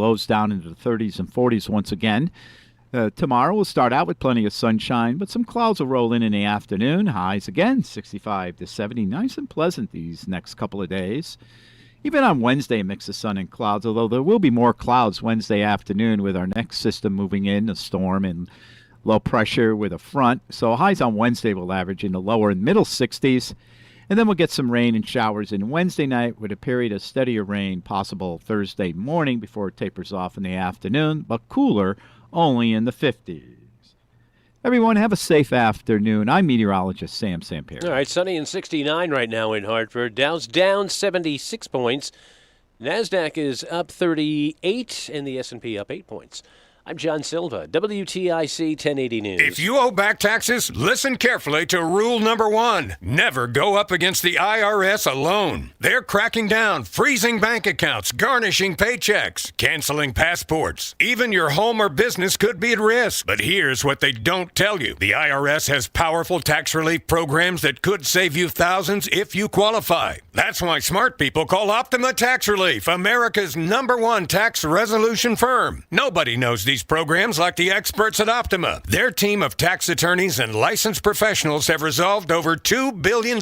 lows down into the 30s and 40s once again. Tomorrow we'll start out with plenty of sunshine, but some clouds will roll in the afternoon. Highs again, 65 to 70. Nice and pleasant these next couple of days. Even on Wednesday, a mix of sun and clouds, although there will be more clouds Wednesday afternoon with our next system moving in, a storm and low pressure with a front. So highs on Wednesday will average in the lower and middle 60s. And then we'll get some rain and showers in Wednesday night with a period of steadier rain possible Thursday morning before it tapers off in the afternoon, but cooler only in the 50s. Everyone, have a safe afternoon. I'm meteorologist Sam Sampieri. All right, sunny and 69 right now in Hartford. Dow's down 76 points. NASDAQ is up 38 and the S&P up 8 points. I'm John Silva, WTIC 1080 News. If you owe back taxes, listen carefully to rule number 1. Never go up against the IRS alone. They're cracking down, freezing bank accounts, garnishing paychecks, canceling passports. Even your home or business could be at risk. But here's what they don't tell you. The IRS has powerful tax relief programs that could save you thousands if you qualify. That's why smart people call Optima Tax Relief, America's #1 tax resolution firm. Nobody knows these programs like the experts at Optima. Their team of tax attorneys and licensed professionals have resolved over $2 billion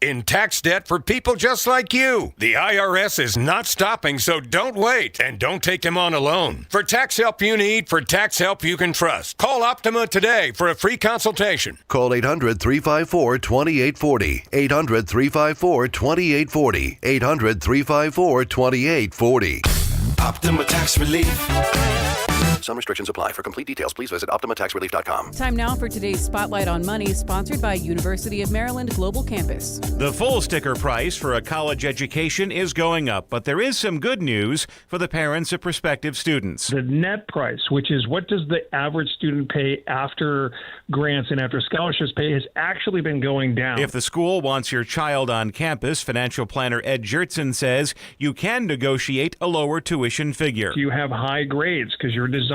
in tax debt for people just like you. The IRS is not stopping, so don't wait and don't take them on alone. For tax help you need, for tax help you can trust, call Optima today for a free consultation. Call 800-354-2840. 800-354-2840. 800-354-2840. Optima Tax Relief. Some restrictions apply. For complete details, please visit OptimaTaxRelief.com. Time now for today's Spotlight on Money, sponsored by University of Maryland Global Campus. The full sticker price for a college education is going up, but there is some good news for the parents of prospective students. The net price, which is what does the average student pay after grants and after scholarships pay, has actually been going down. If the school wants your child on campus, financial planner Ed Jertson says you can negotiate a lower tuition figure. You have high grades because you're desirable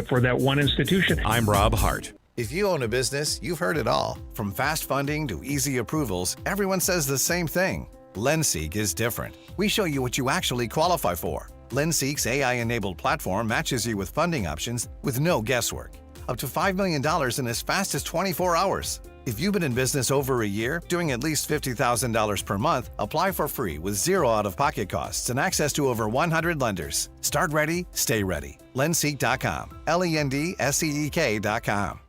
for that one institution. I'm Rob Hart. If you own a business, you've heard it all. From fast funding to easy approvals, everyone says the same thing. LendSeek is different. We show you what you actually qualify for. LendSeek's AI-enabled platform matches you with funding options with no guesswork. Up to $5 million in as fast as 24 hours. If you've been in business over a year, doing at least $50,000 per month, apply for free with zero out-of-pocket costs and access to over 100 lenders. Start ready, stay ready. LendSeek.com. LendSeek.com.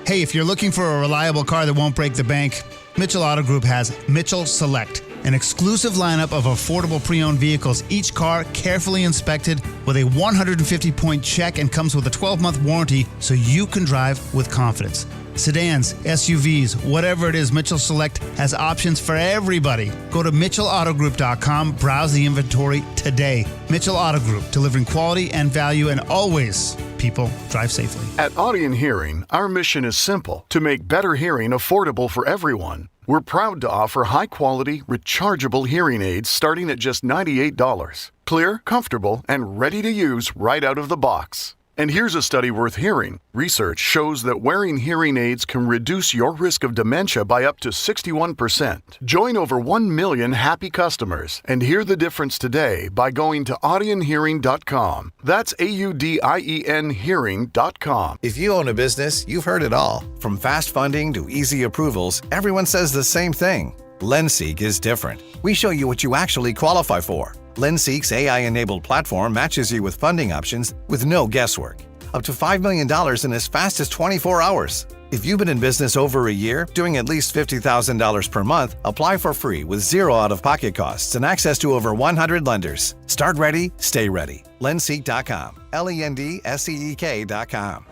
Hey, if you're looking for a reliable car that won't break the bank, Mitchell Auto Group has Mitchell Select, an exclusive lineup of affordable pre-owned vehicles, each car carefully inspected with a 150-point check and comes with a 12-month warranty so you can drive with confidence. Sedans, SUVs, whatever it is, Mitchell Select has options for everybody. Go to MitchellAutoGroup.com, browse the inventory today. Mitchell Auto Group, delivering quality and value, and always, people, drive safely. At Audion Hearing, our mission is simple: to make better hearing affordable for everyone. We're proud to offer high-quality, rechargeable hearing aids starting at just $98. Clear, comfortable, and ready to use right out of the box. And here's a study worth hearing. Research shows that wearing hearing aids can reduce your risk of dementia by up to 61%. Join over 1 million happy customers and hear the difference today by going to audionhearing.com. That's AUDIEN hearing.com. If you own a business, you've heard it all. From fast funding to easy approvals, everyone says the same thing. LendSeek is different. We show you what you actually qualify for. LendSeek's AI-enabled platform matches you with funding options with no guesswork. Up to $5 million in as fast as 24 hours. If you've been in business over a year, doing at least $50,000 per month, apply for free with zero out-of-pocket costs and access to over 100 lenders. Start ready, stay ready. LendSeek.com. LendSeek.com.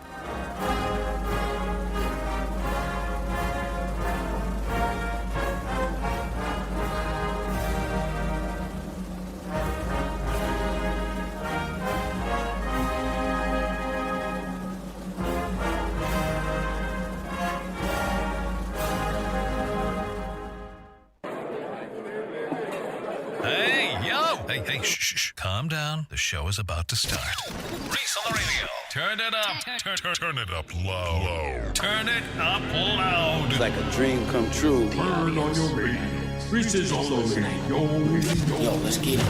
Hey, shh. Calm down. The show is about to start. Reese on the radio. Turn it up. Turn it up loud. Turn it up loud. It's like a dream come true. Turn on your radio. Reese is on the radio. Yo, let's get it.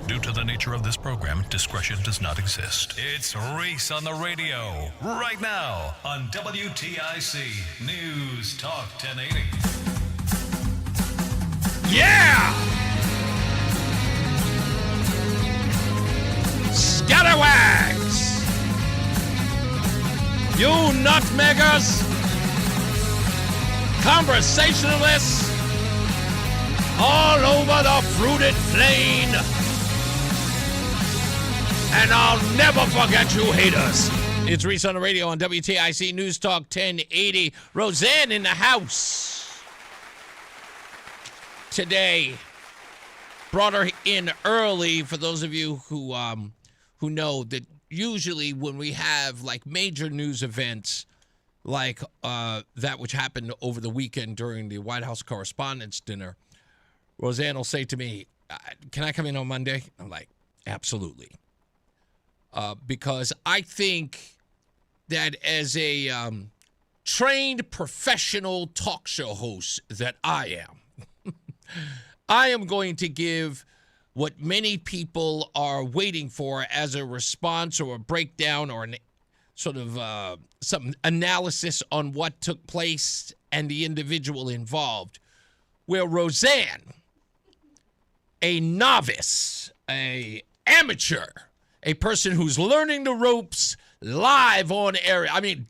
Due to the nature of this program, discretion does not exist. It's Reese on the radio, right now on WTIC News Talk 1080. Yeah! Scalawags! You nutmeggers! Conversationalists! All over the fruited plain! And I'll never forget you haters. It's Reese on the radio on WTIC News Talk 1080. Roseanne in the house today. Brought her in early for those of you who know that usually when we have like major news events like that which happened over the weekend during the White House Correspondents' Dinner, Roseanne will say to me, can I come in on Monday? I'm like, absolutely. Because I think that as a trained professional talk show host that I am, I am going to give what many people are waiting for as a response or a breakdown or an sort of some analysis on what took place and the individual involved, where Roseanne, a novice, a amateur, a person who's learning the ropes live on air. I mean,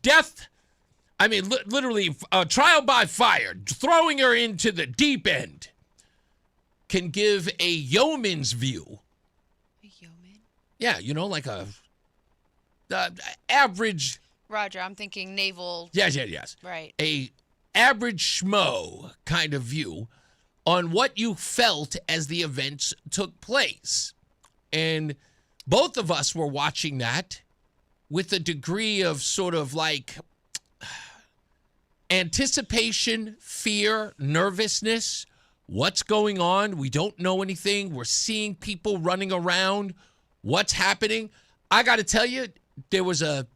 literally trial by fire, throwing her into the deep end, can give a yeoman's view. A yeoman? Yeah, like a average. Roger, I'm thinking naval. Yes. Right. A average schmo kind of view on what you felt as the events took place. And both of us were watching that with a degree of sort of like anticipation, fear, nervousness. What's going on? We don't know anything. We're seeing people running around. What's happening? I got to tell you, there was a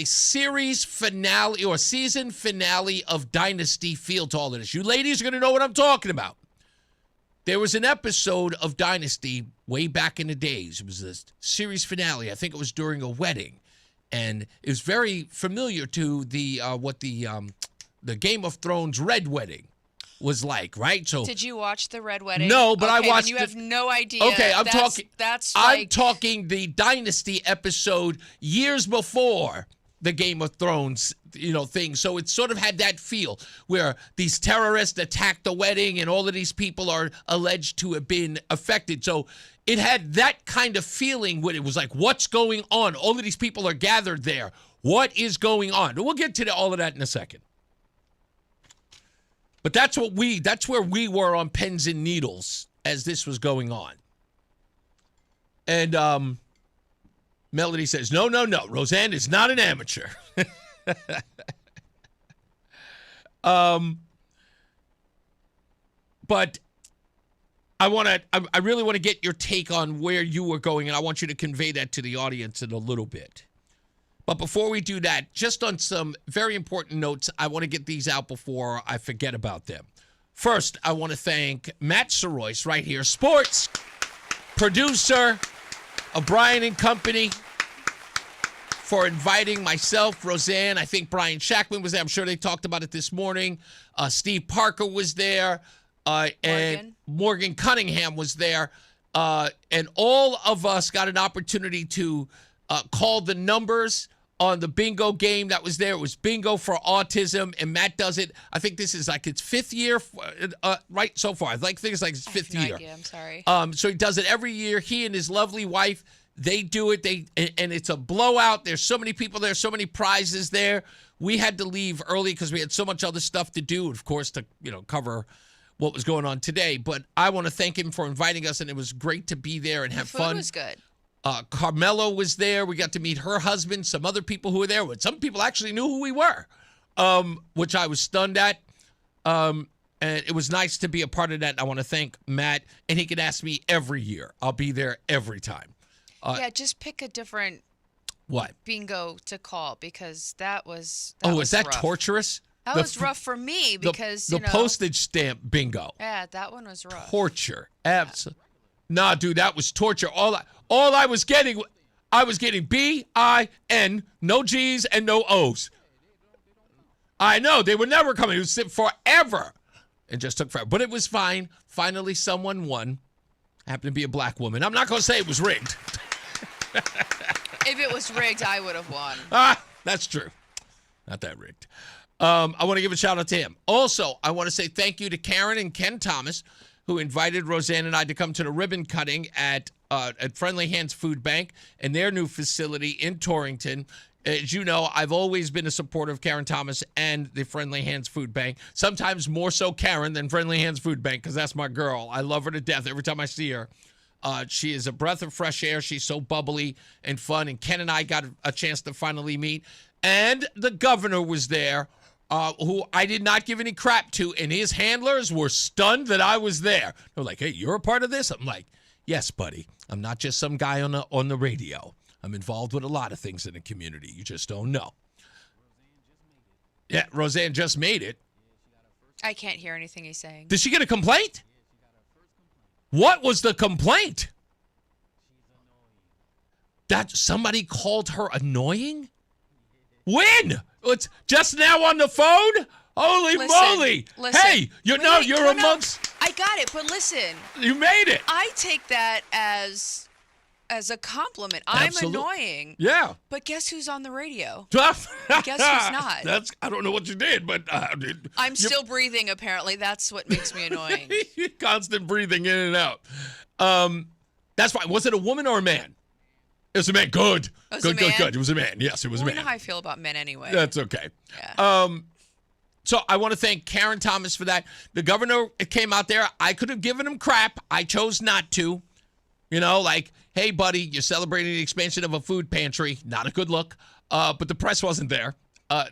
series finale or season finale of Dynasty feel to all of this. You ladies are going to know what I'm talking about. There was an episode of Dynasty way back in the days. It was a series finale. I think it was during a wedding. And it was very familiar to the Game of Thrones Red Wedding was like, right? So did you watch the Red Wedding? No, but I watched. You have no idea. Okay, I'm talking talking the Dynasty episode years before the Game of Thrones, thing. So it sort of had that feel where these terrorists attacked the wedding and all of these people are alleged to have been affected. So it had that kind of feeling when it was like, what's going on? All of these people are gathered there. What is going on? We'll get to all of that in a second. But that's where we were on pins and needles as this was going on. And Melody says, no, Roseanne is not an amateur. But I really want to get your take on where you were going, and I want you to convey that to the audience in a little bit. But before we do that, just on some very important notes, I want to get these out before I forget about them. First, I want to thank Matt Soroyce right here, sports producer of Brian and Company, for inviting myself, Roseanne. I think Brian Shackman was there. I'm sure they talked about it this morning. Steve Parker was there. And Morgan Cunningham was there. And all of us got an opportunity to call the numbers on the bingo game that was there. It was Bingo for Autism, and Matt does it. I think this is like its fifth year, right, so far. I think it's like its fifth year. I'm sorry. So he does it every year. He and his lovely wife, they do it. And it's a blowout. There's so many people there, so many prizes there. We had to leave early because we had so much other stuff to do, of course, to cover what was going on today. But I want to thank him for inviting us, and it was great to be there and have fun. The food was good. Carmelo was there. We got to meet her husband, some other people who were there. Some people actually knew who we were, which I was stunned at. And it was nice to be a part of that. I want to thank Matt, and he can ask me every year. I'll be there every time. Just pick a different bingo to call, because that was is that rough. Torturous? That was rough for me because, the postage stamp bingo. Yeah, that one was rough. Torture. Absolutely. Nah, dude, that was torture. All I was getting B-I-N, no G's and no O's. I know, they were never coming. It was forever. It just took forever. But it was fine. Finally, someone won. Happened to be a black woman. I'm not going to say it was rigged. If it was rigged, I would have won. That's true. Not that rigged. I want to give a shout out to him. Also, I want to say thank you to Karen and Ken Thomas, who invited Roseanne and I to come to the ribbon cutting at Friendly Hands Food Bank and their new facility in Torrington. As you know, I've always been a supporter of Karen Thomas and the Friendly Hands Food Bank. Sometimes more so Karen than Friendly Hands Food Bank, because that's my girl. I love her to death every time I see her. She is a breath of fresh air. She's so bubbly and fun. And Ken and I got a chance to finally meet. And the governor was there, who I did not give any crap to. And his handlers were stunned that I was there. They're like, hey, you're a part of this? I'm like, yes, buddy. I'm not just some guy on the radio. I'm involved with a lot of things in the community. You just don't know. Yeah, Roseanne just made it. I can't hear anything he's saying. Did she get a complaint? What was the complaint? That somebody called her annoying? When? It's just now on the phone? Holy moly. Listen. Hey, you're amongst... No, I got it, but listen. You made it. I take that as a compliment. I'm annoying. Yeah. But guess who's on the radio? Guess who's not? I don't know what you did, but... I'm still breathing, apparently. That's what makes me annoying. Constant breathing in and out. That's why. Was it a woman or a man? It was a man. Good. Good. It was a man. Yes, it was a man. You know how I feel about men anyway. That's okay. Yeah. So I want to thank Karen Thomas for that. The governor came out there. I could have given him crap. I chose not to. You know, like, hey, buddy, you're celebrating the expansion of a food pantry. Not a good look. But the press wasn't there.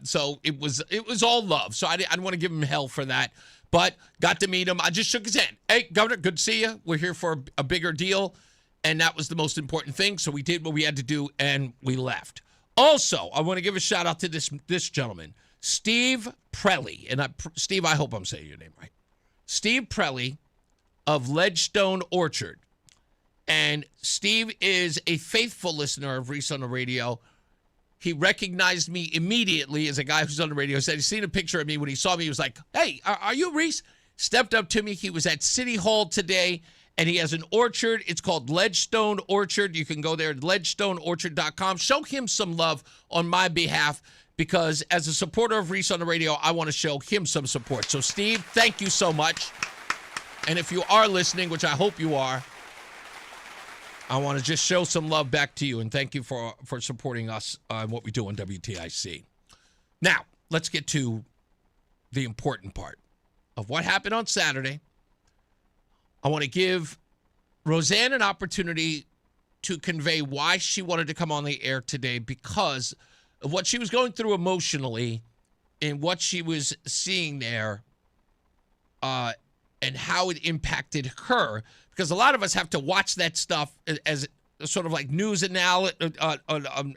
So it was all love. So I didn't want to give him hell for that. But got to meet him. I just shook his hand. Hey, Governor, good to see you. We're here for a bigger deal. And that was the most important thing. So we did what we had to do, and we left. Also, I want to give a shout out to this gentleman, Steve Prelli. And Steve, I hope I'm saying your name right. Steve Prelli of Ledgestone Orchard. And Steve is a faithful listener of Reese on the radio. He recognized me immediately as a guy who's on the radio. He said he's seen a picture of me. When he saw me, he was like, hey, are you Reese? Stepped up to me. He was at City Hall today, and he has an orchard. It's called Ledgestone Orchard. You can go there at ledgestoneorchard.com. Show him some love on my behalf, because as a supporter of Reese on the radio, I want to show him some support. So, Steve, thank you so much. And if you are listening, which I hope you are, I want to just show some love back to you, and thank you for supporting us on what we do on WTIC. Now, let's get to the important part of what happened on Saturday. I want to give Roseanne an opportunity to convey why she wanted to come on the air today, because of what she was going through emotionally and what she was seeing there, and how it impacted her. Because a lot of us have to watch that stuff as sort of like news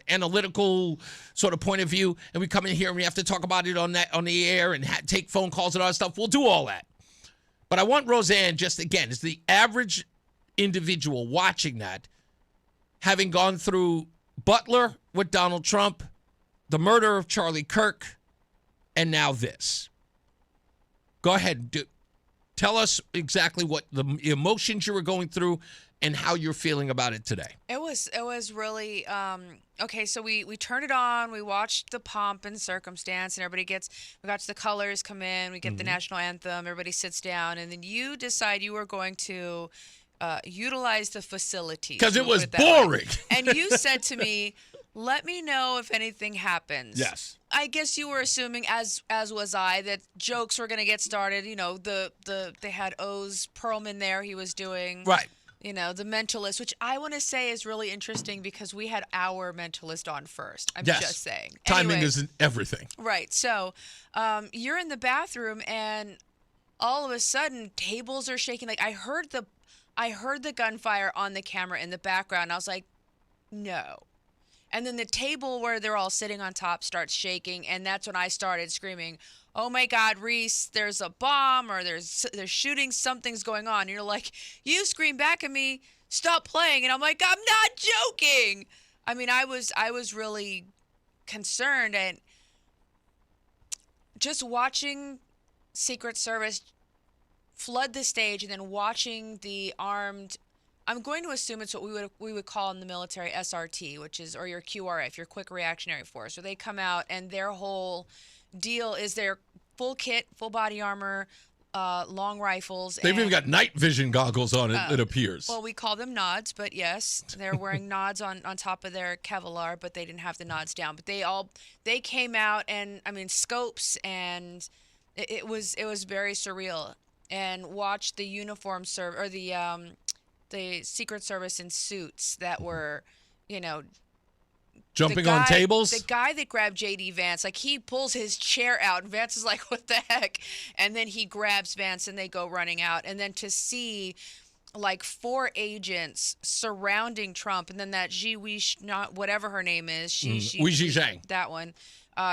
analytical sort of point of view, and we come in here and we have to talk about it on the air and take phone calls and all that stuff. We'll do all that. But I want Roseanne, just again, as the average individual watching that, having gone through Butler with Donald Trump, the murder of Charlie Kirk, and now this. Go ahead. Tell us exactly what the emotions you were going through and how you're feeling about it today. It was really okay. So we turned it on. We watched the pomp and circumstance, and we got to the colors come in. We get the national anthem. Everybody sits down, and then you decide you are going to utilize the facilities because it was boring. And you said to me, let me know if anything happens. Yes. I guess you were assuming, as was I, that jokes were going to get started. You know, they had Oz Perlman there. He was doing right. You know, the Mentalist, which I want to say is really interesting because we had our Mentalist on first. I'm just saying. Timing isn't everything. Right. So you're in the bathroom, and all of a sudden tables are shaking. Like I heard the gunfire on the camera in the background. I was like, no. And then the table where they're all sitting on top starts shaking, and that's when I started screaming, "Oh my God, Reese, there's a bomb, or there's shooting, something's going on." And you're like, you scream back at me, "Stop playing." And I'm like, "I'm not joking." I mean, I was really concerned, and just watching Secret Service flood the stage and then watching the armed, I'm going to assume it's what we would call in the military SRT, which is, or your QRF, your quick reactionary force, where they come out and their whole deal is their full kit, full body armor, long rifles. They've even got night vision goggles on it appears. Well, we call them nods, but yes, they're wearing nods on top of their Kevlar, but they didn't have the nods down. But they came out, and I mean, scopes, and it was very surreal. And watch the uniform or the Secret Service in suits that were, jumping on tables. The guy that grabbed J.D. Vance, like, he pulls his chair out, and Vance is like, "What the heck?" And then he grabs Vance, and they go running out. And then to see, like, 4 agents surrounding Trump, and then that whatever her name is, Wei Zhang, that one,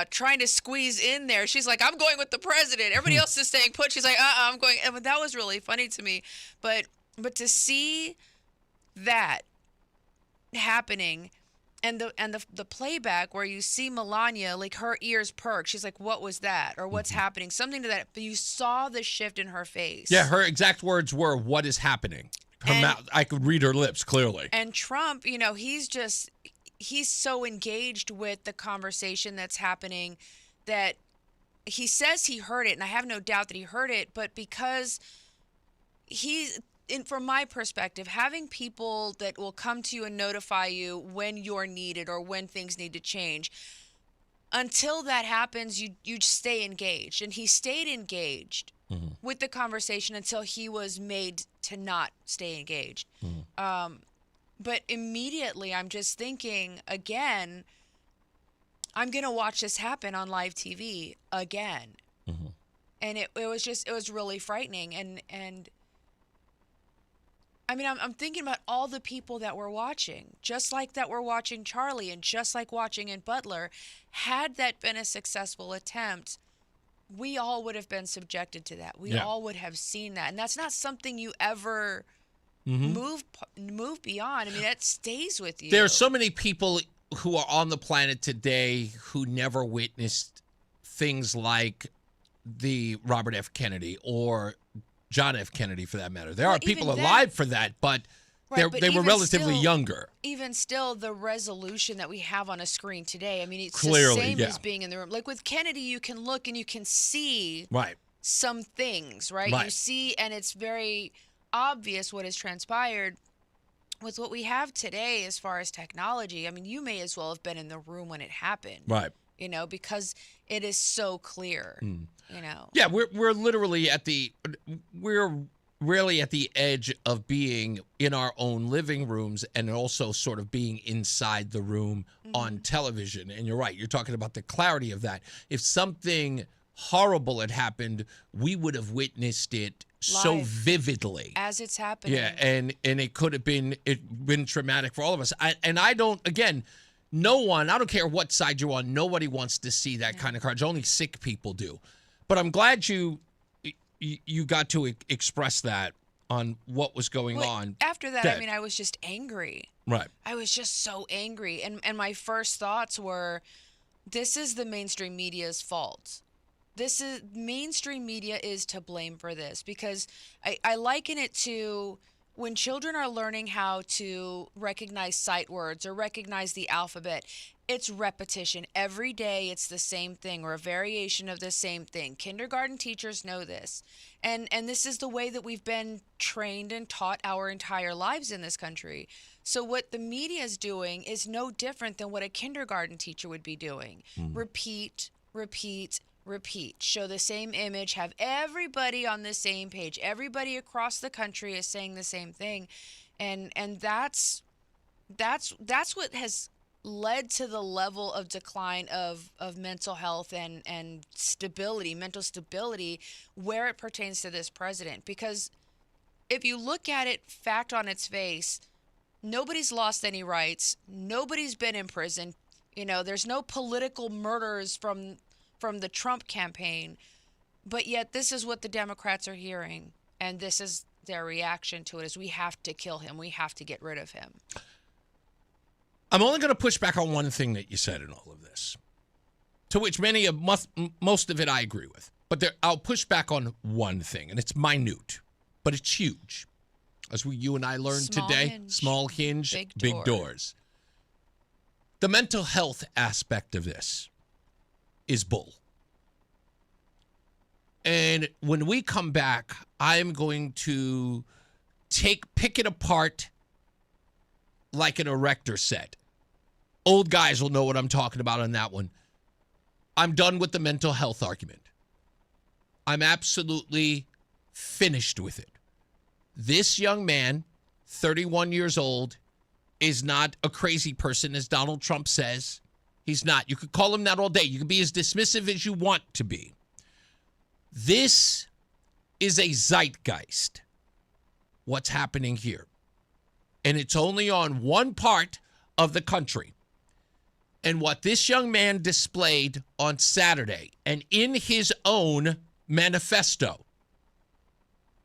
trying to squeeze in there. She's like, "I'm going with the president." Everybody else is staying put. She's like, I'm going. And that was really funny to me. But to see that happening, and the playback where you see Melania, like, her ears perk. She's like, "What was that?" Or "What's happening?" Something to that. But you saw the shift in her face. Yeah, her exact words were, "What is happening?" Her mouth, I could read her lips clearly. And Trump, he's so engaged with the conversation that's happening that he says he heard it, and I have no doubt that he heard it, but because from my perspective, having people that will come to you and notify you when you're needed or when things need to change, until that happens, you stay engaged. And he stayed engaged with the conversation until he was made to not stay engaged. But immediately I'm just thinking, again, I'm going to watch this happen on live TV again. And it was really frightening. And I mean, I'm thinking about all the people that we're watching, just like that we're watching Charlie, and just like watching in Butler. Had that been a successful attempt, we all would have been subjected to that. We all would have seen that. And that's not something you ever move beyond. I mean, that stays with you. There are so many people who are on the planet today who never witnessed things like the Robert F. Kennedy or John F. Kennedy, for that matter. There are people alive for that, but they were relatively younger. Even still, the resolution that we have on a screen today, I mean, it's clearly, the same as being in the room. Like with Kennedy, you can look and you can see some things, right? You see, and it's very obvious what has transpired. With what we have today as far as technology, I mean, you may as well have been in the room when it happened. Right. Because it is so clear. Yeah, we're literally we're really at the edge of being in our own living rooms and also sort of being inside the room on television. And you're right, you're talking about the clarity of that. If something horrible had happened, we would have witnessed it so vividly as it's happening. Yeah, and it could have been traumatic for all of us. I don't care what side you're on, nobody wants to see that kind of courage. Only sick people do. But I'm glad you got to express that on what was going on. After that, I mean, I was just angry. Right. I was just so angry. And my first thoughts were, this is the mainstream media's fault. Mainstream media is to blame for this, because I liken it to when children are learning how to recognize sight words or recognize the alphabet. It's repetition. Every day it's the same thing or a variation of the same thing. Kindergarten teachers know this. And this is the way that we've been trained and taught our entire lives in this country. So what the media is doing is no different than what a kindergarten teacher would be doing. Repeat, repeat, repeat. Show the same image, have everybody on the same page. Everybody across the country is saying the same thing. And that's what has led to the level of decline of mental health and stability, mental stability, where it pertains to this president. Because if you look at it fact on its face, Nobody's lost any rights. Nobody's been in prison. There's no political murders from the Trump campaign. But yet this is what the Democrats are hearing. And this is their reaction to it, is we have to kill him. We have to get rid of him. I'm only going to push back on one thing that you said in all of this, to which most of it I agree with. But I'll push back on one thing, and it's minute, but it's huge. As you and I learned today, small hinge, big doors. The mental health aspect of this is bull. And when we come back, I'm going to pick it apart like an erector set. Old guys will know what I'm talking about on that one. I'm done with the mental health argument. I'm absolutely finished with it. This young man, 31 years old, is not a crazy person, as Donald Trump says. He's not. You could call him that all day. You can be as dismissive as you want to be. This is a zeitgeist, what's happening here. And it's only on one part of the country. And what this young man displayed on Saturday, and in his own manifesto,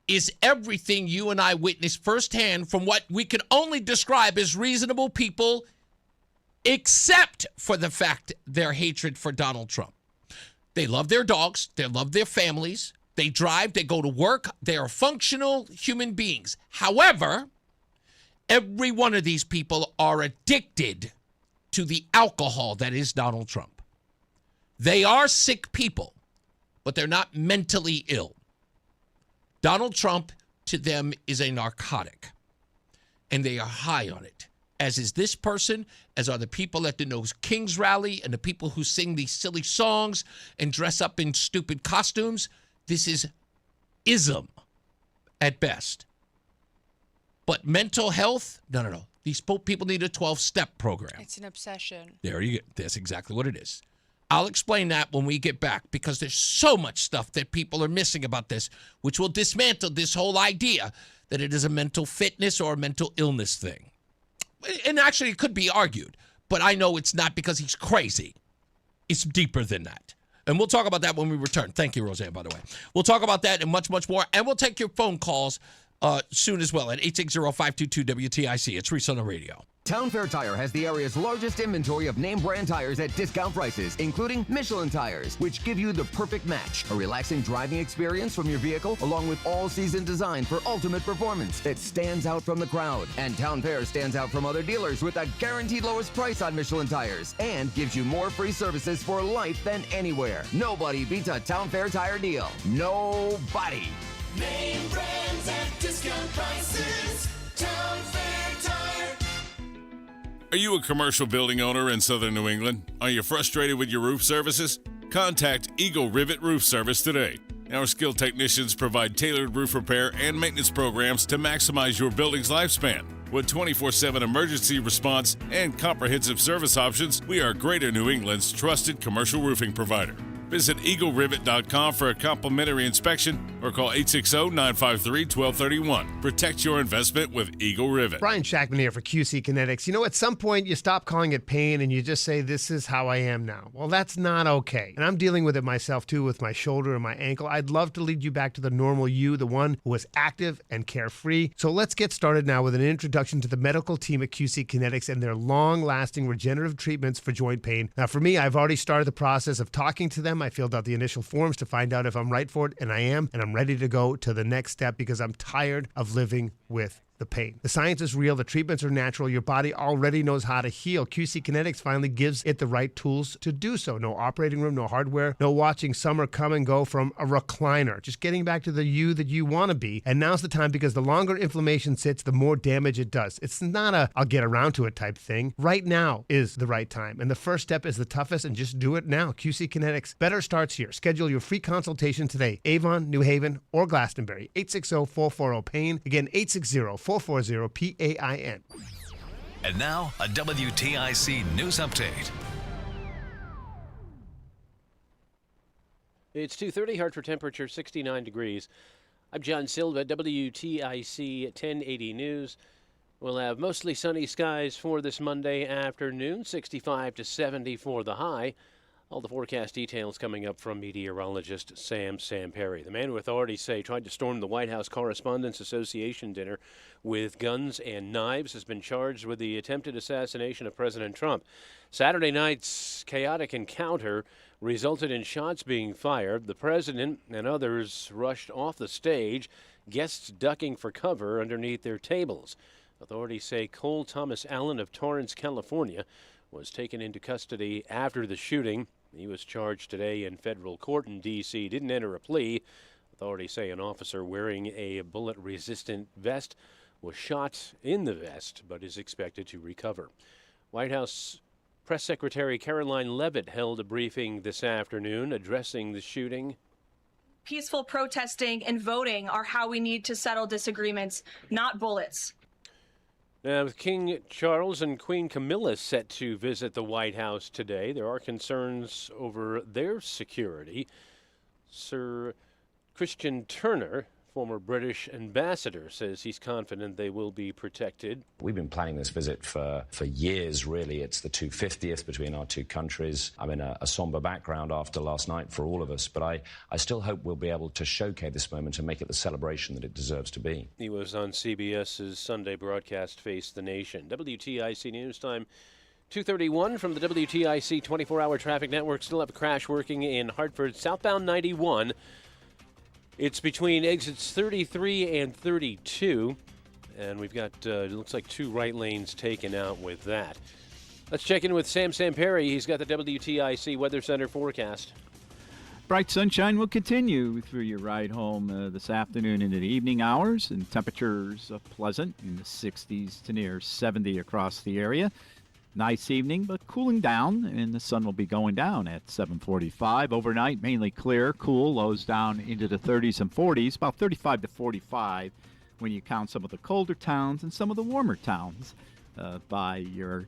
is everything you and I witnessed firsthand from what we can only describe as reasonable people, except for the fact their hatred for Donald Trump. They love their dogs. They love their families. They drive. They go to work. They are functional human beings. However, every one of these people are addicted to the alcohol that is Donald Trump. They are sick people, but they're not mentally ill. Donald Trump, to them, is a narcotic, and they are high on it, as is this person, as are the people at the No Kings rally and the people who sing these silly songs and dress up in stupid costumes. This is ism at best. But mental health, no. These people need a 12-step program. It's an obsession. There you go. That's exactly what it is. I'll explain that when we get back, because there's so much stuff that people are missing about this, which will dismantle this whole idea that it is a mental fitness or a mental illness thing. And actually, it could be argued, but I know it's not because he's crazy. It's deeper than that. And we'll talk about that when we return. Thank you, Roseanne, by the way. We'll talk about that and much, much more. And we'll take your phone calls soon as well at 860-522-WTIC. It's Reese on the radio. Town Fair Tire has the area's largest inventory of name brand tires at discount prices, including Michelin tires, which give you the perfect match. A relaxing driving experience from your vehicle, along with all-season design for ultimate performance that stands out from the crowd. And Town Fair stands out from other dealers with a guaranteed lowest price on Michelin tires and gives you more free services for life than anywhere. Nobody beats a Town Fair Tire deal. Nobody. Name brands at discount prices. Town Fair Tire. Are you a commercial building owner in southern New England? Are you frustrated with your roof services? Contact Eagle Rivet Roof Service today. Our skilled technicians provide tailored roof repair and maintenance programs to maximize your building's lifespan. With 24/7 emergency response and comprehensive service options, we are Greater New England's trusted commercial roofing provider. Visit EagleRivet.com for a complimentary inspection or call 860-953-1231. Protect your investment with Eagle Rivet. Brian Shackman here for QC Kinetics. You know, at some point you stop calling it pain and you just say, this is how I am now. Well, that's not okay. And I'm dealing with it myself too, with my shoulder and my ankle. I'd love to lead you back to the normal you, the one who was active and carefree. So let's get started now with an introduction to the medical team at QC Kinetics and their long-lasting regenerative treatments for joint pain. Now, for me, I've already started the process of talking to them. I filled out the initial forms to find out if I'm right for it, and I am, and I'm ready to go to the next step because I'm tired of living with the pain. The science is real. The treatments are natural. Your body already knows how to heal. QC Kinetics finally gives it the right tools to do so. No operating room, no hardware, no watching summer come and go from a recliner. Just getting back to the you that you want to be. And now's the time, because the longer inflammation sits, the more damage it does. It's not a I'll get around to it type thing. Right now is the right time. And the first step is the toughest, and just do it now. QC Kinetics. Better starts here. Schedule your free consultation today. Avon, New Haven, or Glastonbury. 860-440-PAIN. Again, 860-440-PAIN. And now, a WTIC news update. It's 2:30, Hartford temperature 69 degrees. I'm John Silva, WTIC 1080 News. We'll have mostly sunny skies for this Monday afternoon, 65 to 70 for the high. All the forecast details coming up from meteorologist Sam Samperi. The man who authorities say tried to storm the White House Correspondents Association dinner with guns and knives has been charged with the attempted assassination of President Trump. Saturday night's chaotic encounter resulted in shots being fired. The president and others rushed off the stage, guests ducking for cover underneath their tables. Authorities say Cole Thomas Allen of Torrance, California, was taken into custody after the shooting. He was charged today in federal court in D.C. Didn't enter a plea. Authorities say an officer wearing a bullet-resistant vest was shot in the vest, but is expected to recover. White House Press Secretary Caroline Leavitt held a briefing this afternoon addressing the shooting. Peaceful protesting and voting are how we need to settle disagreements, not bullets. Now, with King Charles and Queen Camilla set to visit the White House today, there are concerns over their security. Sir Christian Turner, former British ambassador, says he's confident they will be protected. We've been planning this visit for years, really. It's the 250th between our two countries. I'm in a somber background after last night for all of us, but I still hope we'll be able to showcase this moment and make it the celebration that it deserves to be. He was on CBS's Sunday broadcast, Face the Nation. WTIC News Time, 2:31 from the WTIC 24-hour traffic network. Still have a crash working in Hartford, southbound 91. It's between exits 33 and 32, and we've got, it looks like 2 right lanes taken out with that. Let's check in with Sam Samperi. He's got the WTIC Weather Center forecast. Bright sunshine will continue through your ride home this afternoon into the evening hours, and temperatures pleasant in the 60s to near 70 across the area. Nice evening, but cooling down, and the sun will be going down at 7:45. Overnight, mainly clear, cool, lows down into the 30s and 40s, about 35 to 45 when you count some of the colder towns and some of the warmer towns by your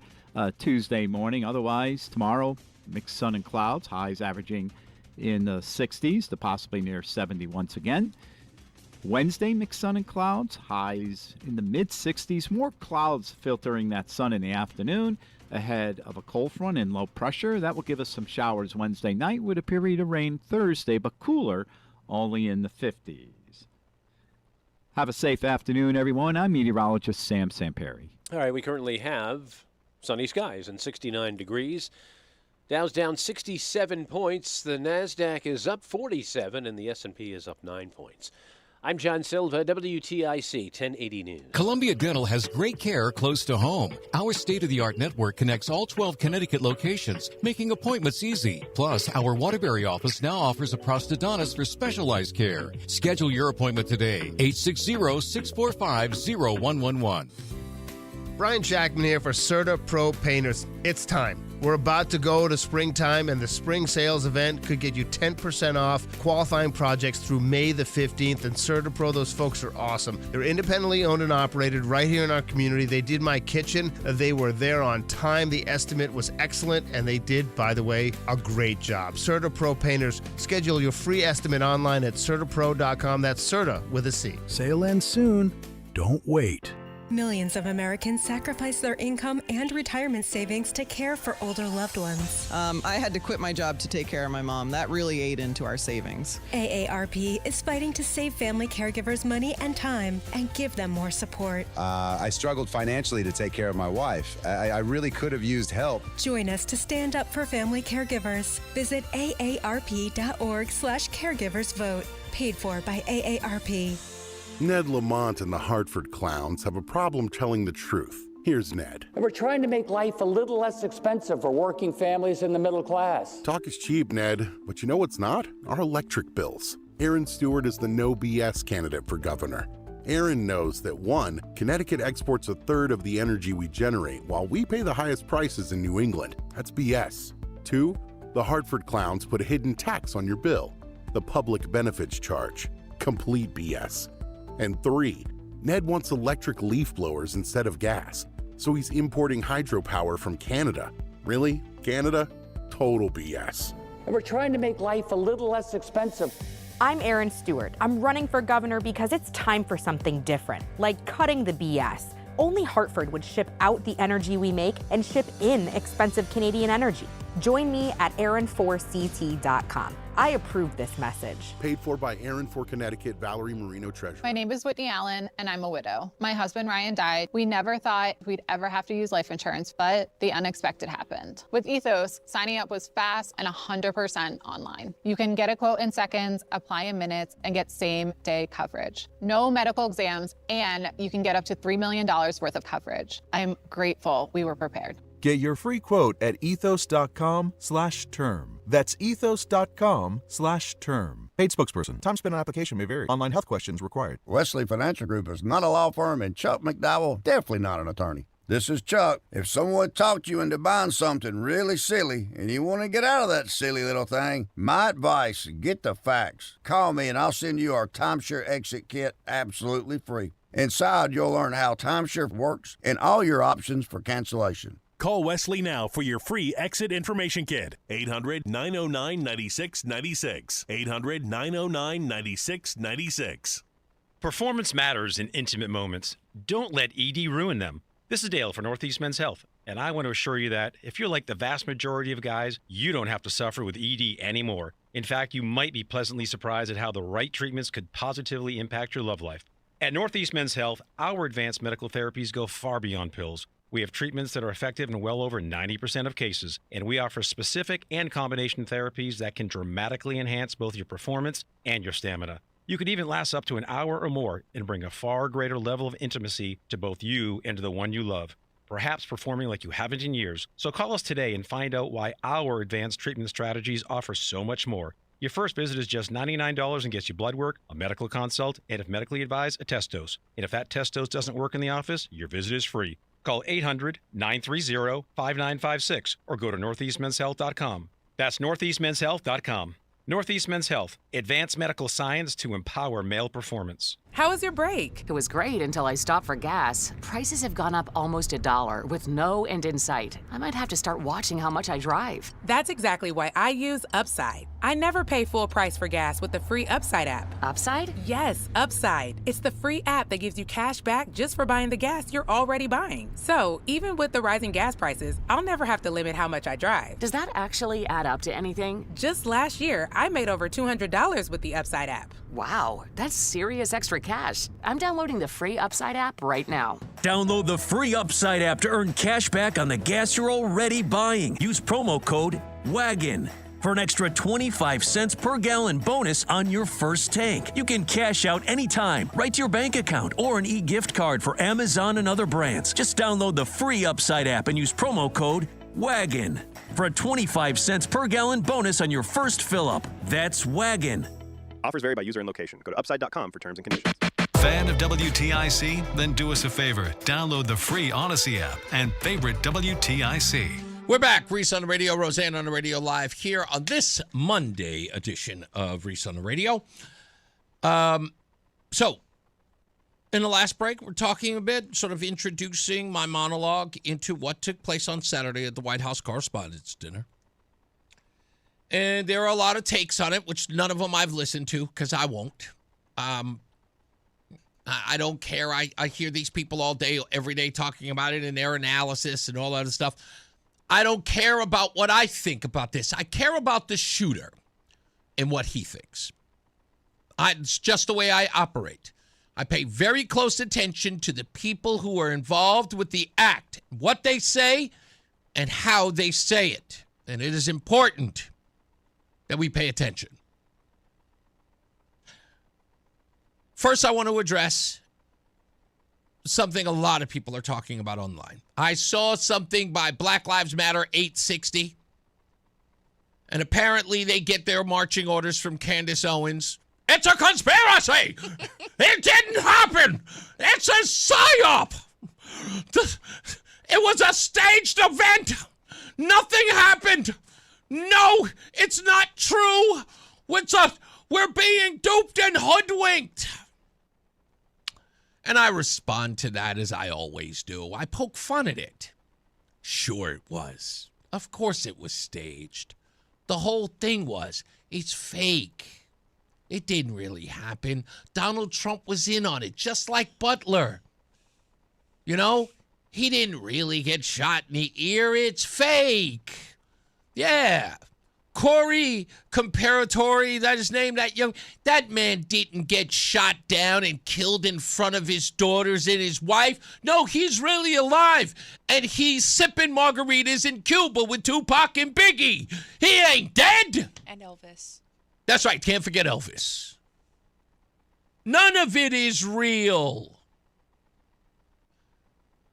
Tuesday morning. Otherwise, tomorrow, mixed sun and clouds, highs averaging in the 60s to possibly near 70 once again. Wednesday, mixed sun and clouds, highs in the mid-60s. More clouds filtering that sun in the afternoon ahead of a cold front and low pressure. That will give us some showers Wednesday night with a period of rain Thursday, but cooler, only in the 50s. Have a safe afternoon, everyone. I'm meteorologist Sam Samperi. All right, we currently have sunny skies and 69 degrees. Dow's down 67 points. The NASDAQ is up 47, and the S&P is up 9 points. I'm John Silva, WTIC 1080 News. Columbia Dental has great care close to home. Our state-of-the-art network connects all 12 Connecticut locations, making appointments easy. Plus, our Waterbury office now offers a prosthodontist for specialized care. Schedule your appointment today, 860-645-0111. Brian Jackman here for Serta Pro Painters. It's time. We're about to go to springtime, and the spring sales event could get you 10% off qualifying projects through May the 15th. And Serta Pro, those folks are awesome. They're independently owned and operated right here in our community. They did my kitchen. They were there on time. The estimate was excellent, and they did, by the way, a great job. Serta Pro Painters. Schedule your free estimate online at certapro.com. That's Serta with a C. Sale ends soon. Don't wait. Millions of Americans sacrifice their income and retirement savings to care for older loved ones. I had to quit my job to take care of my mom. That really ate into our savings. AARP is fighting to save family caregivers money and time and give them more support. I struggled financially to take care of my wife. I really could have used help. Join us to stand up for family caregivers. Visit aarp.org/caregivers vote. Paid for by AARP. Ned Lamont and the Hartford Clowns have a problem telling the truth. Here's Ned. And we're trying to make life a little less expensive for working families in the middle class. Talk is cheap, Ned, but you know what's not? Our electric bills. Aaron Stewart is the no BS candidate for governor. Aaron knows that 1, Connecticut exports a third of the energy we generate while we pay the highest prices in New England. That's BS. 2, the Hartford Clowns put a hidden tax on your bill, the public benefits charge. Complete BS. And 3, Ned wants electric leaf blowers instead of gas, so he's importing hydropower from Canada. Really? Canada? Total BS. And we're trying to make life a little less expensive. I'm Aaron Stewart. I'm running for governor because it's time for something different, like cutting the BS. only Hartford would ship out the energy we make and ship in expensive Canadian energy. Join me at Aaron4CT.com. I approve this message. Paid for by Aaron for Connecticut, Valerie Marino Treasurer. My name is Whitney Allen, and I'm a widow. My husband, Ryan, died. We never thought we'd ever have to use life insurance, but the unexpected happened. With Ethos, signing up was fast and 100% online. You can get a quote in seconds, apply in minutes, and get same-day coverage. No medical exams, and you can get up to $3 million worth of coverage. I'm grateful we were prepared. Get your free quote at ethos.com/term. That's ethos.com/term. Paid spokesperson. Time spent on application may vary. Online health questions required. Wesley Financial Group is not a law firm, and Chuck McDowell definitely not an attorney. This is Chuck. If someone talked you into buying something really silly and you want to get out of that silly little thing, my advice, get the facts. Call me and I'll send you our timeshare exit kit absolutely free. Inside, you'll learn how timeshare works and all your options for cancellation. Call Wesley now for your free exit information kit. 800-909-9696. 800-909-9696. Performance matters in intimate moments. Don't let ED ruin them. This is Dale for Northeast Men's Health, and I want to assure you that if you're like the vast majority of guys, you don't have to suffer with ED anymore. In fact, you might be pleasantly surprised at how the right treatments could positively impact your love life. At Northeast Men's Health, our advanced medical therapies go far beyond pills. We have treatments that are effective in well over 90% of cases, and we offer specific and combination therapies that can dramatically enhance both your performance and your stamina. You could even last up to an hour or more and bring a far greater level of intimacy to both you and to the one you love, perhaps performing like you haven't in years. So call us today and find out why our advanced treatment strategies offer so much more. Your first visit is just $99 and gets you blood work, a medical consult, and if medically advised, a test dose. And if that test dose doesn't work in the office, your visit is free. Call 800-930-5956 or go to northeastmenshealth.com. That's northeastmenshealth.com. Northeast Men's Health, advanced medical science to empower male performance. How was your break? It was great until I stopped for gas. Prices have gone up almost $1 with no end in sight. I might have to start watching how much I drive. That's exactly why I use Upside. I never pay full price for gas with the free Upside app. Upside? Yes, Upside. It's the free app that gives you cash back just for buying the gas you're already buying. So even with the rising gas prices, I'll never have to limit how much I drive. Does that actually add up to anything? Just last year, I made over $200 with the Upside app. Wow, that's serious extra cash. I'm downloading the free Upside app right now. Download the free Upside app to earn cash back on the gas you're already buying. Use promo code WAGON for an extra 25 cents per gallon bonus on your first tank. You can cash out anytime, right to your bank account, or an e-gift card for Amazon and other brands. Just download the free Upside app and use promo code WAGON for a 25 cents per gallon bonus on your first fill-up. That's WAGON. Offers vary by user and location. Go to upside.com for terms and conditions. Fan of WTIC? Then do us a favor. Download the free Odyssey app and favorite WTIC. We're back. Reese on the radio, Roseanne on the radio, live here on this Monday edition of Reese on the radio. So, in the last break, we're talking a bit, sort of introducing my monologue into what took place on Saturday at the White House Correspondents' Dinner. And there are a lot of takes on it, which none of them I've listened to, because I won't. I don't care. I hear these people all day, every day talking about it and their analysis and all that other stuff. I don't care about what I think about this. I care about the shooter and what he thinks. It's just the way I operate. I pay very close attention to the people who are involved with the act, what they say, and how they say it. And it is important that we pay attention. First, I want to address something a lot of people are talking about online. I saw something by Black Lives Matter 860, and apparently they get their marching orders from Candace Owens. It's a conspiracy! It didn't happen! It's a psyop! It was a staged event! Nothing happened! No, it's not true. We're being duped and hoodwinked. And I respond to that as I always do. I poke fun at it. Sure it was. Of course it was staged. The whole thing was, it's fake. It didn't really happen. Donald Trump was in on it, just like Butler. You know, he didn't really get shot in the ear. It's fake. Yeah. Corey Comparatori, that is named that man didn't get shot down and killed in front of his daughters and his wife. No, he's really alive. And he's sipping margaritas in Cuba with Tupac and Biggie. He ain't dead. And Elvis. That's right. Can't forget Elvis. None of it is real.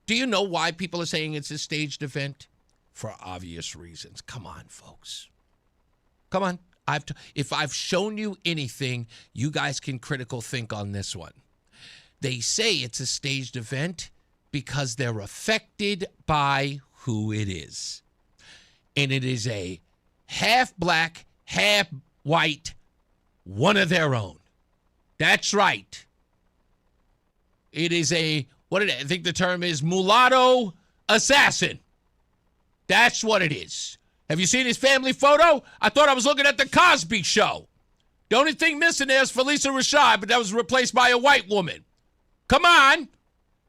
Do you know why people are saying it's a staged event? For obvious reasons. Come on, folks. Come on. If I've shown you anything, you guys can critical think on this one. They say it's a staged event because they're affected by who it is. And it is a half black, half white, one of their own. That's right. It is I think the term is mulatto assassin. That's what it is. Have you seen his family photo? I thought I was looking at the Cosby Show. The only thing missing there is Felicia Rashad, but that was replaced by a white woman. Come on.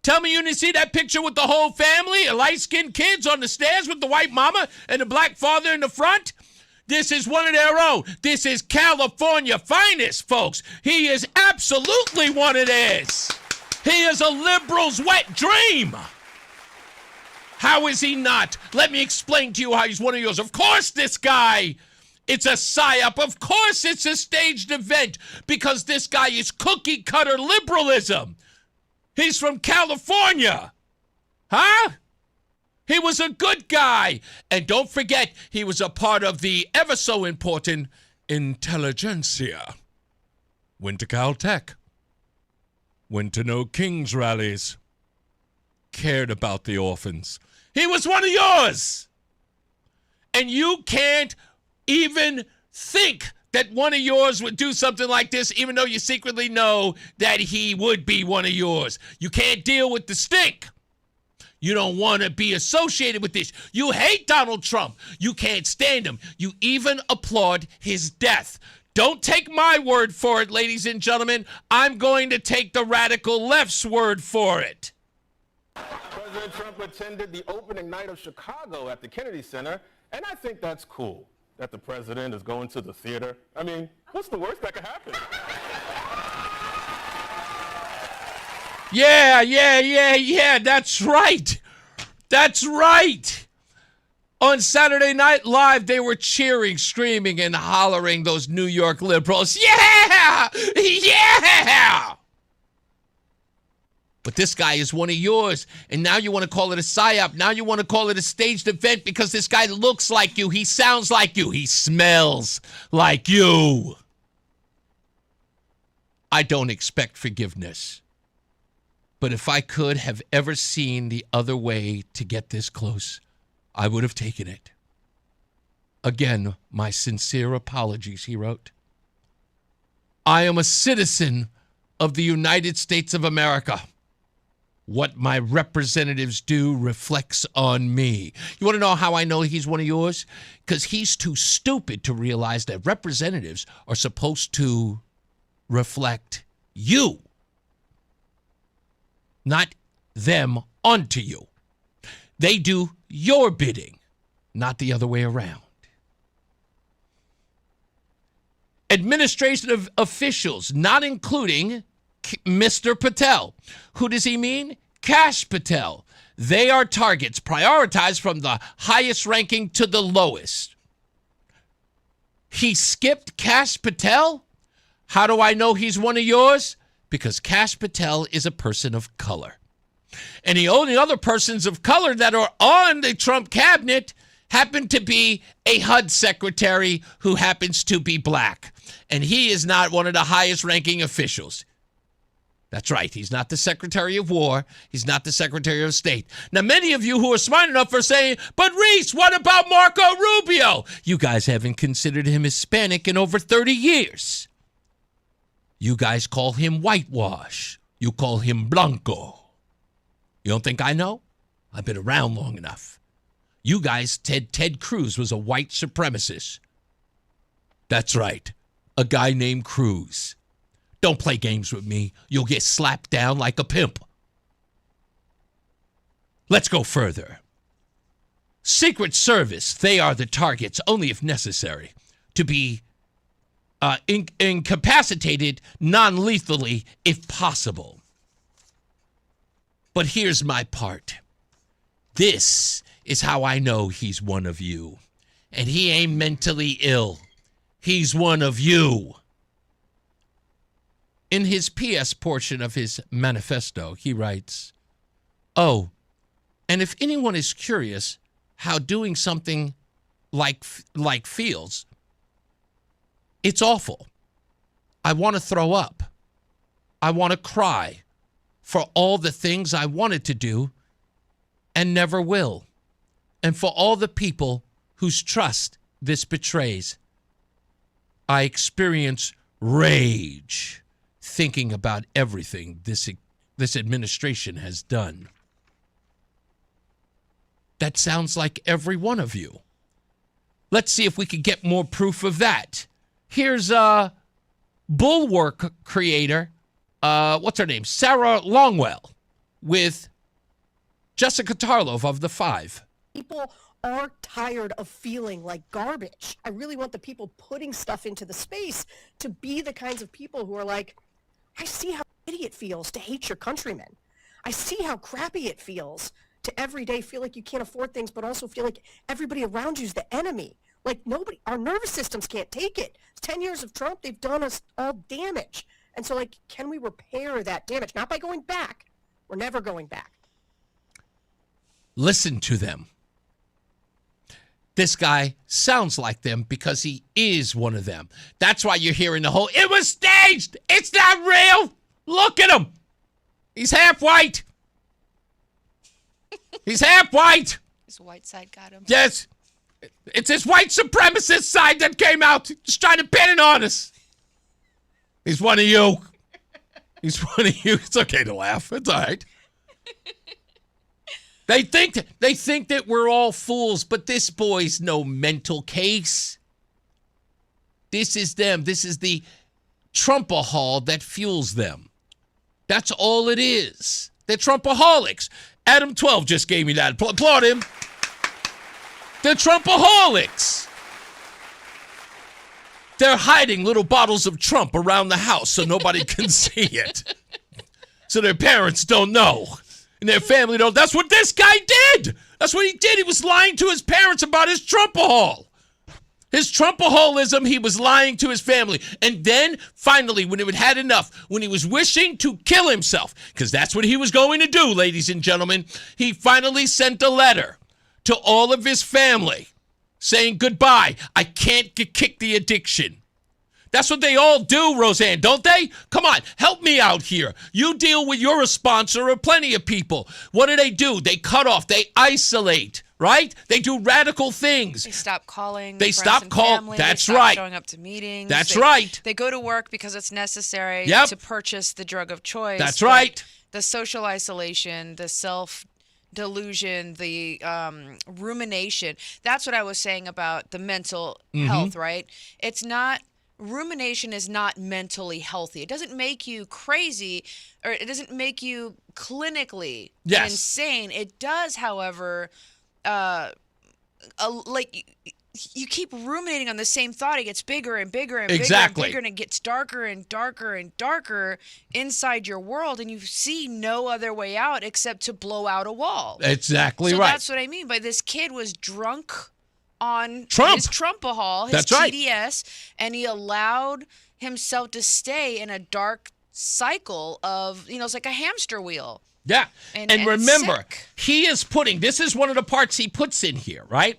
Tell me you didn't see that picture with the whole family, a light-skinned kids on the stairs with the white mama and the black father in the front? This is one of their own. This is California finest, folks. He is absolutely one of theirs. He is a liberal's wet dream. How is he not? Let me explain to you how he's one of yours. Of course this guy, it's a psyop. Of course it's a staged event because this guy is cookie-cutter liberalism. He's from California. Huh? He was a good guy. And don't forget, he was a part of the ever-so-important intelligentsia. Went to Caltech. Went to no King's rallies. Cared about the orphans. He was one of yours. And you can't even think that one of yours would do something like this, even though you secretly know that he would be one of yours. You can't deal with the stink. You don't want to be associated with this. You hate Donald Trump. You can't stand him. You even applaud his death. Don't take my word for it, ladies and gentlemen. I'm going to take the radical left's word for it. President Trump attended the opening night of Chicago at the Kennedy Center, and I think that's cool that the president is going to the theater. I mean, what's the worst that could happen? Yeah, that's right. That's right. On Saturday Night Live, they were cheering, screaming, and hollering, those New York liberals. Yeah! Yeah! But this guy is one of yours, and now you want to call it a psyop. Now you want to call it a staged event because this guy looks like you. He sounds like you. He smells like you. I don't expect forgiveness. But if I could have ever seen the other way to get this close, I would have taken it. Again, my sincere apologies, he wrote. I am a citizen of the United States of America. What my representatives do reflects on me. You want to know how I know he's one of yours? Because he's too stupid to realize that representatives are supposed to reflect you, not them onto you. They do your bidding, not the other way around. Administrative officials, not including Mr. Patel. Who does he mean? Kash Patel. They are targets, prioritized from the highest ranking to the lowest. He skipped Kash Patel? How do I know he's one of yours? Because Kash Patel is a person of color. And the only other persons of color that are on the Trump cabinet happen to be a HUD secretary who happens to be black. And he is not one of the highest ranking officials. That's right. He's not the Secretary of War. He's not the Secretary of State. Now, many of you who are smart enough are saying, but Reese, what about Marco Rubio? You guys haven't considered him Hispanic in over 30 years. You guys call him whitewash. You call him blanco. You don't think I know? I've been around long enough. You guys, Ted Cruz was a white supremacist. That's right. A guy named Cruz. Don't play games with me. You'll get slapped down like a pimp. Let's go further. Secret Service, they are the targets only if necessary to be incapacitated non-lethally if possible. But here's my part. This is how I know he's one of you. And he ain't mentally ill. He's one of you. In his PS portion of his manifesto, he writes, "Oh, and if anyone is curious how doing something like feels, it's awful. I want to throw up. I want to cry for all the things I wanted to do and never will, and for all the people whose trust this betrays. I experience rage thinking about everything this administration has done." That sounds like every one of you. Let's see if we can get more proof of that. Here's Bulwark creator, what's her name? Sarah Longwell, with Jessica Tarlov of The Five. People are tired of feeling like garbage. I really want the people putting stuff into the space to be the kinds of people who are like, I see how shitty it feels to hate your countrymen. I see how crappy it feels to every day feel like you can't afford things, but also feel like everybody around you is the enemy. Like nobody, our nervous systems can't take it. It's 10 years of Trump, they've done us all damage. And so like, can we repair that damage? Not by going back. We're never going back. Listen to them. This guy sounds like them because he is one of them. That's why you're hearing the whole, it was staged. It's not real. Look at him. He's half white. He's half white. His white side got him. Yes. It's his white supremacist side that came out just trying to pin it on us. He's one of you. He's one of you. It's okay to laugh. It's all right. They think that we're all fools, but this boy's no mental case. This is them. This is the Trumpahol that fuels them. That's all it is. They're Trumpaholics. Adam 12 just gave me that. Applaud him. They're Trumpaholics. They're hiding little bottles of Trump around the house so nobody can see it. So their parents don't know. And their family don't. That's what this guy did. That's what he did. He was lying to his parents about his Trumpahol. His Trumpaholism, he was lying to his family. And then, finally, when he had had enough, when he was wishing to kill himself, because that's what he was going to do, ladies and gentlemen, he finally sent a letter to all of his family saying goodbye. I can't kick the addiction. That's what they all do, Roseanne, don't they? Come on, help me out here. You deal with, you're a sponsor of plenty of people. What do? They cut off, they isolate, right? They do radical things. They stop calling. They stop calling. That's they stop right. Showing up to meetings. That's right. They go to work because it's necessary to purchase the drug of choice. That's right. The social isolation, the self-delusion, the rumination. That's what I was saying about the mental health, right? It's not. Rumination is not mentally healthy. It doesn't make you crazy, or it doesn't make you clinically insane. It does, however, like you keep ruminating on the same thought. It gets bigger and bigger and bigger and bigger, and it gets darker and darker and darker inside your world, and you see no other way out except to blow out a wall. Exactly so right. That's what I mean by this kid was drunk on Trump. His Trumpahol, his That's right. TDS, and he allowed himself to stay in a dark cycle of, it's like a hamster wheel. Yeah. And remember, sick. he is putting, this is one of the parts he puts in here, right?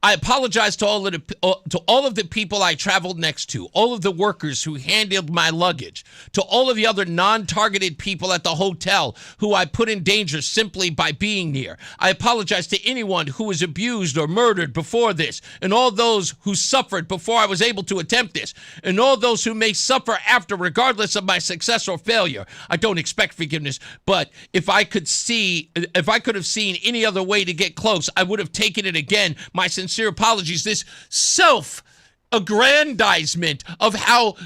I apologize to all of the people I traveled next to, all of the workers who handled my luggage, to all of the other non-targeted people at the hotel who I put in danger simply by being near. I apologize to anyone who was abused or murdered before this, and all those who suffered before I was able to attempt this, and all those who may suffer after, regardless of my success or failure. I don't expect forgiveness, but if I could have seen any other way to get close, I would have taken it again. My sincere apologies. This self-aggrandizement of how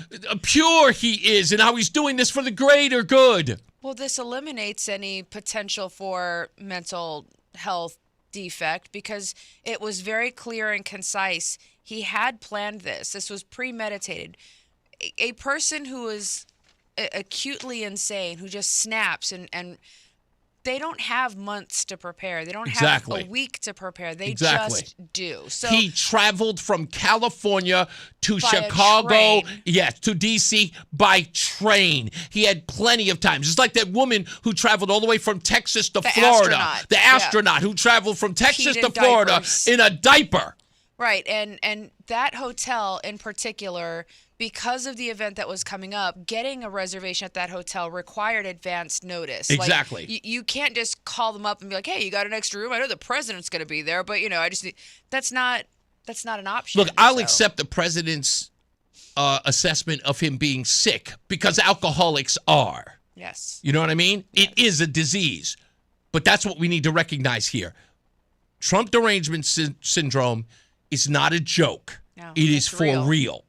pure he is and how he's doing this for the greater good. Well, this eliminates any potential for mental health defect because it was very clear and concise. He had planned this. This was premeditated. A person who is acutely insane, who just snaps and they don't have months to prepare. They don't have a week to prepare. They just do. So he traveled from California to by Chicago, to D.C. by train. He had plenty of time. Just like that woman who traveled all the way from Texas to Florida. The astronaut who traveled from Texas to Florida in a diaper. Right, and that hotel in particular, because of the event that was coming up, getting a reservation at that hotel required advance notice. Exactly. Like, you can't just call them up and be like, "Hey, you got an extra room? I know the president's going to be there, but I just need." That's not an option. Look, I'll accept the president's assessment of him being sick because alcoholics are. Yes. You know what I mean? Yes. It is a disease, but that's what we need to recognize here. Trump derangement syndrome is not a joke. No, it is for real.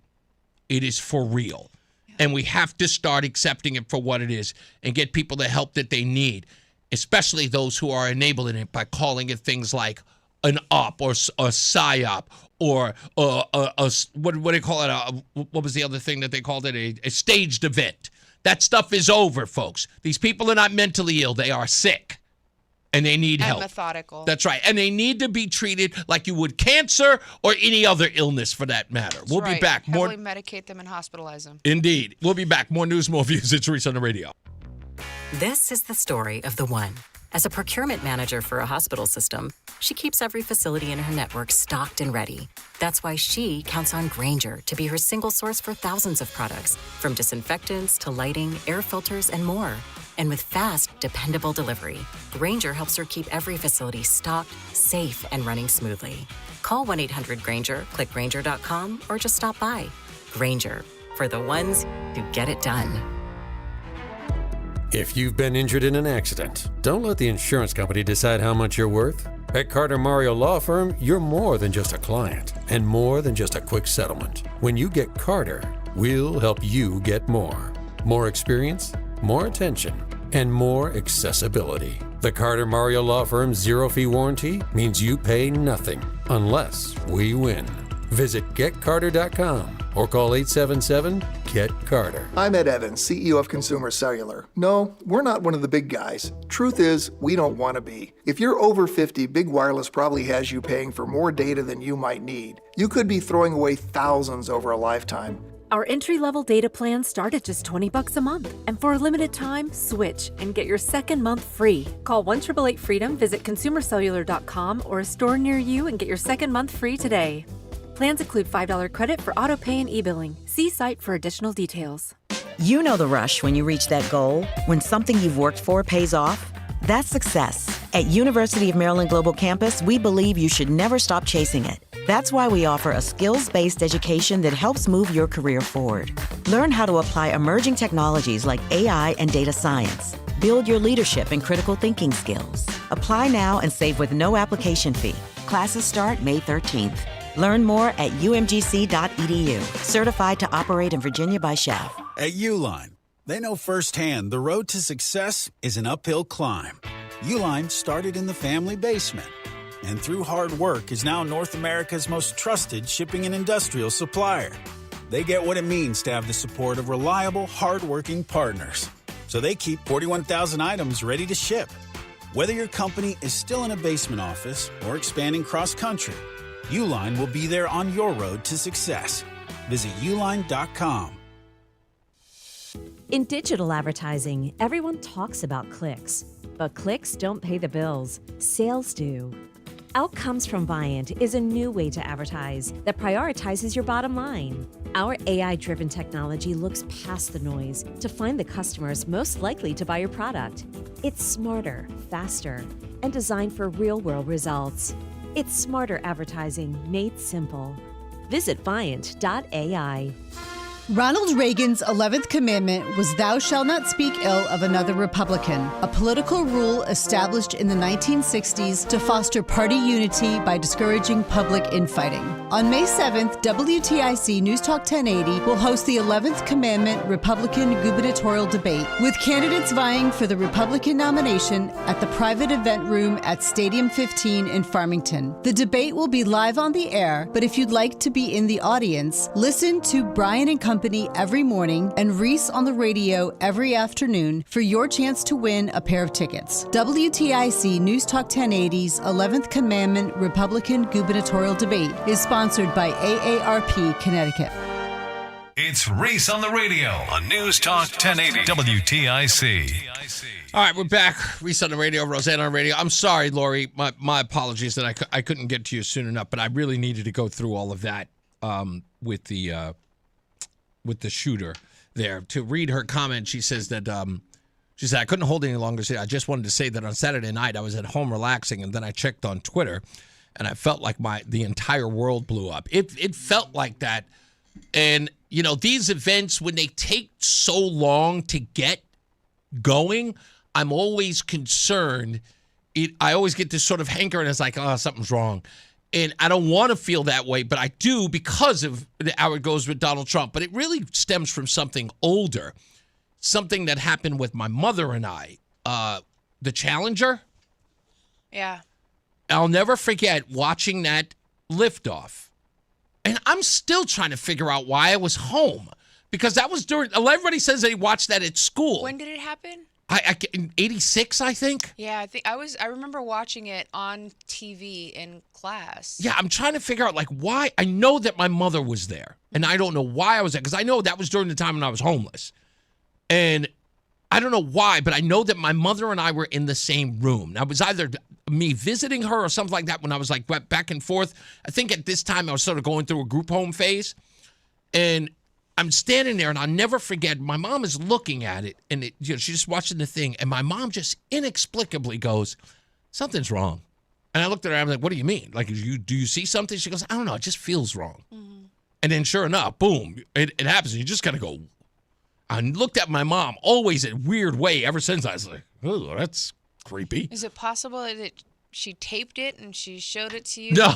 It is for real. Yeah. And we have to start accepting it for what it is and get people the help that they need, especially those who are enabling it by calling it things like an op or a psyop or what do they call it? What was the other thing that they called it? A staged event. That stuff is over, folks. These people are not mentally ill. They are sick. And they need help. Methodical. That's right. And they need to be treated like you would cancer or any other illness for that matter. We'll be back. Heavily medicate them and hospitalize them. Indeed. We'll be back. More news, more views. It's Reese on the radio. This is the story of the one. As a procurement manager for a hospital system, she keeps every facility in her network stocked and ready. That's why she counts on Grainger to be her single source for thousands of products, from disinfectants to lighting, air filters, and more. And with fast, dependable delivery, Grainger helps her keep every facility stocked, safe, and running smoothly. Call 1-800-GRAINGER, click Grainger.com, or just stop by. Grainger, for the ones who get it done. If you've been injured in an accident, don't let the insurance company decide how much you're worth. At Carter Mario Law Firm, you're more than just a client and more than just a quick settlement. When you get Carter, we'll help you get more. More experience, more attention, and more accessibility. The Carter Mario Law Firm's zero-fee warranty means you pay nothing unless we win. Visit getcarter.com or call 877-GET-CARTER. I'm Ed Evans, CEO of Consumer Cellular. No, we're not one of the big guys. Truth is, we don't want to be. If you're over 50, Big Wireless probably has you paying for more data than you might need. You could be throwing away thousands over a lifetime. Our entry-level data plans start at just $20 a month. And for a limited time, switch and get your second month free. Call 1-888-FREEDOM, visit consumercellular.com or a store near you and get your second month free today. Plans include $5 credit for auto pay and e-billing. See site for additional details. You know the rush when you reach that goal, when something you've worked for pays off. That's success. At University of Maryland Global Campus, we believe you should never stop chasing it. That's why we offer a skills-based education that helps move your career forward. Learn how to apply emerging technologies like AI and data science. Build your leadership and critical thinking skills. Apply now and save with no application fee. Classes start May 13th. Learn more at umgc.edu. Certified to operate in Virginia by Chef. At Uline, they know firsthand the road to success is an uphill climb. Uline started in the family basement, and through hard work is now North America's most trusted shipping and industrial supplier. They get what it means to have the support of reliable, hardworking partners. So they keep 41,000 items ready to ship. Whether your company is still in a basement office or expanding cross-country, Uline will be there on your road to success. Visit uline.com. In digital advertising, everyone talks about clicks, but clicks don't pay the bills. Sales do. Outcomes from Viant is a new way to advertise that prioritizes your bottom line. Our AI-driven technology looks past the noise to find the customers most likely to buy your product. It's smarter, faster, and designed for real-world results. It's smarter advertising made simple. Visit Viant.ai. Ronald Reagan's 11th commandment was thou shalt not speak ill of another Republican, a political rule established in the 1960s to foster party unity by discouraging public infighting. On May 7th, WTIC NewsTalk 1080 will host the 11th commandment Republican gubernatorial debate, with candidates vying for the Republican nomination at the private event room at Stadium 15 in Farmington. The debate will be live on the air, but if you'd like to be in the audience, listen to Brian and Company every morning and Reese on the radio every afternoon for your chance to win a pair of tickets. WTIC NewsTalk 1080's 11th Commandment Republican Gubernatorial Debate is sponsored by AARP Connecticut. It's Reese on the radio on News Talk 1080 WTIC. All right, we're back. Reese on the radio, Roseanne on the radio. I'm sorry, Lori. My apologies that I couldn't get to you soon enough, but I really needed to go through all of that with the shooter there. To read her comment, she says that she said, I couldn't hold it any longer. I just wanted to say that on Saturday night I was at home relaxing, and then I checked on Twitter, and I felt like the entire world blew up. It felt like that. And, you know, these events, when they take so long to get going, I'm always concerned. I always get this sort of hankering. It's like, oh, something's wrong. And I don't want to feel that way, but I do because of how it goes with Donald Trump. But it really stems from something older, something that happened with my mother and I. The Challenger. Yeah. I'll never forget watching that liftoff. And I'm still trying to figure out why I was home. Because that was during, everybody says they watched that at school. When did it happen? In 86, I think. Yeah, I remember watching it on TV in class. Yeah, I'm trying to figure out, like, why. I know that my mother was there, and I don't know why I was there, because I know that was during the time when I was homeless. And I don't know why, but I know that my mother and I were in the same room. Now, it was either me visiting her or something like that when I was, like, back and forth. I think at this time I was sort of going through a group home phase. And I'm standing there, and I'll never forget, my mom is looking at it, and she's just watching the thing, and my mom just inexplicably goes, something's wrong. And I looked at her, I'm like, what do you mean? Like, do you see something? She goes, I don't know, it just feels wrong. Mm-hmm. And then sure enough, boom, it happens, and you just kind of go. I looked at my mom, always in a weird way ever since. I was like, oh, that's creepy. Is it possible that she taped it and she showed it to you? No,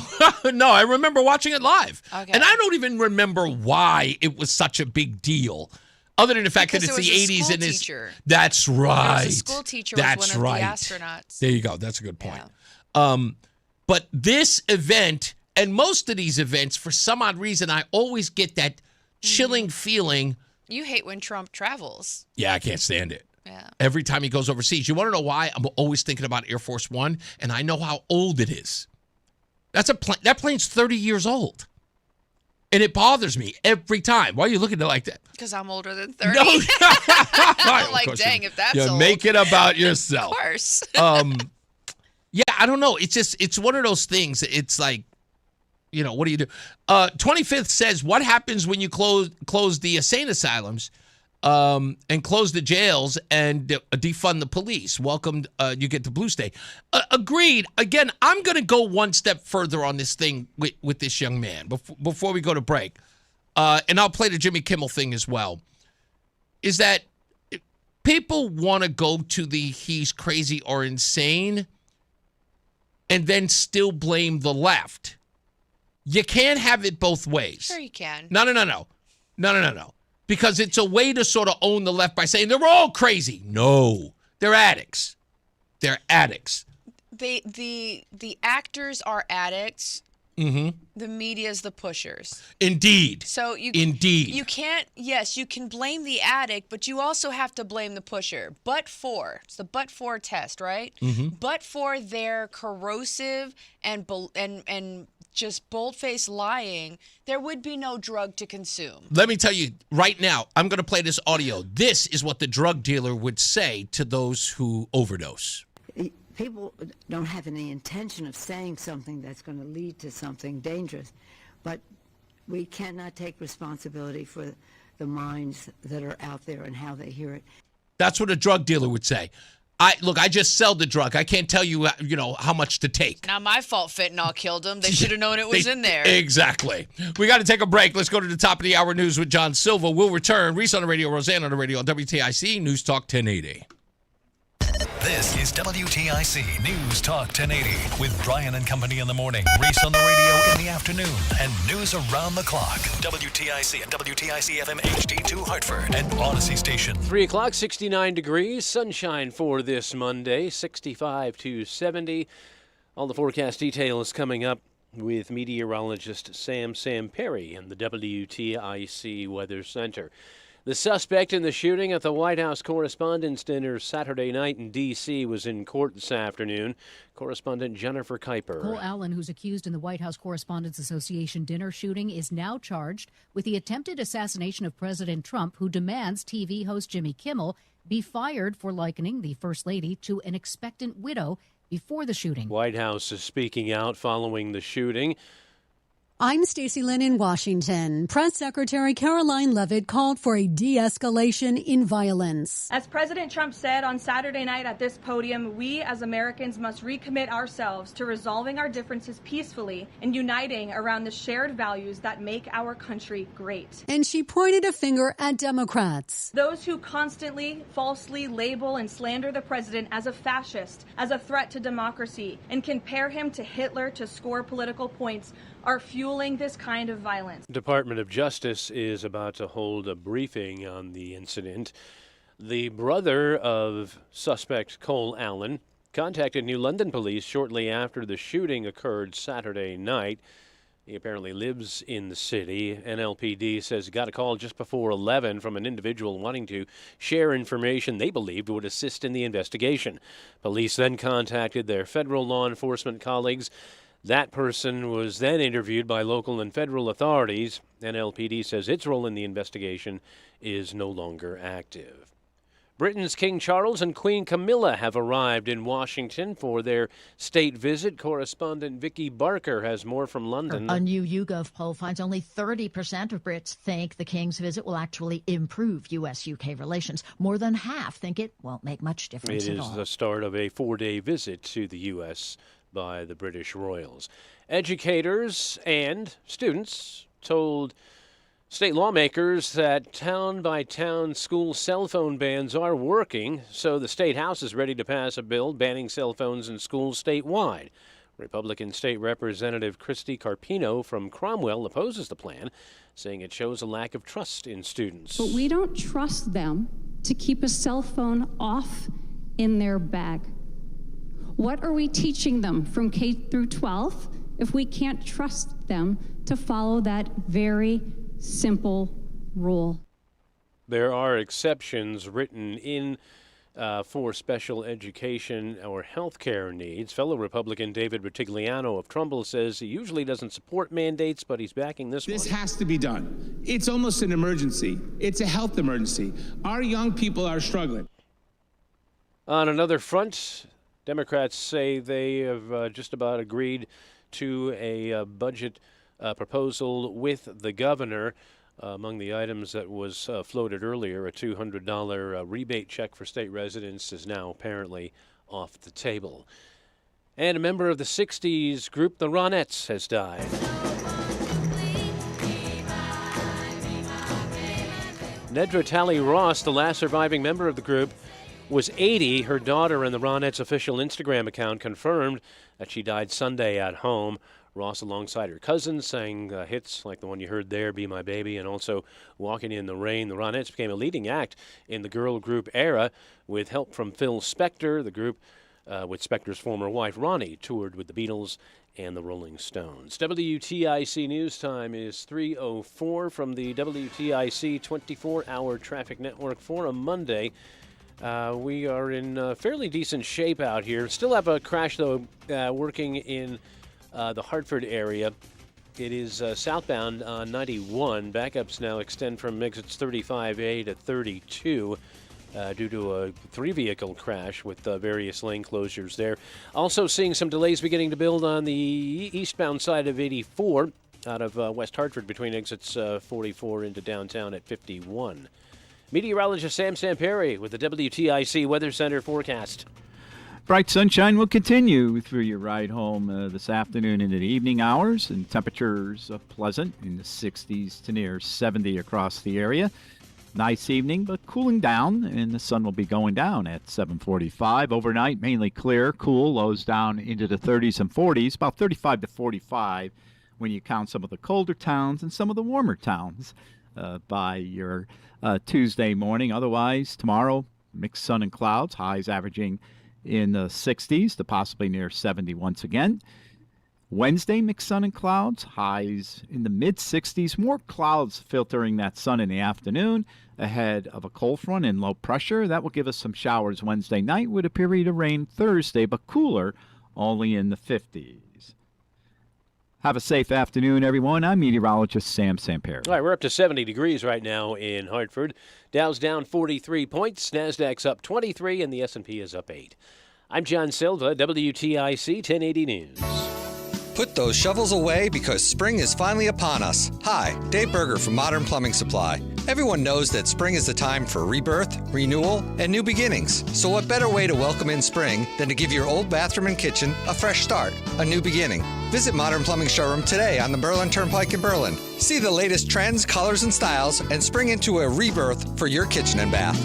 no, I remember watching it live. Okay. And I don't even remember why it was such a big deal, other than the fact that it's the 80s and it's. That's right. A school teacher was one of the astronauts. There you go. That's a good point. Yeah. But this event and most of these events, for some odd reason, I always get that chilling feeling. You hate when Trump travels. Yeah, I can't stand it. Yeah. Every time he goes overseas. You want to know why? I'm always thinking about Air Force One, and I know how old it is. That plane's 30 years old. And it bothers me every time. Why are you looking at it like that? Because I'm older than 30. No. I'm like, dang, if that's old. Make it about yourself. Of course. Yeah, I don't know. It's one of those things. It's like, you know, what do you do? 25th says, what happens when you close the insane asylums and close the jails and defund the police? Welcome, you get the blue state. Agreed. Again, I'm going to go one step further on this thing with this young man before we go to break. And I'll play the Jimmy Kimmel thing as well. Is that people want to go to the he's crazy or insane and then still blame the left. You can't have it both ways. Sure you can. No. Because it's a way to sort of own the left by saying they're all crazy. No, they're addicts. They're addicts. The actors are addicts. Mm-hmm. The media is the pushers. Indeed. So you can't. Yes, you can blame the addict, but you also have to blame the pusher. It's the but-for test, right? Mm-hmm. But for their corrosive and just bold-faced lying, there would be no drug to consume. Let me tell you right now, I'm going to play this audio. This is what the drug dealer would say to those who overdose. People don't have any intention of saying something that's going to lead to something dangerous, but we cannot take responsibility for the minds that are out there and how they hear it. That's what a drug dealer would say. I just sell the drug. I can't tell you, how much to take. Not my fault fentanyl killed him. They should have known it was in there. Exactly. We got to take a break. Let's go to the top of the hour news with John Silva. We'll return. Reese on the radio, Roseanne on the radio, on WTIC News Talk 1080. This is WTIC News Talk 1080 with Brian and Company in the morning, Reese on the radio in the afternoon, and news around the clock. WTIC and WTIC FM HD2 Hartford and Odyssey Station. 3 o'clock, 69 degrees, sunshine for this Monday, 65 to 70. All the forecast details coming up with meteorologist Sam Perry in the WTIC Weather Center. The suspect in the shooting at the White House Correspondents' Dinner Saturday night in D.C. was in court this afternoon. Correspondent Jennifer Kuiper. Cole Allen, who's accused in the White House Correspondents' Association dinner shooting, is now charged with the attempted assassination of President Trump, who demands TV host Jimmy Kimmel be fired for likening the First Lady to an expectant widow before the shooting. White House is speaking out following the shooting. I'm Stacey Lynn in Washington. Press Secretary Caroline Leavitt called for a de-escalation in violence. As President Trump said on Saturday night at this podium, we as Americans must recommit ourselves to resolving our differences peacefully and uniting around the shared values that make our country great. And she pointed a finger at Democrats. Those who constantly falsely label and slander the president as a fascist, as a threat to democracy, and compare him to Hitler to score political points are fueling this kind of violence. Department of Justice is about to hold a briefing on the incident. The brother of suspect Cole Allen contacted New London police shortly after the shooting occurred Saturday night. He apparently lives in the city. NLPD says he got a call just before 11 from an individual wanting to share information they believed would assist in the investigation. Police then contacted their federal law enforcement colleagues. That person was then interviewed by local and federal authorities. NLPD says its role in the investigation is no longer active. Britain's King Charles and Queen Camilla have arrived in Washington for their state visit. Correspondent Vicky Barker has more from London. A new YouGov poll finds only 30% of Brits think the King's visit will actually improve U.S.-UK relations. More than half think it won't make much difference at all. It is the start of a 4-day visit to the U.S. by the British royals. Educators and students told state lawmakers that town-by-town school cell phone bans are working, so the State House is ready to pass a bill banning cell phones in schools statewide. Republican State Representative Christy Carpino from Cromwell opposes the plan, saying it shows a lack of trust in students. But we don't trust them to keep a cell phone off in their bag. What are we teaching them from K through 12 if we can't trust them to follow that very simple rule? There are exceptions written in for special education or health care needs. Fellow Republican David Bertigliano of Trumbull says he usually doesn't support mandates, but he's backing this one. This has to be done. It's almost an emergency. It's a health emergency. Our young people are struggling. On another front, Democrats say they have just about agreed to a budget proposal with the governor. Among the items that was floated earlier, a $200 rebate check for state residents is now apparently off the table. And a member of the 60s group, the Ronettes, has died. Nedra Talley Ross, the last surviving member of the group, was 80. Her daughter and the Ronettes' official Instagram account confirmed that she died Sunday at home. Ross, alongside her cousins, sang hits like the one you heard there, Be My Baby, and also Walking in the Rain. The Ronettes became a leading act in the girl group era with help from Phil Spector. The group, with Spector's former wife, Ronnie, toured with the Beatles and the Rolling Stones. WTIC News Time is 3:04 from the WTIC 24-hour traffic network for a Monday. We are in fairly decent shape out here. Still have a crash, though, working in the Hartford area. It is southbound on 91. Backups now extend from exits 35A to 32 due to a 3-vehicle crash with various lane closures there. Also seeing some delays beginning to build on the eastbound side of 84 out of West Hartford between exits 44 into downtown at 51. Meteorologist Sam Samperi with the WTIC Weather Center forecast. Bright sunshine will continue through your ride home this afternoon into the evening hours, and temperatures pleasant in the 60s to near 70 across the area. Nice evening, but cooling down, and the sun will be going down at 7:45. Overnight, mainly clear, cool, lows down into the 30s and 40s, about 35 to 45 when you count some of the colder towns and some of the warmer towns by your Tuesday morning. Otherwise, tomorrow, mixed sun and clouds, highs averaging in the 60s to possibly near 70 once again. Wednesday, mixed sun and clouds, highs in the mid-60s. More clouds filtering that sun in the afternoon ahead of a cold front and low pressure. That will give us some showers Wednesday night with a period of rain Thursday, but cooler, only in the 50s. Have a safe afternoon, everyone. I'm meteorologist Sam Samperi. All right, we're up to 70 degrees right now in Hartford. Dow's down 43 points. NASDAQ's up 23, and the S&P is up 8. I'm John Silva, WTIC 1080 News. Put those shovels away because spring is finally upon us. Hi, Dave Berger from Modern Plumbing Supply. Everyone knows that spring is the time for rebirth, renewal, and new beginnings. So what better way to welcome in spring than to give your old bathroom and kitchen a fresh start, a new beginning? Visit Modern Plumbing Showroom today on the Berlin Turnpike in Berlin. See the latest trends, colors, and styles, and spring into a rebirth for your kitchen and bath.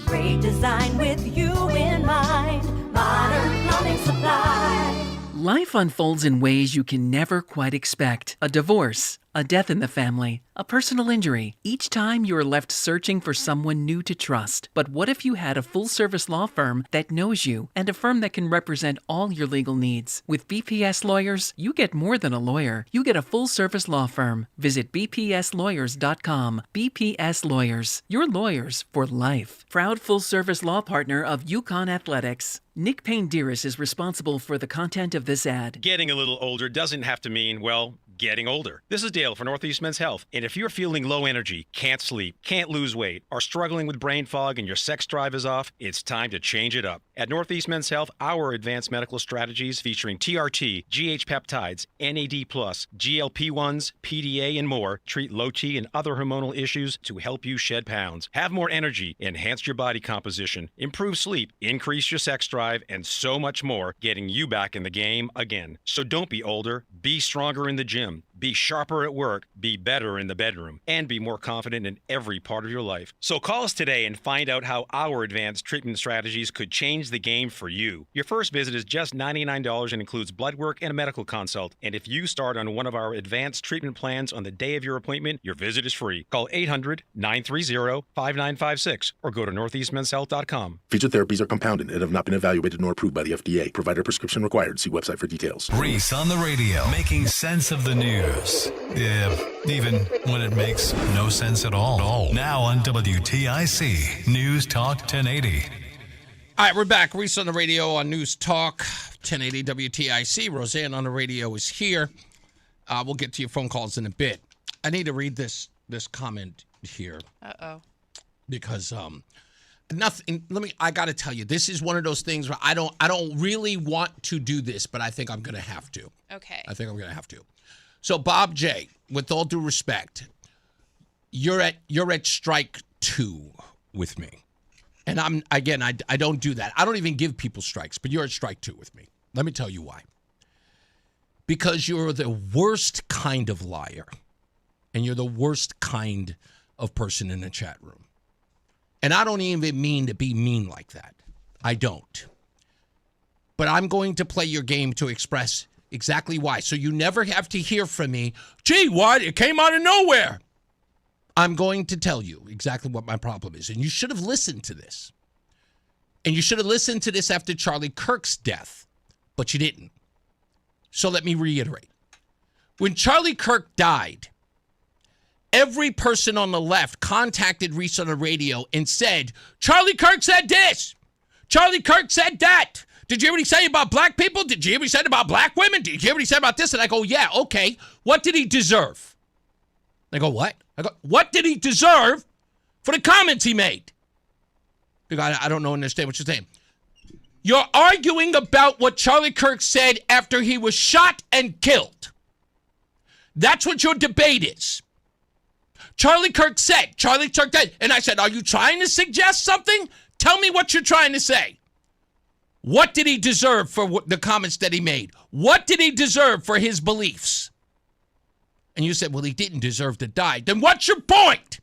Great design with you in mind. Modern Plumbing Supply. Life unfolds in ways you can never quite expect. A divorce, a death in the family, a personal injury. Each time you are left searching for someone new to trust. But what if you had a full-service law firm that knows you and a firm that can represent all your legal needs? With BPS Lawyers, you get more than a lawyer. You get a full-service law firm. Visit bpslawyers.com. BPS Lawyers, your lawyers for life. Proud full-service law partner of UConn Athletics. Nick Payne-Dearis is responsible for the content of this ad. Getting a little older doesn't have to mean, well, getting older. This is Dale for Northeast Men's Health. And if you're feeling low energy, can't sleep, can't lose weight, are struggling with brain fog and your sex drive is off, it's time to change it up. At Northeast Men's Health, our advanced medical strategies featuring TRT, GH peptides, NAD+, GLP-1s, PDA, and more treat low T and other hormonal issues to help you shed pounds, have more energy, enhance your body composition, improve sleep, increase your sex drive, and so much more, getting you back in the game again. So don't be older, be stronger in the gym, be sharper at work, be better in the bedroom, and be more confident in every part of your life. So call us today and find out how our advanced treatment strategies could change the game for you. Your first visit is just $99 and includes blood work and a medical consult. And if you start on one of our advanced treatment plans on the day of your appointment, your visit is free. Call 800-930-5956 or go to northeastmenshealth.com. Featured therapies are compounded and have not been evaluated nor approved by the FDA. Provider prescription required. See website for details. Reese on the radio, making sense of the news. Yeah, even when it makes no sense at all. Now on WTIC News Talk 1080. All right, we're back. Reese on the radio on News Talk 1080 WTIC. Roseanne on the radio is here. We'll get to your phone calls in a bit. I need to read this comment here. Uh-oh. Because nothing. I got to tell you, this is one of those things where I don't really want to do this, but I think I'm going to have to. Okay. I think I'm going to have to. So Bob J, with all due respect, you're at strike 2 with me. And I don't do that. I don't even give people strikes, but you're at strike 2 with me. Let me tell you why. Because you're the worst kind of liar. And you're the worst kind of person in the chat room. And I don't even mean to be mean like that. I don't. But I'm going to play your game to express exactly why. So you never have to hear from me, gee, what? It came out of nowhere. I'm going to tell you exactly what my problem is. And you should have listened to this. And you should have listened to this after Charlie Kirk's death. But you didn't. So let me reiterate. When Charlie Kirk died, every person on the left contacted Reese on the radio and said, Charlie Kirk said this. Charlie Kirk said that. Did you hear what he said about black people? Did you hear what he said about black women? Did you hear what he said about this? And I go, yeah, okay. What did he deserve? They go, what? I go, what did he deserve for the comments he made? Because I don't understand what you're saying. You're arguing about what Charlie Kirk said after he was shot and killed. That's what your debate is. Charlie Kirk said. Charlie Kirk did. And I said, are you trying to suggest something? Tell me what you're trying to say. What did he deserve for the comments that he made? What did he deserve for his beliefs? And you said, well, he didn't deserve to die. Then what's your point?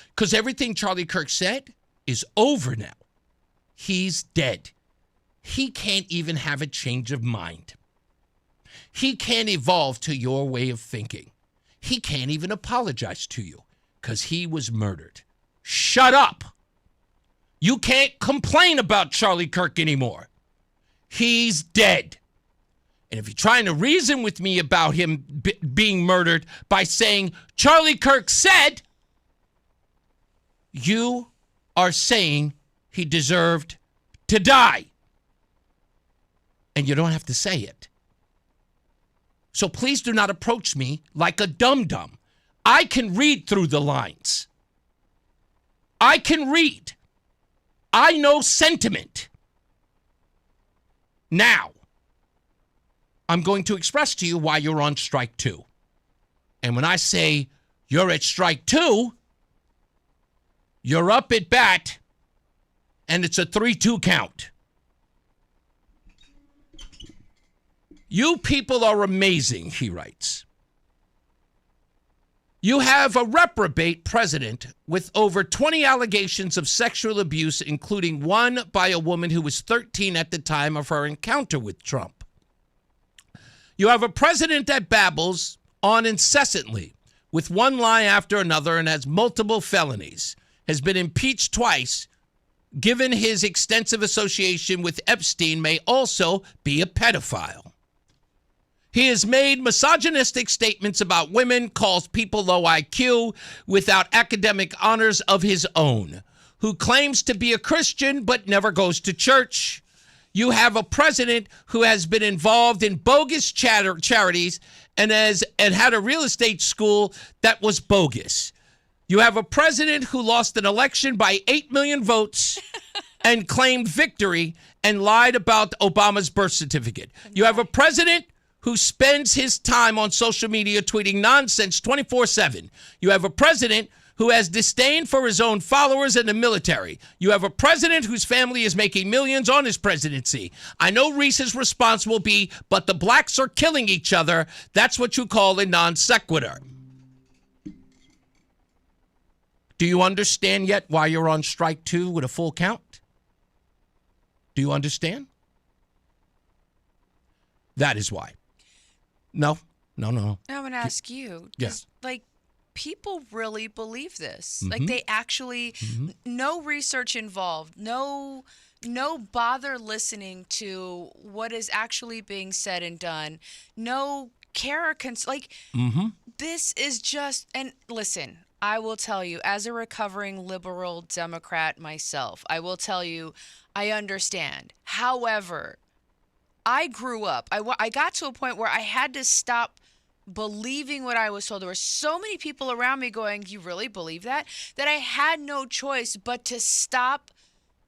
Because everything Charlie Kirk said is over now. He's dead. He can't even have a change of mind. He can't evolve to your way of thinking. He can't even apologize to you because he was murdered. Shut up. You can't complain about Charlie Kirk anymore. He's dead. And if you're trying to reason with me about him being murdered by saying Charlie Kirk said, you are saying he deserved to die. And you don't have to say it. So please do not approach me like a dum-dum. I can read through the lines. I can read. I know sentiment. Now, I'm going to express to you why you're on strike two. And when I say you're at strike two, you're up at bat, and it's a 3-2 count. You people are amazing, he writes. You have a reprobate president with over 20 allegations of sexual abuse, including one by a woman who was 13 at the time of her encounter with Trump. You have a president that babbles on incessantly with one lie after another and has multiple felonies, has been impeached twice, given his extensive association with Epstein, may also be a pedophile. He has made misogynistic statements about women, calls people low IQ without academic honors of his own, who claims to be a Christian but never goes to church. You have a president who has been involved in bogus charities and had a real estate school that was bogus. You have a president who lost an election by 8 million votes and claimed victory and lied about Obama's birth certificate. You have a president who spends his time on social media tweeting nonsense 24/7. You have a president who has disdain for his own followers and the military. You have a president whose family is making millions on his presidency. I know Reese's response will be, but the blacks are killing each other. That's what you call a non sequitur. Do you understand yet why you're on strike two with a full count? Do you understand? That is why. No. I'm going to ask you. Yes. People really believe this. Mm-hmm. They actually, no research involved, no bother listening to what is actually being said and done, no care, this is just, and listen, I will tell you, as a recovering liberal Democrat myself, I will tell you, I understand. However, I grew up, I got to a point where I had to stop believing what I was told. There were so many people around me going, you really believe that? That I had no choice but to stop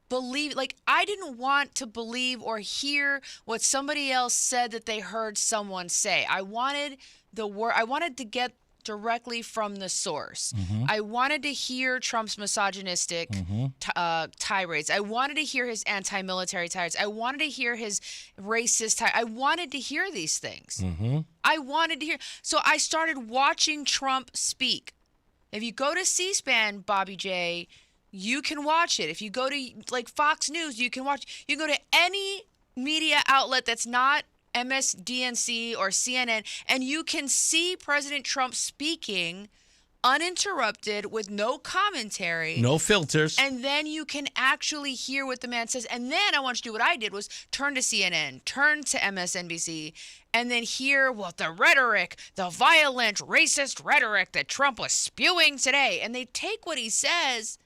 believing. I didn't want to believe or hear what somebody else said that they heard someone say. I wanted I wanted to get directly from the source. I wanted to hear Trump's misogynistic tirades. I wanted to hear his anti-military tirades. I wanted to hear his racist tirades. I wanted to hear these things. I wanted to hear. So I started watching Trump speak. If you go to C-SPAN, Bobby J, you can watch it. If you go to Fox News, you can watch. You can go to any media outlet that's not MSDNC or CNN, and you can see President Trump speaking uninterrupted with no commentary. No filters. And then you can actually hear what the man says. And then I want you to do what I did was turn to CNN, turn to MSNBC, and then hear the rhetoric, the violent, racist rhetoric that Trump was spewing today. And they take what he said,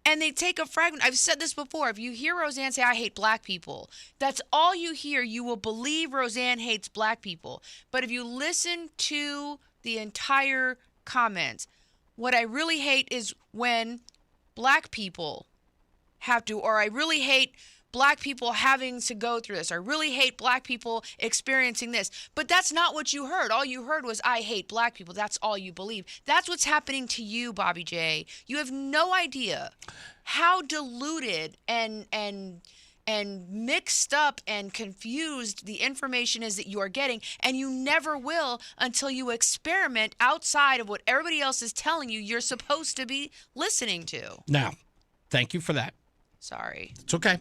and they take a fragment. I've said this before. If you hear Roseanne say, I hate black people, that's all you hear. You will believe Roseanne hates black people. But if you listen to the entire comments, what I really hate is when black people have to, or I really hate black people having to go through this. I really hate black people experiencing this. But that's not what you heard. All you heard was, I hate black people. That's all you believe. That's what's happening to you, Bobby J. You have no idea how diluted and mixed up and confused the information is that you are getting, and you never will until you experiment outside of what everybody else is telling you you're supposed to be listening to. Now, thank you for that. Sorry. It's okay.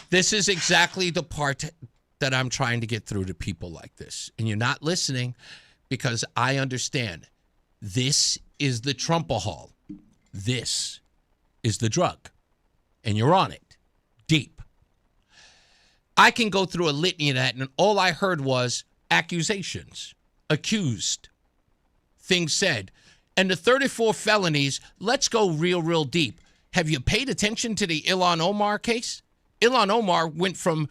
This is exactly the part that I'm trying to get through to people like this. And you're not listening because I understand. This is the Trumpahol. This is the drug. And you're on it. Deep. I can go through a litany of that, and all I heard was accusations, accused, things said. And the 34 felonies, let's go real deep. Have you paid attention to the Ilhan Omar case? Ilhan Omar went from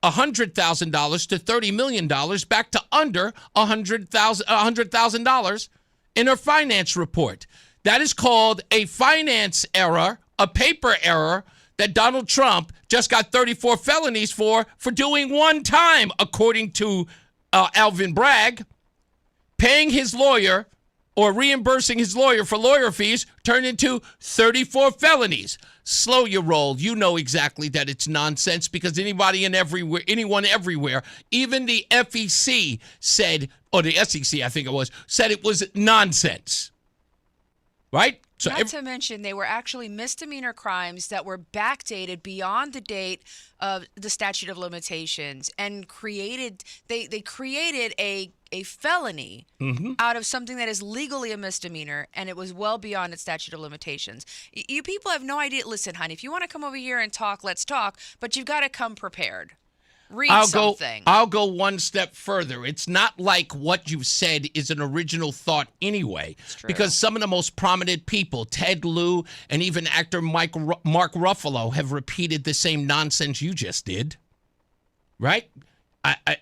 $100,000 to $30 million back to under $100,000 in her finance report. That is called a finance error, a paper error, that Donald Trump just got 34 felonies for doing one time, according to Alvin Bragg. Paying his lawyer or reimbursing his lawyer for lawyer fees turned into 34 felonies. Slow your roll. You know exactly that it's nonsense because anyone everywhere, even the FEC said, or the SEC, I think it was, said it was nonsense. Right? So Not to mention, they were actually misdemeanor crimes that were backdated beyond the date of the statute of limitations, and they created a felony out of something that is legally a misdemeanor, and it was well beyond its statute of limitations. You people have no idea. Listen, honey, if you want to come over here and talk, let's talk, but you've got to come prepared. Read something. I'll go one step further. It's not like what you've said is an original thought anyway, because some of the most prominent people, Ted Lieu and even actor Mark Ruffalo, have repeated the same nonsense you just did. Right?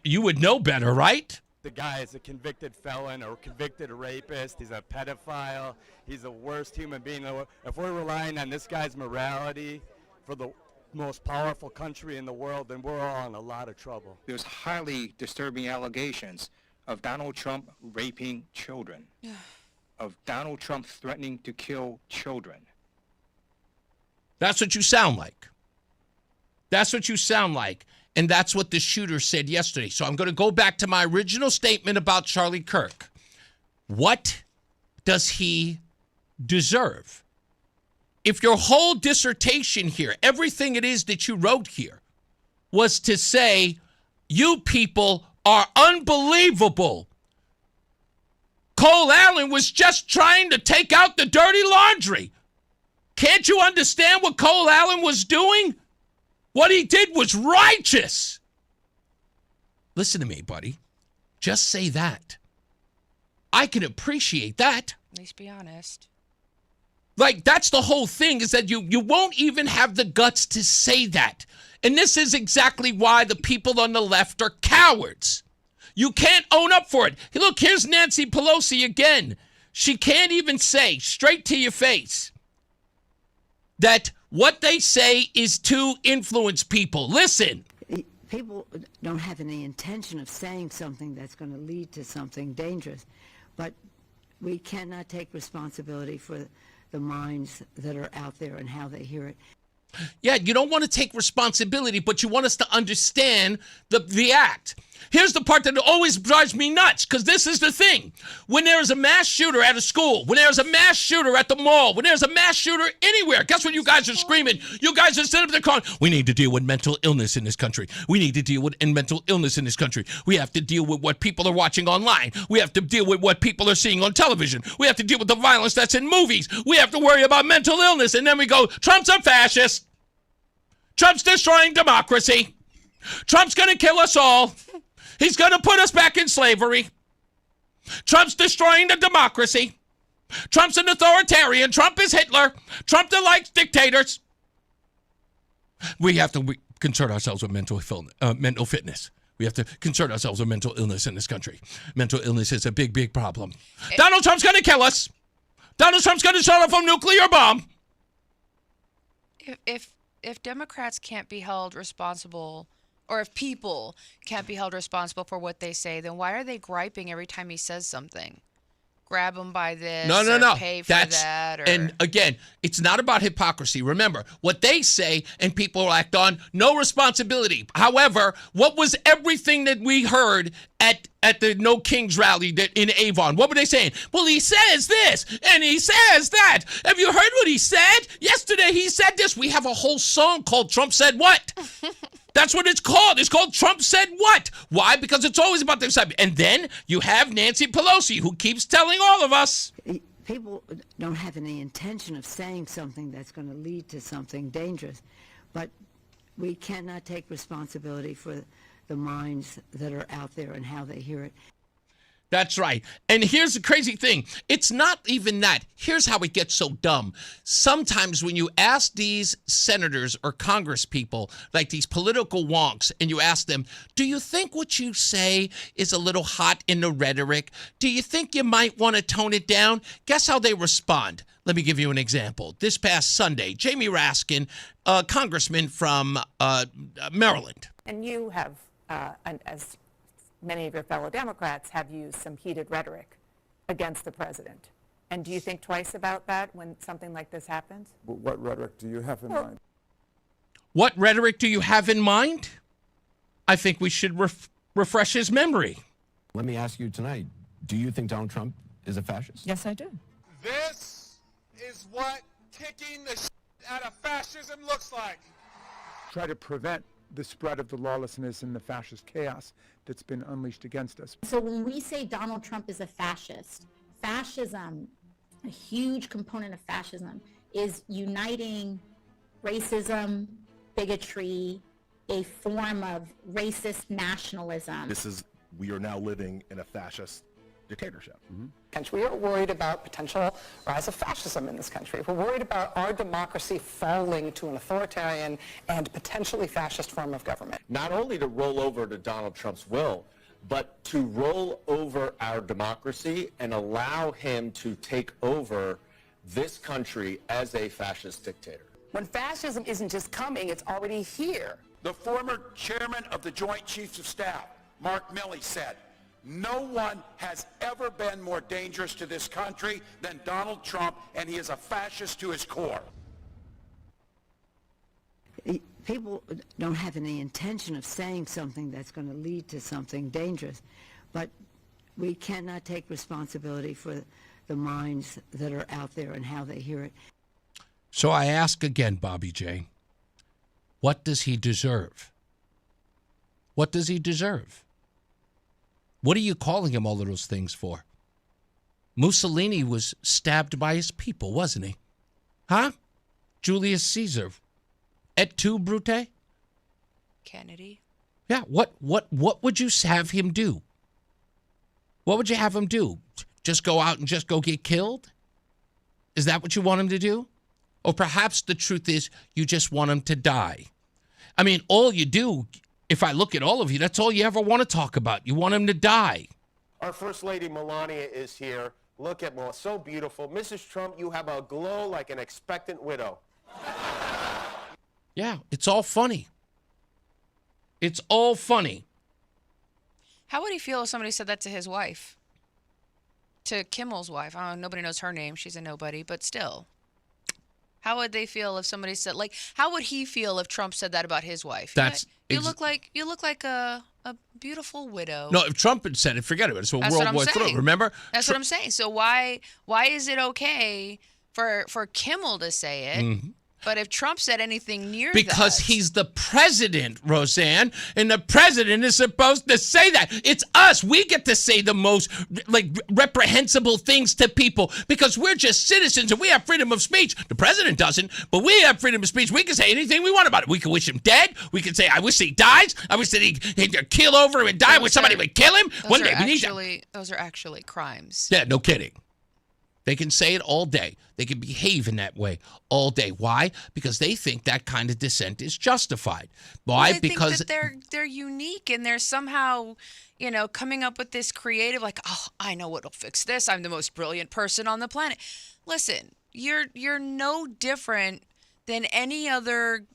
You would know better, right? The guy is a convicted felon or convicted rapist. He's a pedophile. He's the worst human being. If we're relying on this guy's morality for the most powerful country in the world, then we're all in a lot of trouble. There's highly disturbing allegations of Donald Trump raping children, of Donald Trump threatening to kill children. That's what you sound like. That's what you sound like. And that's what the shooter said yesterday. So I'm going to go back to my original statement about Charlie Kirk. What does he deserve? If your whole dissertation here, everything it is that you wrote here, was to say, you people are unbelievable. Cole Allen was just trying to take out the dirty laundry. Can't you understand what Cole Allen was doing? What he did was righteous. Listen to me, buddy. Just say that. I can appreciate that. At least be honest. Like, that's the whole thing, is that you won't even have the guts to say that. And this is exactly why the people on the left are cowards. You can't own up for it. Look, here's Nancy Pelosi again. She can't even say straight to your face that what they say is to influence people. Listen. People don't have any intention of saying something that's going to lead to something dangerous, but we cannot take responsibility for the minds that are out there and how they hear it. Yeah, you don't want to take responsibility, but you want us to understand the act. Here's the part that always drives me nuts, because this is the thing. When there is a mass shooter at a school, when there's a mass shooter at the mall, when there's a mass shooter anywhere, guess what you guys are screaming? You guys are sitting up there calling, we need to deal with mental illness in this country. We need to deal with mental illness in this country. We have to deal with what people are watching online. We have to deal with what people are seeing on television. We have to deal with the violence that's in movies. We have to worry about mental illness. And then we go, Trump's a fascist. Trump's destroying democracy. Trump's going to kill us all. He's going to put us back in slavery. Trump's destroying the democracy. Trump's an authoritarian. Trump is Hitler. Trump likes dictators. We have to concern ourselves with mental fitness. We have to concern ourselves with mental illness in this country. Mental illness is a big, big problem. Donald Trump's going to kill us. Donald Trump's going to set off a nuclear bomb. if Democrats can't be held responsible, or if people can't be held responsible for what they say, then why are they griping every time he says something? Grab him by this, No. pay for that. Or... And again, it's not about hypocrisy. Remember, what they say and people act on, no responsibility. However, what was everything that we heard at the No Kings rally in Avon? What were they saying? Well, he says this and he says that. Have you heard what he said? Yesterday he said this. We have a whole song called Trump Said What? That's what it's called. It's called Trump Said What? Why? Because it's always about the side. And then you have Nancy Pelosi, who keeps telling all of us. People don't have any intention of saying something that's going to lead to something dangerous, but we cannot take responsibility for the minds that are out there and how they hear it. That's right. And here's the crazy thing. It's not even that. Here's how it gets so dumb. Sometimes when you ask these senators or Congress people, like these political wonks, and you ask them, do you think what you say is a little hot in the rhetoric? Do you think you might want to tone it down? Guess how they respond. Let me give you an example. This past Sunday, Jamie Raskin, a congressman from Maryland. And you have, as many of your fellow Democrats, have used some heated rhetoric against the president. And do you think twice about that when something like this happens? What rhetoric do you have in mind? What rhetoric do you have in mind? I think we should refresh his memory. Let me ask you tonight, do you think Donald Trump is a fascist? Yes, I do. This is what kicking the shit out of fascism looks like. Try to prevent the spread of the lawlessness and the fascist chaos that's been unleashed against us. So when we say Donald Trump is a fascist, fascism, a huge component of fascism, is uniting racism, bigotry, a form of racist nationalism. We are now living in a fascist dictatorship. We are worried about potential rise of fascism in this country. We're worried about our democracy falling to an authoritarian and potentially fascist form of government. Not only to roll over to Donald Trump's will, but to roll over our democracy and allow him to take over this country as a fascist dictator. When fascism isn't just coming, it's already here. The former chairman of the Joint Chiefs of Staff, Mark Milley, said, "No one has ever been more dangerous to this country than Donald Trump, and he is a fascist to his core." People don't have any intention of saying something that's going to lead to something dangerous, but we cannot take responsibility for the minds that are out there and how they hear it. So I ask again, Bobby J, what does he deserve? What does he deserve? What are you calling him all of those things for? Mussolini was stabbed by his people, wasn't he? Huh? Julius Caesar. Et tu, Brute? Kennedy. Yeah, what would you have him do? What would you have him do? Just go out and just go get killed? Is that what you want him to do? Or perhaps the truth is you just want him to die. I mean, all you do, if I look at all of you, that's all you ever want to talk about. You want him to die. Our First Lady Melania is here. Look at Melania, so beautiful. Mrs. Trump, you have a glow like an expectant widow. Yeah, it's all funny. It's all funny. How would he feel if somebody said that to his wife? To Kimmel's wife. I don't know, nobody knows her name. She's a nobody, but still. How would they feel if somebody said, like, how would he feel if Trump said that about his wife? You look like a beautiful widow. No, if Trump had said it, forget it. It's a World War III. Remember? That's what I'm saying. So why is it okay for Kimmel to say it? Mm-hmm. But if Trump said anything near because he's the president, Roseanne, and the president is supposed to say that. It's us. We get to say the most reprehensible things to people because we're just citizens and we have freedom of speech. The president doesn't, but we have freedom of speech. We can say anything we want about it. We can wish him dead. We can say, I wish he dies. I wish that he'd kill over him and die. I wish somebody would kill him. One day we need that. Those are actually crimes. Yeah, no kidding. They can say it all day. They can behave in that way all day. Why? Because they think that kind of dissent is justified. Why? Well, because think that they're unique and they're somehow, coming up with this creative, like, oh, I know what'll fix this. I'm the most brilliant person on the planet. Listen, you're no different than any other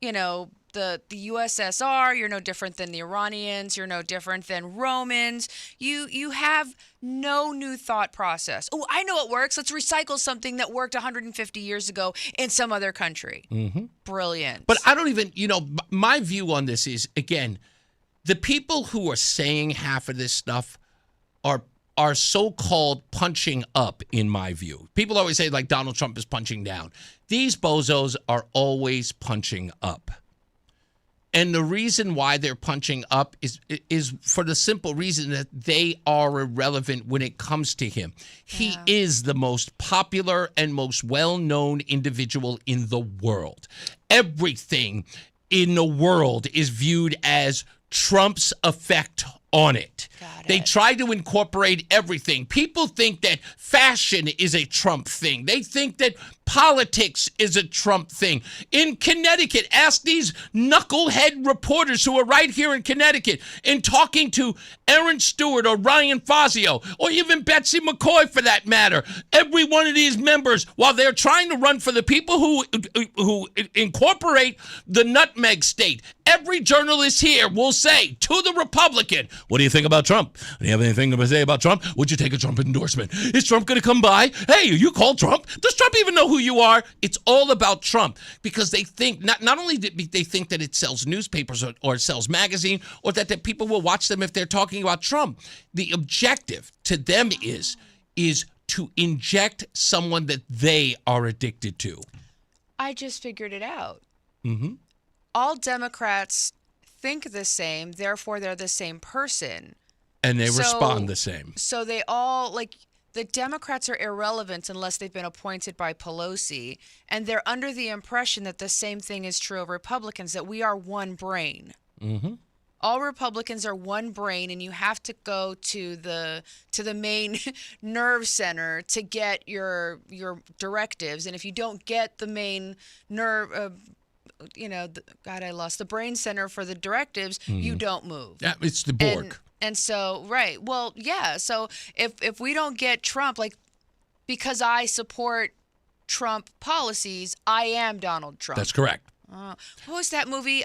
the USSR, you're no different than the Iranians, you're no different than Romans. You have no new thought process. Oh, I know what works. Let's recycle something that worked 150 years ago in some other country. Mm-hmm. Brilliant. But I don't even, my view on this is, again, the people who are saying half of this stuff are so-called punching up, in my view. People always say, like, Donald Trump is punching down. These bozos are always punching up. And the reason why they're punching up is for the simple reason that they are irrelevant when it comes to him. He is the most popular and most well-known individual in the world. Everything in the world is viewed as Trump's effect on it. They try to incorporate everything. People think that fashion is a Trump thing. They think that politics is a Trump thing. In Connecticut, ask these knucklehead reporters who are right here in Connecticut and talking to Aaron Stewart or Ryan Fazio or even Betsy McCoy for that matter. Every one of these members, while they're trying to run for the people who incorporate the nutmeg state, every journalist here will say to the Republican, what do you think about Trump? Do you have anything to say about Trump? Would you take a Trump endorsement? Is Trump going to come by? Hey, you call Trump? Does Trump even know who you are? It's all about Trump because they think, not only do they think that it sells newspapers or sells magazine or that people will watch them if they're talking about Trump. The objective to them is to inject someone that they are addicted to. I just figured it out. Mm-hmm. All Democrats think the same, therefore they're the same person. And they respond the same. So they all, the Democrats are irrelevant unless they've been appointed by Pelosi, and they're under the impression that the same thing is true of Republicans, that we are one brain. Mm-hmm. All Republicans are one brain, and you have to go to the main nerve center to get your directives. And if you don't get the main nerve, I lost the brain center for the directives, you don't move. Yeah, it's the Borg. And so, right. Well, yeah. So if we don't get Trump, because I support Trump policies, I am Donald Trump. That's correct. What was that movie?